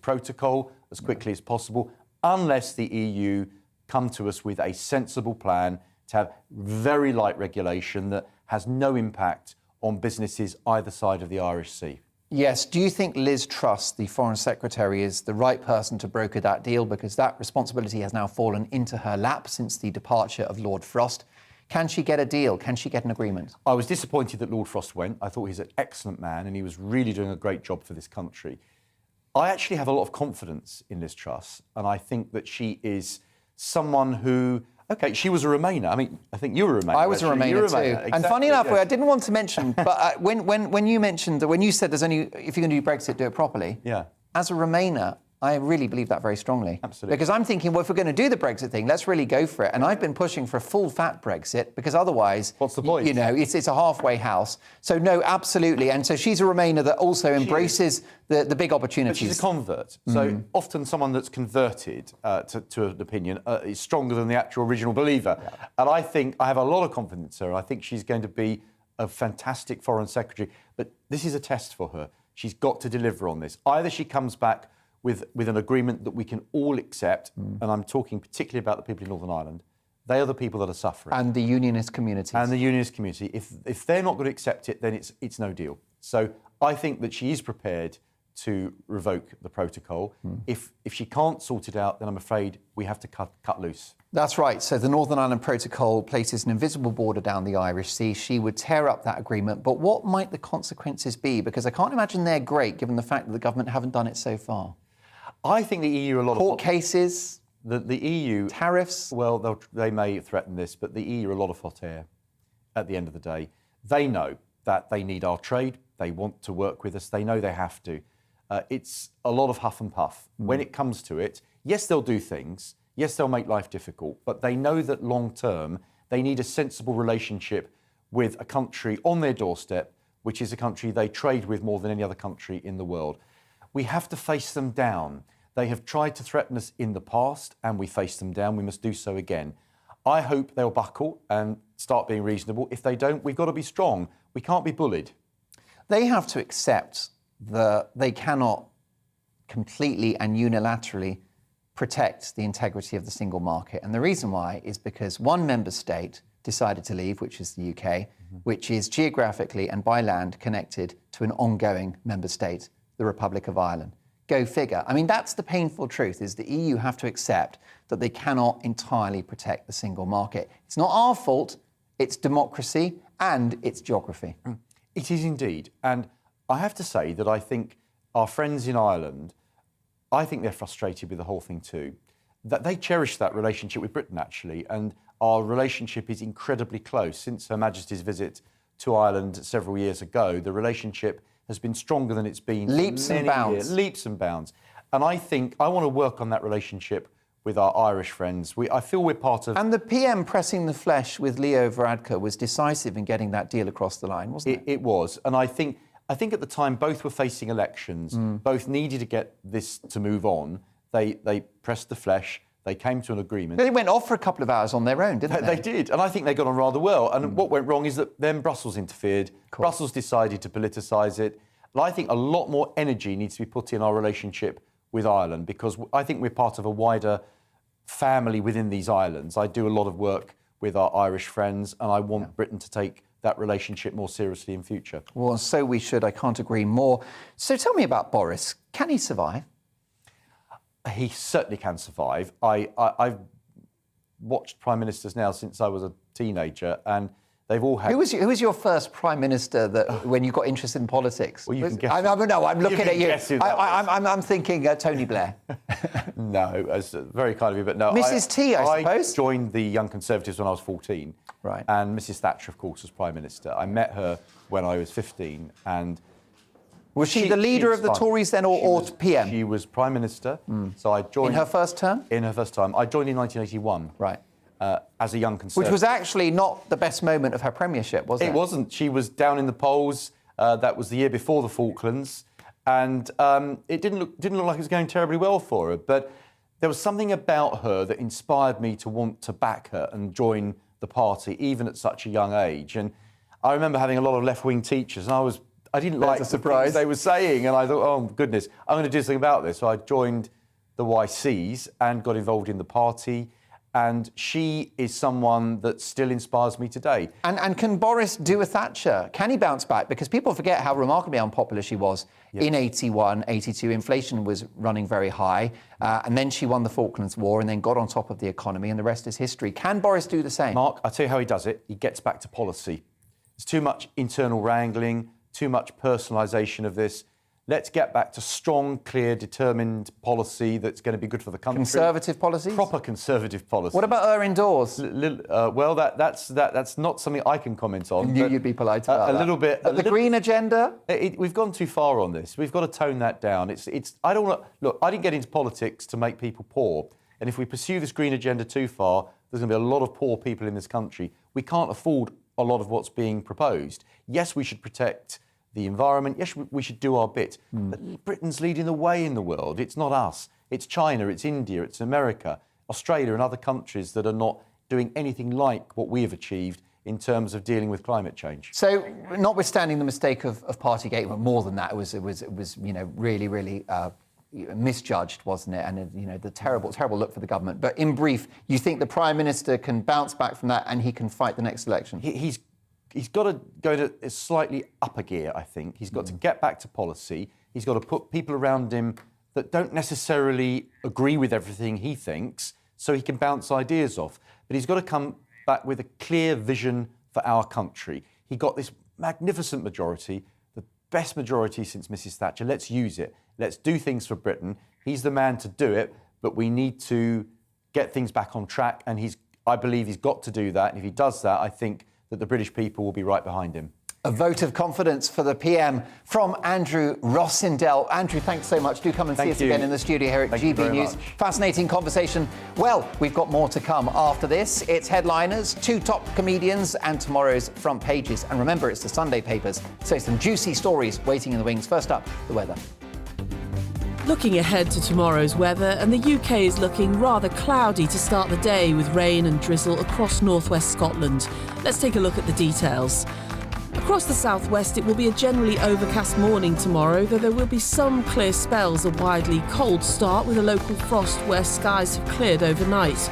protocol as quickly as possible, unless the EU come to us with a sensible plan to have very light regulation that has no impact on businesses either side of the Irish Sea. Yes. Do you think Liz Truss, the Foreign Secretary, is the right person to broker that deal? Because that responsibility has now fallen into her lap since the departure of Lord Frost. Can she get a deal? Can she get an agreement? I was disappointed that Lord Frost went. I thought he's an excellent man and he was really doing a great job for this country. I actually have a lot of confidence in Liz Truss, and I think that she is someone who... OK, she was a Remainer. I mean, I think you were a Remainer. I was a Remainer too. Exactly, and funny enough, yes. I didn't want to mention, but when you mentioned that, when you said there's only, if you're going to do Brexit, do it properly. Yeah. As a Remainer, I really believe that very strongly. Absolutely. Because I'm thinking, well, if we're going to do the Brexit thing, let's really go for it. And I've been pushing for a full-fat Brexit because otherwise... What's the point? You know, it's a halfway house. So, no, absolutely. And so she's a Remainer that also embraces the big opportunities. But she's a convert. So often someone that's converted to an opinion is stronger than the actual original believer. Yeah. And I think I have a lot of confidence in her. I think she's going to be a fantastic Foreign Secretary. But this is a test for her. She's got to deliver on this. Either she comes back with an agreement that we can all accept, and I'm talking particularly about the people in Northern Ireland. They are the people that are suffering. And the unionist communities. And the unionist community. If they're not going to accept it, then it's no deal. So I think that she is prepared to revoke the protocol. If she can't sort it out, then I'm afraid we have to cut loose. That's right. So the Northern Ireland Protocol places an invisible border down the Irish Sea. She would tear up that agreement. But what might the consequences be? Because I can't imagine they're great, given the fact that the government haven't done it so far. I think the EU, a lot court cases, the EU... Tariffs? Well, they may threaten this, but the EU are a lot of hot air at the end of the day. They know that they need our trade. They want to work with us. They know they have to. It's a lot of huff and puff. When it comes to it, yes, they'll do things. Yes, they'll make life difficult. But they know that long term, they need a sensible relationship with a country on their doorstep, which is a country they trade with more than any other country in the world. We have to face them down. They have tried to threaten us in the past, and we face them down. We must do so again. I hope they'll buckle and start being reasonable. If they don't, we've got to be strong. We can't be bullied. They have to accept that they cannot completely and unilaterally protect the integrity of the single market. And the reason why is because one member state decided to leave, which is the UK, which is geographically and by land connected to an ongoing member state, the Republic of Ireland. Go figure. I mean, that's the painful truth, is the EU have to accept that they cannot entirely protect the single market. It's not our fault. its democracy and its geography. It is indeed. And I have to say that I think our friends in Ireland, I think they're frustrated with the whole thing too. That they cherish that relationship with Britain, actually, and our relationship is incredibly close. Since Her Majesty's visit to Ireland several years ago, the relationship has been stronger than it's been leaps and bounds. Leaps and bounds. And I think I want to work on that relationship with our Irish friends. I feel we're part of... And the PM pressing the flesh with Leo Varadkar was decisive in getting that deal across the line, wasn't it? It was. And I think at the time both were facing elections, both needed to get this to move on. They pressed the flesh, they came to an agreement. They went off for a couple of hours on their own, didn't they? They did, and I think they got on rather well. And what went wrong is that then Brussels interfered. Brussels decided to politicise it. And I think a lot more energy needs to be put in our relationship with Ireland, because I think we're part of a wider family within these islands. I do a lot of work with our Irish friends, and I want Britain to take that relationship more seriously in future. Well, so we should. I can't agree more. So tell me about Boris. Can he survive? He certainly can survive. I've watched prime ministers now since I was a teenager, and they've all had... Who was your first prime minister that when you got interested in politics? Well, you can guess. I'm looking at you. I'm thinking Tony Blair. No, it's very kind of you, but no. Mrs. T, I suppose? I joined the Young Conservatives when I was 14. Right. And Mrs. Thatcher, of course, was prime minister. I met her when I was 15, and... Was she the leader of the Tories then, or PM? She was prime minister. So I joined... In her first term? In her first time. I joined in 1981. Right. As a young Conservative. Which was actually not the best moment of her premiership, was it? It wasn't. She was down in the polls. That was the year before the Falklands. And it didn't look like it was going terribly well for her. But there was something about her that inspired me to want to back her and join the party, even at such a young age. And I remember having a lot of left-wing teachers, and I didn't like the things they were saying, and I thought, oh, goodness, I'm going to do something about this. So I joined the YCs and got involved in the party, and she is someone that still inspires me today. And can Boris do a Thatcher? Can he bounce back? Because people forget how remarkably unpopular she was in 81, 82. Inflation was running very high, and then she won the Falklands War and then got on top of the economy, and the rest is history. Can Boris do the same? Mark, I'll tell you how he does it. He gets back to policy. There's too much internal wrangling, too much personalisation of this. Let's get back to strong, clear, determined policy that's going to be good for the country. Conservative policies? Proper conservative policy. What about her indoors? Well, that's not something I can comment on. I knew you'd be polite about that. A little bit. The green agenda? We've gone too far on this. We've got to tone that down. I don't want to... Look, I didn't get into politics to make people poor. And if we pursue this green agenda too far, there's going to be a lot of poor people in this country. We can't afford a lot of what's being proposed. Yes, we should protect the environment. Yes, we should do our bit. But Britain's leading the way in the world. It's not us. It's China, it's India, it's America, Australia and other countries that are not doing anything like what we have achieved in terms of dealing with climate change. So, notwithstanding the mistake of Partygate, but more than that, it was really misjudged, wasn't it? And the terrible look for the government. But in brief, you think the Prime Minister can bounce back from that and he can fight the next election? He's got to go to a slightly upper gear, I think. He's got to get back to policy. He's got to put people around him that don't necessarily agree with everything he thinks, so he can bounce ideas off. But he's got to come back with a clear vision for our country. He got this magnificent majority, the best majority since Mrs. Thatcher. Let's use it. Let's do things for Britain. He's the man to do it, but we need to get things back on track, and I believe he's got to do that. And if he does that, I think that the British people will be right behind him. A vote of confidence for the PM from Andrew Rossindale. Andrew, thanks so much. Do come and see us again in the studio here at GB News. Fascinating conversation. Well, we've got more to come after this. It's headliners, 2 top comedians, and tomorrow's front pages. And remember, it's the Sunday papers, so some juicy stories waiting in the wings. First up, the weather. Looking ahead to tomorrow's weather, and the UK is looking rather cloudy to start the day with rain and drizzle across northwest Scotland. Let's take a look at the details. Across the southwest, it will be a generally overcast morning tomorrow, though there will be some clear spells, a widely cold start with a local frost where skies have cleared overnight.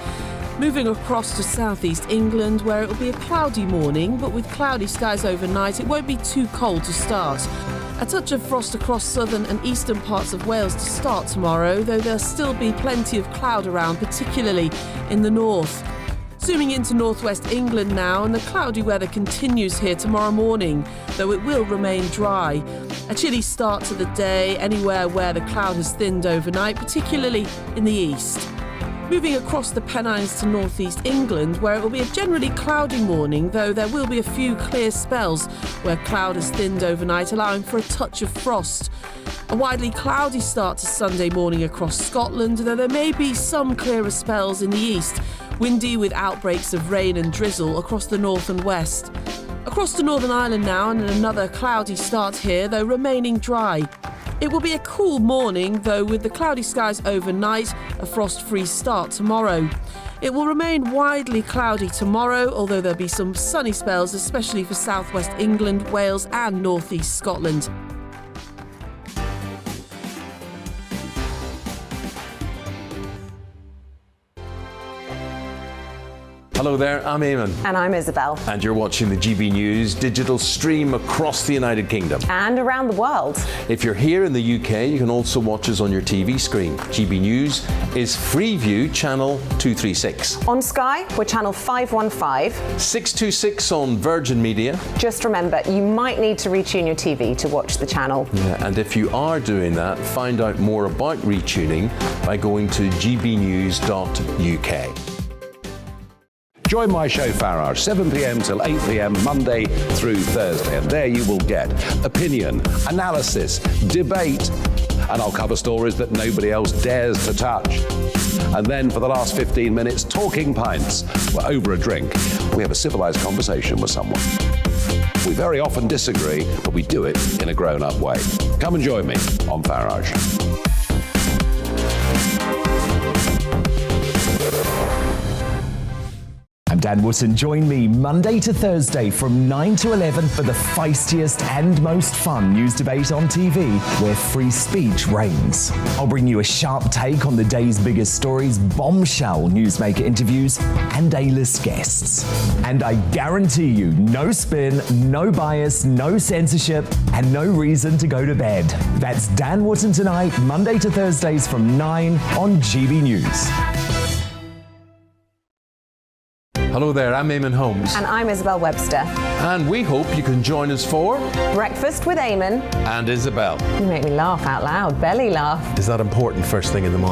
Moving across to southeast England, where it will be a cloudy morning, but with cloudy skies overnight, it won't be too cold to start. A touch of frost across southern and eastern parts of Wales to start tomorrow, though there'll still be plenty of cloud around, particularly in the north. Zooming into northwest England now, and the cloudy weather continues here tomorrow morning, though it will remain dry. A chilly start to the day anywhere where the cloud has thinned overnight, particularly in the east. Moving across the Pennines to northeast England, where it will be a generally cloudy morning, though there will be a few clear spells where cloud has thinned overnight, allowing for a touch of frost. A widely cloudy start to Sunday morning across Scotland, though there may be some clearer spells in the east. Windy with outbreaks of rain and drizzle across the north and west. Across to Northern Ireland now, and another cloudy start here, though remaining dry. It will be a cool morning, though, with the cloudy skies overnight, a frost-free start tomorrow. It will remain widely cloudy tomorrow, although there'll be some sunny spells, especially for southwest England, Wales and northeast Scotland. Hello there, I'm Eamon. And I'm Isabel. And you're watching the GB News digital stream across the United Kingdom. And around the world. If you're here in the UK, you can also watch us on your TV screen. GB News is Freeview channel 236. On Sky, we're channel 515. 626 on Virgin Media. Just remember, you might need to retune your TV to watch the channel. Yeah, and if you are doing that, find out more about retuning by going to gbnews.uk. Join my show Farage, 7 p.m. till 8 p.m. Monday through Thursday, and there you will get opinion, analysis, debate, and I'll cover stories that nobody else dares to touch. And then for the last 15 minutes, talking pints. We're over a drink. We have a civilized conversation with someone. We very often disagree, but we do it in a grown-up way. Come and join me on Farage. I'm Dan Wootton. Join me Monday to Thursday from 9 to 11 for the feistiest and most fun news debate on TV, where free speech reigns. I'll bring you a sharp take on the day's biggest stories, bombshell newsmaker interviews, and A-list guests. And I guarantee you, no spin, no bias, no censorship, and no reason to go to bed. That's Dan Wootton tonight, Monday to Thursdays from 9 on GB News. Hello there, I'm Eamon Holmes. And I'm Isabel Webster. And we hope you can join us for Breakfast with Eamon and Isabel. You make me laugh out loud, belly laugh. Is that important first thing in the morning?